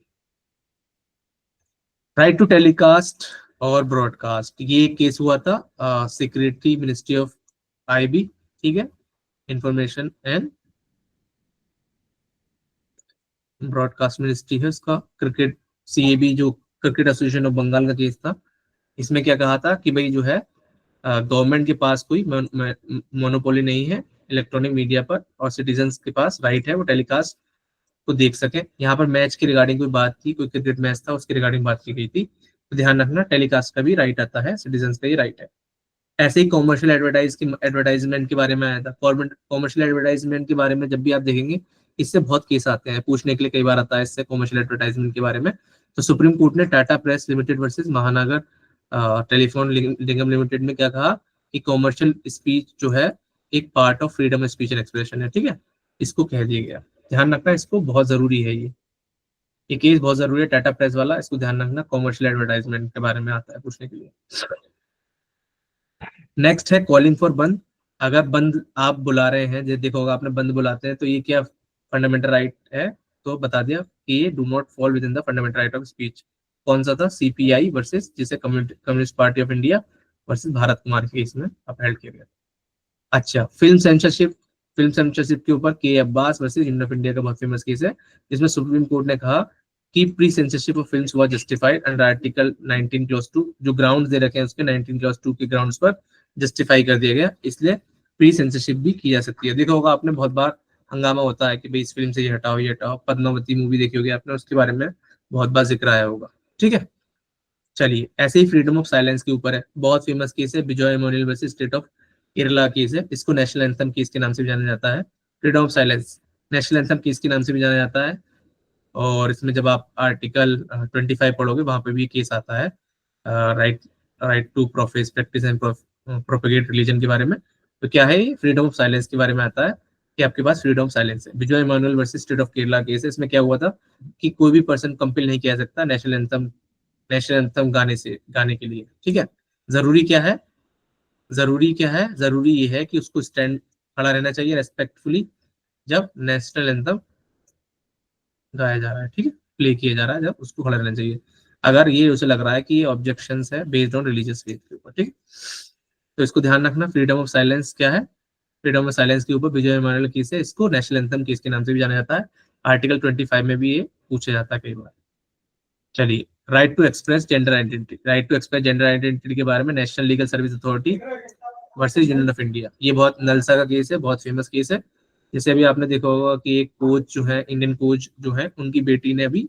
राइट टू टेलीकास्ट और ब्रॉडकास्ट, ये केस हुआ था सेक्रेटरी मिनिस्ट्री ऑफ आईबी, ठीक है, इंफॉर्मेशन एंड ब्रॉडकास्ट मिनिस्ट्री है उसका। क्रिकेट सीएबी जो क्रिकेट एसोसिएशन ऑफ बंगाल का केस था, इसमें क्या कहा था कि भाई जो है गवर्नमेंट के पास कोई मोनोपोली नहीं है इलेक्ट्रॉनिक मीडिया पर, और सिटीजन्स के पास राइट है वो टेलीकास्ट को देख सके। यहाँ पर मैच की रिगार्डिंग कोई बात थी, कोई क्रिकेट मैच था, उसके रिगार्डिंग बात की गई थी, तो ध्यान रखना टेलीकास्ट का भी राइट आता है, सिटीजन्स का ही राइट है। ऐसे ही कॉमर्शियल एडवर्टाइजमेंट के बारे में आया था। कॉमर्शियल एडवर्टाइजमेंट के बारे में जब भी आप देखेंगे, इससे बहुत केस आते हैं, पूछने के लिए कई बार आता है इससे कॉमर्शियल एडवर्टाइजमेंट के बारे में। तो सुप्रीम कोर्ट ने टाटा प्रेस लिमिटेड वर्सेस महानगर टेलीफोन निगम लिमिटेड में क्या कहा कि कॉमर्शियल स्पीच जो है एक part of freedom of speech and expression है। ठीक है, इसको कह दिया गया, ध्यान रखना, इसको बहुत जरूरी है। ये केस बहुत जरूरी है, टाटा प्रेस वाला, इसको ध्यान रखना, कॉमर्शियल एडवर्टाइजमेंट के बारे में आता है पूछने के लिए। नेक्स्ट है कॉलिंग फॉर बंद। अगर बंद आप बुला रहे हैं, जैसे देखो आपने बंद बुलाते हैं, तो ये क्या फंडामेंटल राइट है? तो बता दिया कि ये do not fall with in the fundamental right of speech. कौन सा था? सीपीआई वर्सेस, जिसे communist party of India versus Bharat Kumar के केस में अपहेल्ड किया गया। अच्छा, फिल्म सेंसरशिप के ऊपर के Abbas versus union of India का बहुत फेमस केस है, जिसमें सुप्रीम कोर्ट ने कहा कि pre censorship of films was justified under article 19 clause 2, जो ग्राउंड्स दे रखे हैं उसके 19 क्लॉज 2 के ग्राउंड्स पर जस्टिफाई कर दिया गया, इसलिए प्री सेंसरशिप भी की जा सकती है। देखा होगा आपने, बहुत बार हंगामा होता है कि भाई इस फिल्म से ये हटाओ ये हटाओ। पद्मावती मूवी देखी होगी आपने, उसके बारे में बहुत बार जिक्र आया होगा। ठीक है, चलिए ऐसे ही फ्रीडम ऑफ साइलेंस के ऊपर है, बहुत फेमस केस है Bijoe Emmanuel versus state of Kerala case है। इसको नेशनल एंथम केस के नाम से भी जाना जाता है। Freedom of silence national anthem case के नाम से भी जाना जाता है। और इसमें जब आप आर्टिकल 25 पढ़ोगे वहां पे भी केस आता है right to profess practice and propagate religion के बारे में। तो क्या है, फ्रीडम ऑफ साइलेंस के बारे में आता है कि आपके पास फ्रीडम ऑफ साइलेंस है। Bijoe Emmanuel versus state of Kerala case है। इसमें क्या हुआ था कि कोई भी पर्सन कंपेल नहीं किया सकता नेशनल एंथम गाने के लिए। ठीक है, जरूरी क्या है, जरूरी ये है कि उसको स्टैंड खड़ा रहना चाहिए रेस्पेक्टफुली जब नेशनल एंथम गाया जा रहा है। ठीक है, प्ले किया जा रहा है, जब उसको खड़ा रहना चाहिए। अगर ये उसे लग रहा है कि ये ऑब्जेक्शंस है बेस्ड ऑन रिलीजियस फेथ के ऊपर। ठीक है, तो इसको ध्यान रखना। फ्रीडम ऑफ साइलेंस क्या है, फ्रीडम ऑफ साइलेंस के ऊपर विजय एमोनियल केस है। इसको नेशनल एंथम केस के नाम से भी जाना जाता है। आर्टिकल 25 में भी ये पूछा जाता है कई बार। चलिए, right to express gender identity, right to express gender identity के बारे में national legal service authority versus union of India. ये बहुत नलसा का केस है, बहुत फेमस केस है। जैसे अभी आपने देखा होगा कि एक कोच जो है, इंडियन कोच जो है, उनकी बेटी ने अभी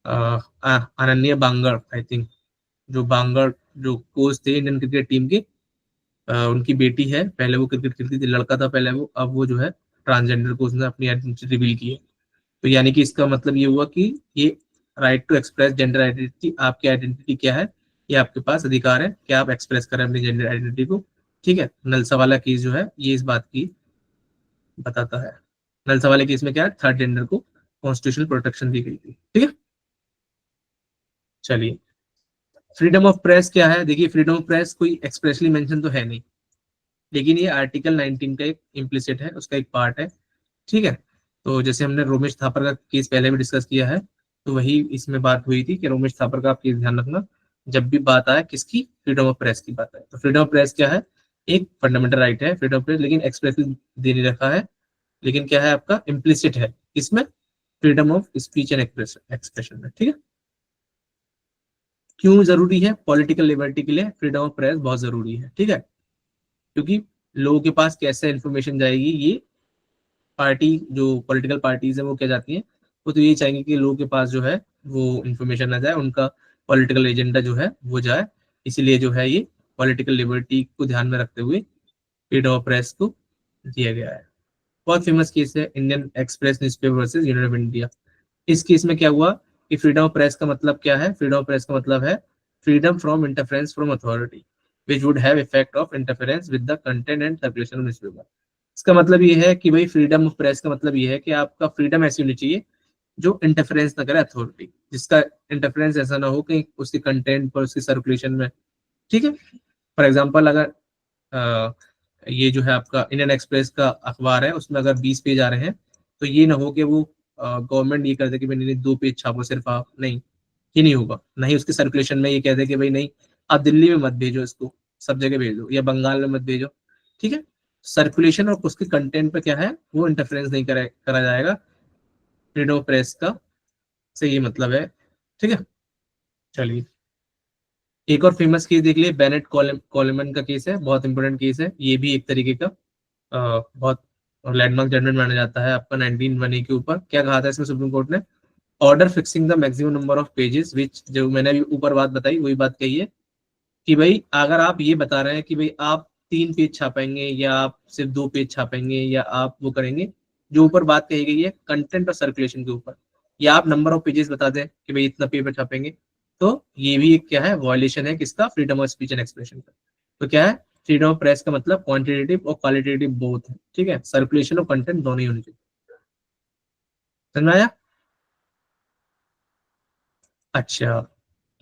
अनन्या बांगर, आई थिंक, जो बांगर जो कोच थे इंडियन क्रिकेट टीम के, उनकी बेटी है। पहले वो क्रिकेट खेलती थी, लड़का था पहले वो, अब वो जो है ट्रांसजेंडर को उसने अपनी आइडेंटिटी रिवील की है। तो यानी कि इसका मतलब ये हुआ कि ये right to express gender identity, आपकी आइडेंटिटी क्या है, ये आपके पास अधिकार है कि आप एक्सप्रेस करें अपनी जेंडर आइडेंटिटी को। ठीक है, नलसा वाला केस जो है ये इस बात की बताता है। नलसा वाले केस में क्या है, थर्ड जेंडर को कॉन्स्टिट्यूशनल प्रोटेक्शन दी गई थी। ठीक है, चलिए फ्रीडम ऑफ प्रेस क्या है। देखिए, फ्रीडम ऑफ प्रेस कोई एक्सप्रेसली मेंशन तो है नहीं, लेकिन ये आर्टिकल 19 का एक इम्प्लिसिट है, उसका एक पार्ट है। ठीक है, तो जैसे हमने रोमेश थापर का केस पहले भी डिस्कस किया है, तो वही इसमें बात हुई थी कि रोमेश थापर का आप केस ध्यान रखना जब भी बात आए किसकी, फ्रीडम ऑफ प्रेस की बात है। तो फ्रीडम ऑफ प्रेस क्या है, एक फंडामेंटल राइट है फ्रीडम ऑफ प्रेस, लेकिन एक्सप्रेसली दे नहीं रखा है। लेकिन क्या है, आपका इम्प्लिसिट है इसमें, freedom of speech and expression में। ठीक है, क्यों जरूरी है, पॉलिटिकल लिबर्टी के लिए फ्रीडम ऑफ प्रेस बहुत जरूरी है। ठीक है, क्योंकि लोगों के पास कैसे इंफॉर्मेशन जाएगी, ये पार्टी जो पॉलिटिकल पार्टीज है वो क्या चाहती हैं, वो तो यही चाहेंगे कि लोगों के पास जो है वो इंफॉर्मेशन ना जाए, उनका पॉलिटिकल एजेंडा जो है वो जाए। इसीलिए जो है ये पॉलिटिकल लिबर्टी को ध्यान में रखते हुए फ्रीडम ऑफ प्रेस को दिया गया है। बहुत फेमस केस है Indian express newspaper versus union of India. इस केस में क्या हुआ कि फ्रीडम ऑफ प्रेस का मतलब क्या है, फ्रीडम ऑफ प्रेस का मतलब है freedom from interference from authority which would have effect of interference with the content and circulation of newspaper। इसका मतलब ये है कि भाई फ्रीडम ऑफ प्रेस का मतलब ये है कि आपका फ्रीडम ऐसी होनी चाहिए जो इंटरफेरेंस ना करे अथॉरिटी, जिसका इंटरफेरेंस ऐसा ना हो कि उसके कंटेंट पर, उसकी सर्कुलेशन में। ठीक है, फॉर एग्जांपल अगर ये जो है आपका इंडियन एक्सप्रेस का अखबार है, उसमें अगर 20 पेज आ रहे हैं, तो ये ना हो कि वो गवर्नमेंट ये कर दे कि भाई नहीं 2 पेज छापो सिर्फ आप, नहीं, ये नहीं होगा। नहीं उसके सर्कुलेशन में ये कह दे कि भाई नहीं आप दिल्ली में मत भेजो, इसको सब जगह भेजो, या बंगाल में मत भेजो। ठीक है, सर्कुलेशन और उसके कंटेंट पे क्या है वो इंटरफेरेंस नहीं करा जाएगा। फ्रीडम ऑफ प्रेस का से ये मतलब है। ठीक है, चलिए एक और फेमस केस देख लिए, बेनेट कॉलेमन का केस है, बहुत इंपॉर्टेंट केस है। ये भी एक तरीके का बहुत लैंडमार्क जजमेंट माना जाता है आपका 1918 के ऊपर। क्या कहा था इसमें सुप्रीम कोर्ट ने, order fixing the maximum number of pages which, जो मैंने अभी ऊपर बात बताई वही बात कही है कि भाई अगर आप ये बता रहे हैं कि भाई आप 3 पेज छापेंगे या आप सिर्फ 2 पेज छापेंगे या आप वो करेंगे, जो ऊपर बात कही गई है कंटेंट और सर्कुलेशन के ऊपर, या आप नंबर ऑफ पेजेस बता दें कि भाई इतना पेपर छापेंगे, तो ये भी एक क्या है, वायलेशन है किसका, freedom of speech and expression का। तो क्या है, फ्रीडम ऑफ प्रेस का मतलब क्वांटिटेटिव और क्वालिटेटिव बोथ है। ठीक है, सर्कुलेशन और कंटेंट दोनों ही होने चाहिए। समझ में आया? अच्छा,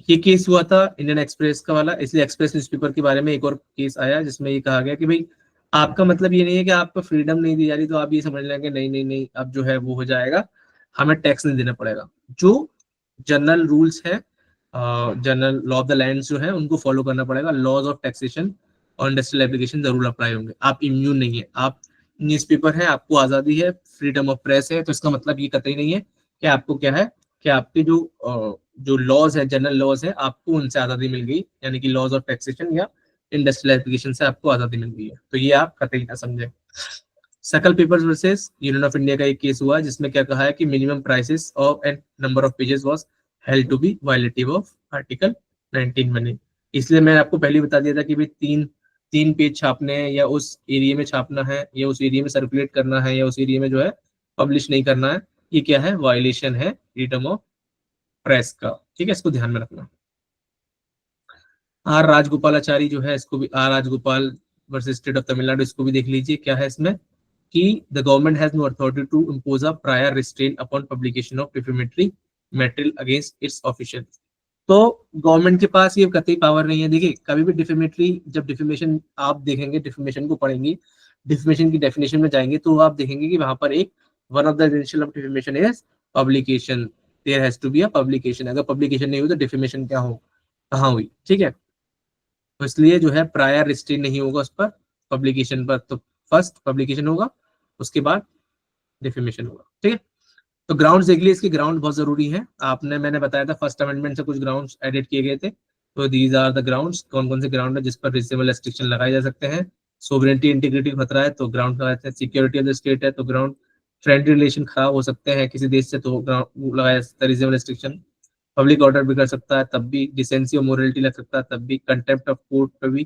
ये केस हुआ था इंडियन एक्सप्रेस का वाला, इसलिए एक्सप्रेस न्यूज़पेपर के बारे में एक और केस आया जिसमें ये कहा गया कि भाई आपका मतलब ये नहीं है कि आपको फ्रीडम नहीं दी जा रही तो आप ये समझ लेंगे नहीं नहीं नहीं अब जो है वो हो जाएगा, हमें टैक्स नहीं देना पड़ेगा। जो जनरल रूल्स है, general law of the land जो है उनको फॉलो करना पड़ेगा। लॉज ऑफ टैक्सेशन और इंडस्ट्रियल एप्लीकेशन जरूर अप्लाई होंगे। आप इम्यून नहीं है, आप न्यूज़पेपर है, आपको आजादी है, फ्रीडम ऑफ प्रेस है, तो इसका मतलब ये कतई नहीं है कि आपको क्या है कि आपके जो लॉज है, जनरल लॉज है, आपको उनसे आज़ादी मिल गई, यानी कि लॉज ऑफ टैक्सेशन या इंडस्ट्रियल एप्लीकेशन से आपको आज़ादी मिल गई है। तो ये आप कतई ना समझे। Sakal papers versus union of India का एक केस हुआ जिसमें क्या कहा है कि minimum prices of and number of pages was held to be violative of article 19 मनी। इसलिए मैं आपको पहले ही बता दिया था कि भाई तीन पेज छापने हैं, या उस एरिया में छापना है, या उस एरिया में सर्कुलेट करना है, या उस एरिया में जो है पब्लिश नहीं करना है, ये क्या है, वायलेशन है फ्रीडम ऑफ प्रेस का। ठीक है, इसको ध्यान में रखना। आर राजगोपालाचारी जो है, इसको भी R Rajagopal versus state of Tamil Nadu, इसको भी देख लीजिए क्या है इसमें कि the government has no authority to impose a prior restraint upon publication of defamatory material against its official. तो गवर्नमेंट के पास ये कतई पावर नहीं है। देखिए, कभी भी डिफेमेटरी, जब डिफेमेशन आप देखेंगे, डिफेमेशन को पढ़ेंगे, डिफेमेशन की डेफिनेशन में जाएंगे, तो आप देखेंगे कि वहां पर एक one of the essential of defamation is publication. There has to be a publication. अगर पब्लिकेशन नहीं हुई तो डिफेमेशन क्या हो, कहाँ हुई। ठीक है, तो इसलिए जो है प्रायर रिस्ट्रेंट नहीं होगा उस पर, पब्लिकेशन पर। तो फर्स्ट पब्लिकेशन होगा, उसके बाद डिफेमेशन होगा। ठीक है, तो ग्राउंड्स देख लिए, इसके ग्राउंड बहुत जरूरी है। मैंने बताया था फर्स्ट अमेंडमेंट से कुछ ग्राउंड्स एडिट किए गए थे। तो दीज आर द ग्राउंड्स, कौन कौन से ग्राउंड है जिस पर रीजनेबल रेस्ट्रिक्शन लगाए जा सकते हैं। सोवरेनिटी इंटीग्रिटी खतरा है तो ग्राउंड लगाते हैं। सिक्योरिटी ऑफ द स्टेट है तो ग्राउंड। फ्रेंड रिलेशन खराब हो सकते हैं किसी देश से तो ग्राउंड लगाया जा सकता है रीजनेबल रेस्ट्रिक्शन। पब्लिक ऑर्डर बिगड़ सकता है तब भी। डिसेंसी और मोरलिटी लग सकता है तब भी। कंटेम्प्ट ऑफ कोर्ट पर भी,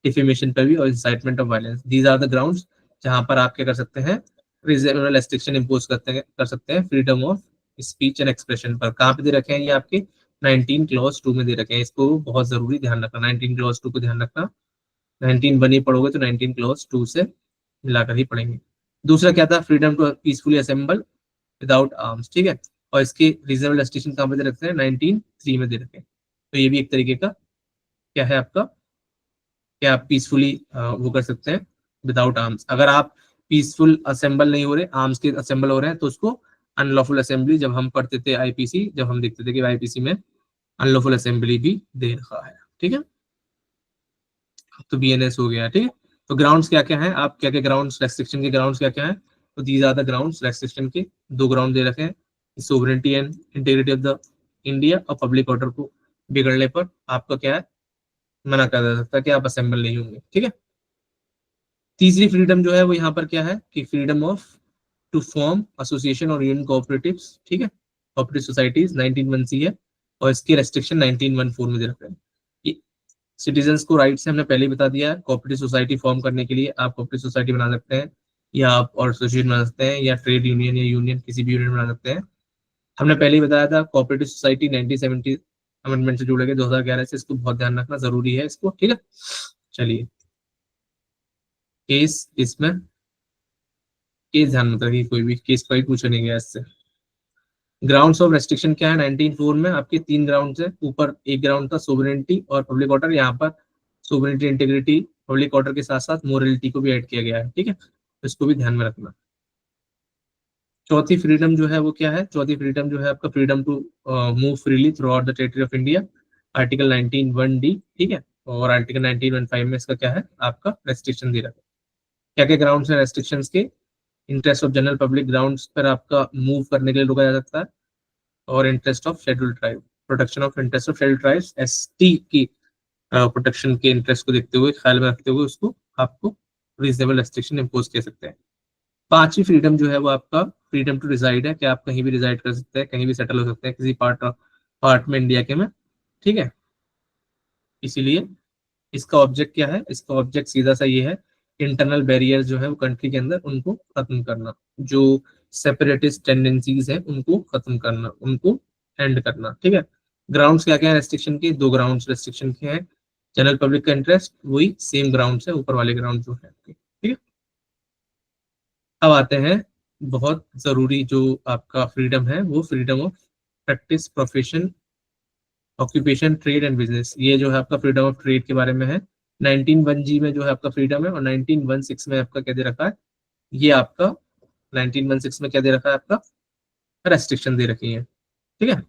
डिफेमेशन पर भी, और incitement of violence. These are the grounds जहां पर आप क्या कर सकते हैं, रीजनेबल रेस्ट्रिक्शन इंपोज कर सकते हैं freedom of speech and expression पर। कहाँ पे दे रखे हैं ये आपके 19 क्लॉज 2 में दे रखे हैं। इसको बहुत जरूरी ध्यान रखना, 19 क्लॉज 2 को ध्यान रखना। 19 बनी पढ़ोगे तो 19 क्लॉज 2 से मिलाकर ही पढ़ेंगे। दूसरा क्या था, freedom to peacefully assemble without arms. ठीक है, और इसके रीजनेबल रेस्ट्रिक्शन कहाँ पे दे रखते हैं, 19(3) में दे रखे हैं। तो ये भी एक तरीके का क्या है आपका, क्या आप पीसफुली वो कर सकते हैं विदाउट आर्म्स। अगर आप पीसफुल असेंबल नहीं हो रहे, आर्म्स के असेंबल हो रहे हैं, तो उसको अनलॉफुल असेंबली, जब हम पढ़ते थे आईपीसी, जब हम देखते थे कि आईपीसी में अनलॉफुल असेंबली भी दे रखा है। ठीक है, तो बीएनएस हो गया। ठीक है, तो ग्राउंड्स क्या क्या है, आप क्या क्या ग्राउंड्स रेस्ट्रिक्शन के ग्राउंड्स क्या क्या है, तो these are the grounds restriction के। 2 ग्राउंड दे रखे हैं, sovereignty and integrity of the India, और पब्लिक ऑर्डर को बिगड़ने पर आपका क्या है, मना कर जा सकता है कि आप असेंबल नहीं होंगे। ठीक है, तीसरी फ्रीडम जो है वो यहाँ पर क्या है कि freedom of to form association और यूनियन कोऑपरेटिव्स। ठीक है, कोऑपरेटिव सोसाइटीज 19(1)(c) है, और इसकी रेस्ट्रिक्शन 19(1)(4) में दे रखा है। सिटीजन्स को राइट्स हमने पहले ही बता दिया है। कोऑपरेटिव सोसाइटी फॉर्म करने के लिए आप कोऑपरेटिव सोसाइटी बना सकते हैं, या आप और एसोसिएशन बना सकते हैं, या ट्रेड यूनियन या यूनियन, किसी भी यूनियन बना सकते हैं। हमने पहले ही बताया था कोऑपरेटिव सोसाइटी 1970 अमेंडमेंट से जुड़े गए 2011 से, इसको बहुत ध्यान रखना जरूरी है इसको। ठीक है, चलिए केस, इसमें केस ध्यान मत रखिए, कोई भी केस का ही पूछा नहीं गया इससे। ग्राउंड्स ऑफ रेस्ट्रिक्शन क्या है 19(4) में, आपके 3 ग्राउंड है। ऊपर एक ग्राउंड था सोवरेनिटी और पब्लिक ऑर्डर, यहाँ पर सोवरेनिटी इंटीग्रिटी पब्लिक ऑर्डर के साथ साथ मोरलिटी को भी ऐड किया गया है। ठीक है, तो इसको भी ध्यान में रखना। चौथी फ्रीडम जो है वो क्या है, चौथी फ्रीडम जो है आपका freedom to move freely throughout the territory of India, article 19(1)(d). ठीक है, और आर्टिकल 19(1)(5) में इसका क्या है आपका रेस्ट्रिक्शन दे रखा है। क्या क्या ग्राउंड्स है रेस्ट्रिक्शंस के, interest of general public grounds पर आपका मूव करने के लिए रोका जा सकता है, और interest of scheduled tribe, protection of interest of scheduled tribes, ST की प्रोटेक्शन के इंटरेस्ट को देखते हुए, ख्याल में रखते हुए उसको आपको रीजनेबल रेस्ट्रिक्शन इंपोज कर सकते हैं। पांचवी फ्रीडम जो है वो आपका फ्रीडम टू रिजाइड है, कि आप कहीं भी रिजाइड कर सकते हैं, कहीं भी सेटल हो सकते हैं किसी पार्ट में इंडिया के में। ठीक है, इसीलिए इसका ऑब्जेक्ट क्या है, इसका ऑब्जेक्ट सीधा सा ये है, इंटरनल बैरियर जो है वो कंट्री के अंदर उनको खत्म करना, जो सेपरेटिस्ट टेंडेंसीज है उनको खत्म करना, उनको एंड करना। ठीक है, ग्राउंड्स क्या क्या है रेस्ट्रिक्शन के, 2 ग्राउंड्स रेस्ट्रिक्शन के हैं। जनरल पब्लिक का इंटरेस्ट, वही सेम ग्राउंड है, ऊपर वाले ग्राउंड जो है। ठीक है, अब आते हैं बहुत जरूरी जो आपका फ्रीडम है, वो freedom of practice, profession, occupation, trade and business. ये जो है आपका फ्रीडम ऑफ ट्रेड के बारे में है। 19(1)(g) में जो है आपका फ्रीडम है, और 19(1)(6) में आपका क्या दे रखा है, ये आपका 19(1)(6) में क्या दे रखा है आपका रेस्ट्रिक्शन दे रखी है। ठीक है,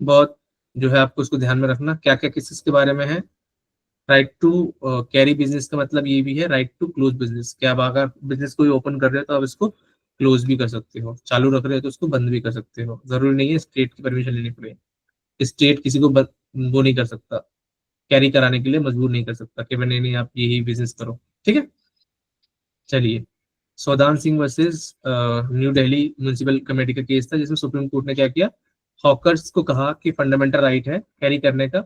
बहुत जो है आपको उसको ध्यान में रखना, क्या क्या किस के बारे में है। राइट टू कैरी बिजनेस का मतलब ये भी है राइट टू क्लोज बिजनेस, क्या आप अगर बिजनेस कोई ओपन कर रहे हो तो आप इसको क्लोज भी कर सकते हो, चालू रख रहे हो तो उसको बंद भी कर सकते हो, जरूरी नहीं है स्टेट की परमिशन लेनी पड़े। स्टेट किसी को वो नहीं कर सकता, कैरी कराने के लिए मजबूर नहीं कर सकता कि भाई नहीं नहीं आप यही बिजनेस करो, ठीक है। चलिए, Saudan Singh versus new Delhi municipal committee का केस था, जिसमें सुप्रीम कोर्ट ने क्या किया, हॉकर्स को कहा कि फंडामेंटल राइट है कैरी करने का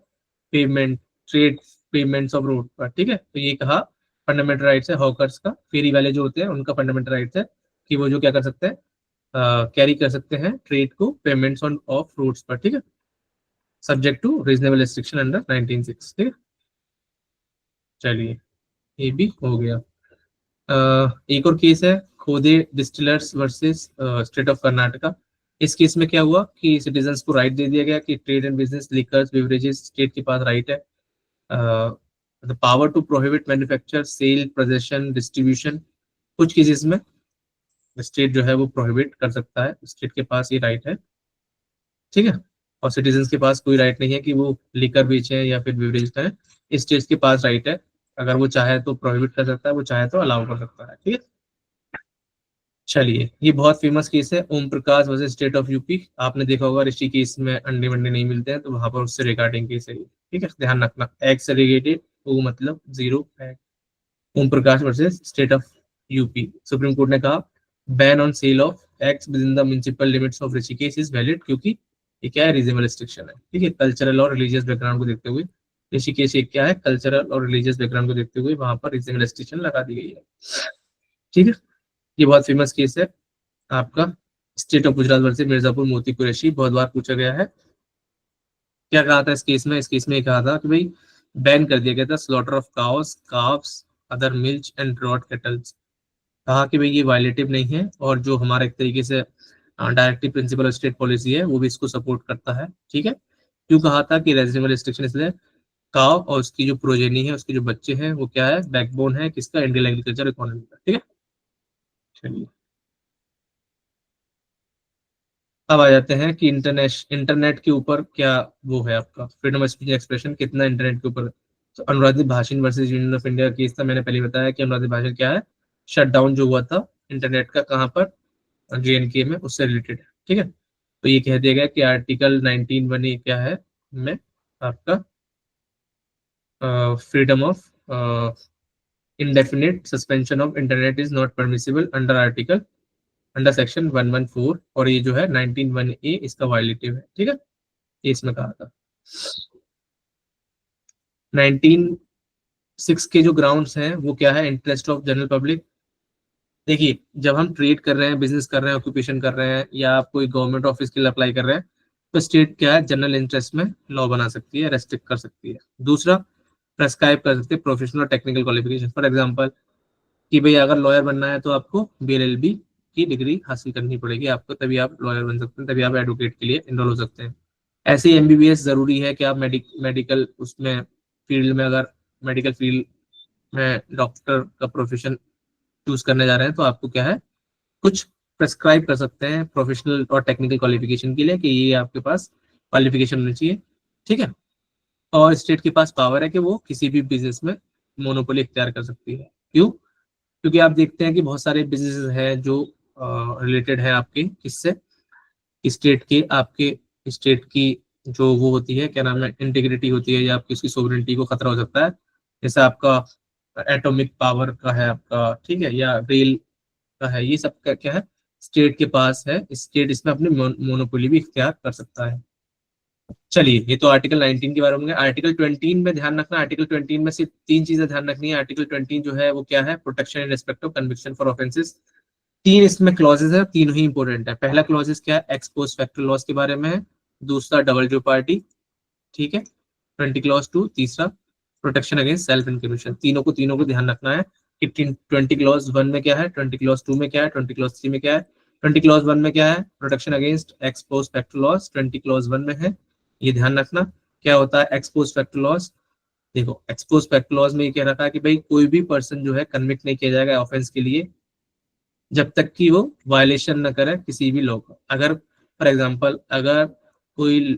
payment, trade payments of road पर, ठीक है। तो ये कहा फंडामेंटल राइट्स है हॉकर्स का, फेरी वाले जो होते हैं उनका फंडामेंटल राइट्स है कि वो जो क्या कर सकते हैं, कैरी कर सकते हैं ट्रेड को पेमेंट्स ऑन ऑफ रोड्स पर, ठीक है, subject to reasonable restriction under 19(6), ठीक है। चलिए, ये भी हो गया। एक और केस है खोदे distillers versus state of Karnataka. इस केस में क्या हुआ कि सिटीजन्स को राइट दे दिया गया कि trade and business liquors beverages state के पास राइट है, the power to prohibit manufacture sale possession distribution, कुछ केसेस में स्टेट जो है वो प्रोहिबिट कर सकता है, स्टेट के पास ये राइट है, ठीक है। और सिटीजन्स के पास कोई राइट नहीं है कि वो लिकर बेचे या फिर बेवरेज करें, स्टेट्स के पास राइट है, अगर वो चाहे तो प्रोहिबिट कर सकता है, वो चाहे तो अलाउ कर सकता है, ठीक है। चलिए, ये बहुत फेमस केस है ओम Prakash versus state of UP. आपने देखा होगा ऋषि केस में अंडे वंडे नहीं मिलते हैं, तो वहां पर उससे रिगार्डिंग केस है, ठीक है, ध्यान रखना। एग सेग्रीगेटेड, ओ मतलब zero egg. Om Prakash versus state of UP, supreme court ने कहा ban on sale of eggs within the municipal limits of Rishikesh is valid, क्योंकि ये क्या है, रीजनेबल रिस्ट्रिक्शन है, ठीक है। कल्चरल और रिलीजियस बैकग्राउंड को देखते हुए, ऋषिकेश एक क्या है, कल्चरल और रिलीजियस बैकग्राउंड को देखते हुए वहां पर रीजनेबल रिस्ट्रिक्शन लगा दी गई है, ठीक है। ये बहुत फेमस केस है आपका, state of Gujarat versus Mirzapur मोती कुरैशी, बहुत बार पूछा गया है। क्या कहा था इस केस में, इस केस में कहा था कि भाई बैन कर दिया गया था slaughter of cows, calves, other milch and draught cattles. कहा कि भाई ये वायलेटिव नहीं है, और जो हमारा एक तरीके से डायरेक्टिव प्रिंसिपल स्टेट पॉलिसी है वो भी इसको सपोर्ट करता है, ठीक है। क्यों कहा था कि रीजनेबल रिस्ट्रिक्शन, इसलिए काव और उसकी जो प्रोजेनी है, उसके जो बच्चे हैं, वो क्या है, बैकबोन है किसका, इंडियन एग्रीकल्चर इकोनॉमी का, ठीक है। चलिए, अब आ जाते हैं कि इंटरनेट के ऊपर क्या वो है आपका फ्रीडम ऑफ स्पीच एक्सप्रेशन, कितना इंटरनेट के ऊपर। तो अनुराधित भाषण versus union of India case था, मैंने पहले बताया कि अनुराधित भाषण क्या है, शट डाउन जो हुआ था इंटरनेट का, कहाँ पर, JNK में, उससे रिलेटेड है, ठीक है। तो ये कह दिया गया कि आर्टिकल 19(1) क्या है में आपका freedom of indefinite suspension of internet is not permissible under section 114, और ये जो है 19(1)A इसका वायलेटिव है, ठीक है, ये इसमें कहा था। 19(6) के जो ग्राउंड्स हैं वो क्या है, इंटरेस्ट ऑफ जनरल पब्लिक। देखिए, जब हम ट्रेड कर रहे हैं, बिजनेस कर रहे हैं, ऑक्यूपेशन कर रहे हैं, या आप कोई गवर्नमेंट ऑफिस के लिए अप्लाई कर रहे हैं, तो स्टेट क्या है, जनरल इंटरेस्ट में लॉ बना सकती है, रेस्ट्रिक्ट कर सकती है। दूसरा, प्रेस्क्राइब कर सकते हैं प्रोफेशनल और टेक्निकल क्वालिफिकेशन, फॉर एग्जांपल कि भाई अगर लॉयर बनना है तो आपको BLLB की डिग्री हासिल करनी पड़ेगी आपको, तभी आप लॉयर बन सकते हैं, तभी आप एडवोकेट के लिए एनरोल हो सकते हैं। ऐसे ही MBBS जरूरी है कि आप मेडिकल उसमें फील्ड में, अगर मेडिकल फील्ड में डॉक्टर का प्रोफेशन चूज करने जा रहे हैं, तो आपको क्या है, कुछ प्रेस्क्राइब कर सकते हैं प्रोफेशनल और टेक्निकल क्वालिफिकेशन के लिए कि ये आपके पास क्वालिफिकेशन होनी चाहिए, ठीक है। और स्टेट के पास पावर है कि वो किसी भी बिजनेस में मोनोपोली इख्तियार कर सकती है। क्यों? क्योंकि आप देखते हैं कि बहुत सारे बिजनेस हैं जो रिलेटेड है आपके किससे, स्टेट के, आपके स्टेट की जो वो होती है, क्या नाम है, इंटीग्रिटी होती है, या आपकी उसकी सोवरेनिटी को खतरा हो सकता है। जैसे आपका एटॉमिक पावर का है आपका, ठीक है, या रेल का है, ये सब का क्या है, स्टेट के पास है, स्टेट इसमें अपनी मोनोपोली भी इख्तियार कर सकता है। चलिए, ये तो आर्टिकल 19 के बारे में। आर्टिकल 20 में ध्यान रखना, आर्टिकल 20 में सिर्फ 3 चीजें ध्यान रखनी है। आर्टिकल 20 जो है वो क्या है, protection in respect of conviction for offences. 3 इसमें क्लॉजेस है, तीनों ही इंपॉर्टेंट है। पहला क्लॉजेस क्या है, एक्स पोस्ट फैक्टर लॉस के बारे में है। दूसरा डबल जेओपार्डी, ठीक है, 20 क्लॉज 2। तीसरा प्रोटेक्शन अगेंस्ट सेल्फ इंक्रिमिनेशन। तीनों को ध्यान रखना है कि 20 क्लॉज 1 में क्या है, 20 क्लॉज 2 में क्या है, 20 क्लॉज 3 में क्या है। 20 क्लॉज 1 में क्या है, protection against x post factor loss, 20 clause 1 में है, ये ध्यान रखना। क्या होता है एक्सपोज फैक्टर लॉस, देखो एक्सपोज फैक्टर लॉस में ये कह रखा है कि भाई कोई भी पर्सन जो है कन्विक्ट नहीं किया जाएगा ऑफेंस के लिए जब तक कि वो वायलेशन न करे किसी भी लॉ का। अगर फॉर एग्जांपल अगर कोई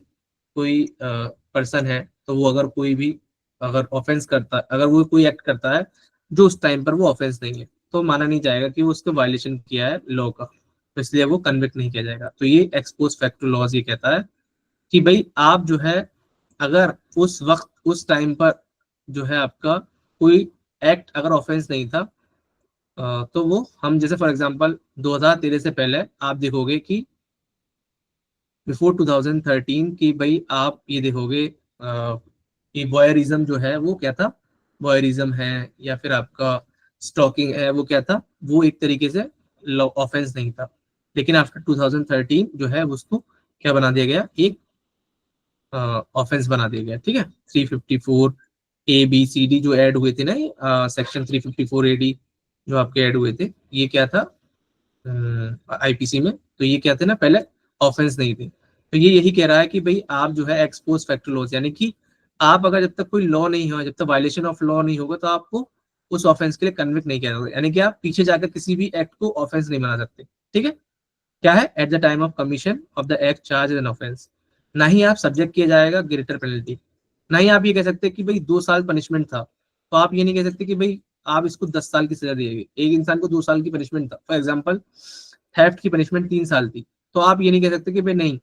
कोई पर्सन है, तो वो अगर कोई भी अगर ऑफेंस करता है, अगर वो कोई एक्ट करता है जो उस टाइम पर वो ऑफेंस नहीं है, तो माना नहीं जाएगा कि वो उसको वायलेशन किया है लॉ का, तो इसलिए वो कन्विक्ट नहीं किया जाएगा। तो ये एक्सपोज फैक्टो लॉज ये कहता है कि भाई आप जो है अगर उस वक्त उस टाइम पर जो है आपका कोई एक्ट अगर ऑफेंस नहीं था तो वो हम जैसे फॉर एग्जांपल 2013 से पहले आप देखोगे कि बिफोर 2013 की भाई आप ये देखोगे कि वॉयरिज्म जो है वो क्या था, वॉयरिज्म है या फिर आपका स्टॉकिंग है वो क्या था, वो एक तरीके से ऑफेंस नहीं था। लेकिन आफ्टर 2013 जो है उसको क्या बना दिया गया, एक ऑफेंस बना दिया गया। ठीक है, 354 ABCD जो ऐड हुए थे ना, सेक्शन 354 AD जो आपके ऐड हुए थे, ये क्या था IPC में, तो ये क्या थे ना, पहले ऑफेंस नहीं थे। तो ये यही कह रहा है कि भाई आप जो है एक्सपोज फैक्टर लॉज, यानी कि आप अगर जब तक कोई लॉ नहीं हो, जब तक वायलेशन ऑफ लॉ नहीं होगा, तो आपको उस ऑफेंस के लिए कन्विक्ट नहीं किया जाएगा। यानी कि आप पीछे जाकर किसी भी एक्ट को ऑफेंस नहीं बना सकते। ठीक है, क्या है, at the time of commission of the act charge an offence, ना ही आप सब्जेक्ट किया जाएगा ग्रेटर पेनल्टी, ना ही आप ये कह सकते कि भाई 2 साल पनिशमेंट था, तो आप ये नहीं कह सकते कि भाई आप इसको 10 साल की सजा दिएगी। एक इंसान को 2 साल की पनिशमेंट था, फॉर एग्जाम्पल थेफ्ट की पनिशमेंट 3 साल थी, तो आप ये नहीं कह सकते कि भाई नहीं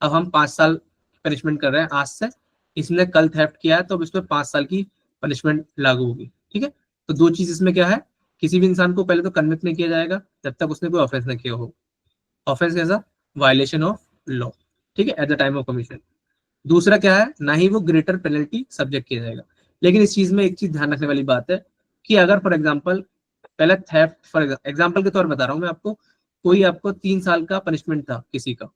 अब हम 5 साल पनिशमेंट कर रहे हैं आज से, इसने कल थेफ्ट किया है तो अब इस पर 5 साल की पनिशमेंट लागू होगी। ठीक है, तो दो चीज इसमें क्या है, किसी भी इंसान को पहले तो कन्विक्ट नहीं किया जाएगा जब तक उसने कोई ऑफेंस नहीं किया हो। ऑफेंस कैसा, वायलेशन ऑफ लॉ। ठीक है, at the time of commission. दूसरा क्या है, ना ही वो ग्रेटर पेनल्टी सब्जेक्ट किया जाएगा। लेकिन इस चीज में एक चीज ध्यान रखने वाली बात है कि अगर फॉर एग्जाम्पल पहले थेफ्ट, फॉर एग्जाम्पल के तौर पर बता रहा हूँ मैं आपको, कोई आपको 3 साल का पनिशमेंट था किसी का,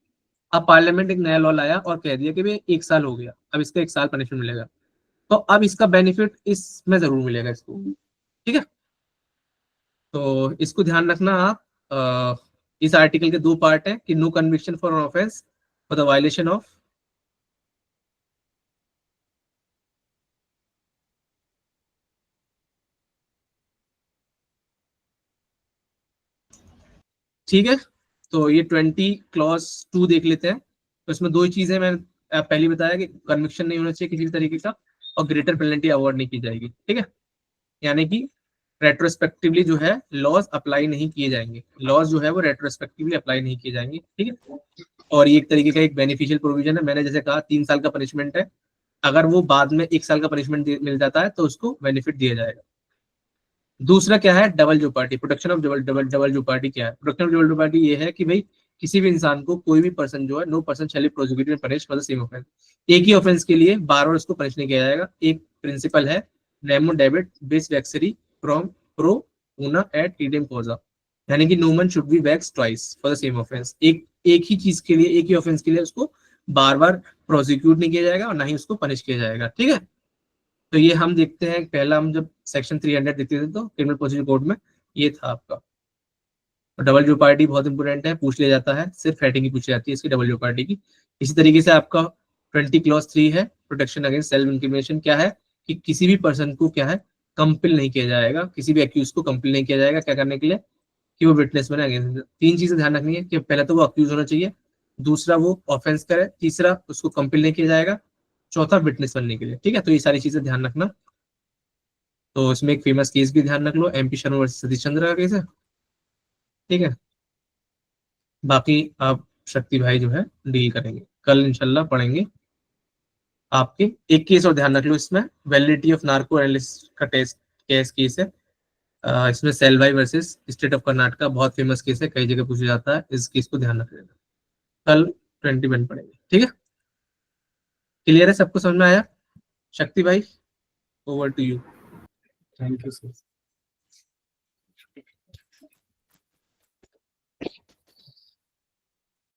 अब पार्लियामेंट एक नया लॉ लाया और कह दिया कि भाई 1 साल हो गया, अब इसका 1 साल पनिशमेंट मिलेगा, तो अब इसका बेनिफिट इसमें जरूर मिलेगा इसको। ठीक है, तो इसको ध्यान रखना आप। इस आर्टिकल के 2 पार्ट है कि no conviction for offence for the violation of, ठीक है। तो ये 20 क्लॉज 2 देख लेते हैं। तो इसमें 2 ही चीजें मैंने पहले बताया कि कन्विक्शन नहीं होना चाहिए किसी तरीके का, और ग्रेटर पेनल्टी अवॉर्ड नहीं की जाएगी। ठीक है, यानी कि रेट्रोस्पेक्टिवली जो है लॉज अप्लाई नहीं किए जाएंगे, लॉज जो है वो रेट्रोस्पेक्टिवली अप्लाई नहीं किए जाएंगे। ठीक है, और ये एक तरीके का एक बेनिफिशियल प्रोविजन है। मैंने जैसे कहा 3 साल का पनिशमेंट है, अगर वो बाद में 1 साल का पनिशमेंट मिल जाता है तो उसको बेनिफिट दिया जाएगा। दूसरा क्या है, डबल जो party, protection of double double double जो पार्टी क्या है, प्रोटेक्शन ऑफ डबल पार्टी ये है कि भाई किसी भी इंसान को, कोई भी पर्सन जो है, no person shall be prosecuted and punished for the same offence, एक ही ऑफेंस के लिए बार बार उसको पनिश नहीं किया जाएगा। एक प्रिंसिपल है नेमो डेबिट बेस वैक्सरी फ्रॉम प्रो ऊना एट इडियम कोजा, यानी कि no man should be vexed twice for the same offence. एक ही चीज के लिए, एक ही ऑफेंस के लिए उसको बार बार प्रोसिक्यूट नहीं किया जाएगा और ना ही उसको पनिश किया जाएगा। ठीक है, तो ये हम देखते हैं, पहला हम जब सेक्शन 300 देखते थे तो क्रिमिनल प्रोसीजर कोड में ये था आपका। डबल जो पार्टी बहुत इंपॉर्टेंट है, पूछ लिया जाता है, सिर्फ हेडिंग ही पूछी जाती है इसकी, डबल जो पार्टी की। इसी तरीके से आपका 20 क्लॉज 3 है, प्रोटेक्शन अगेंस्ट सेल्फ इंक्रिमिनेशन। क्या है कि किसी भी पर्सन को क्या है, कंपेल नहीं किया जाएगा, किसी भी एक्यूज को कंपेल नहीं किया जाएगा क्या करने के लिए, कि वो विटनेस बने अगेंस्ट। 3 चीजें ध्यान रखनी है कि पहले तो वो अक्यूज होना चाहिए, दूसरा वो ऑफेंस करे, तीसरा उसको कंपेल नहीं किया जाएगा, चौथा विटनेस बनने के लिए। ठीक है, तो ये सारी चीजें ध्यान रखना। तो इसमें एक फेमस केस भी ध्यान रख लो, MP शर्मा वर्सेस सतीश चंद्र का केस है। ठीक है, बाकी आप शक्ति भाई जो है डील करेंगे, कल इंशाल्लाह पढ़ेंगे आपके। एक केस और ध्यान रख लो इसमें, वैलिडिटी ऑफ नार्को एनालिसिस का टेस्ट केस है। इसमें सेलवाई वर्सेस स्टेट ऑफ कर्नाटका, बहुत फेमस केस है, कई जगह पूछा जाता है, इस केस को ध्यान रख लेना। कल 21 पढ़ेंगे। ठीक है, क्लियर है, सबको समझ में आया? शक्ति भाई, over to you. Thank you sir.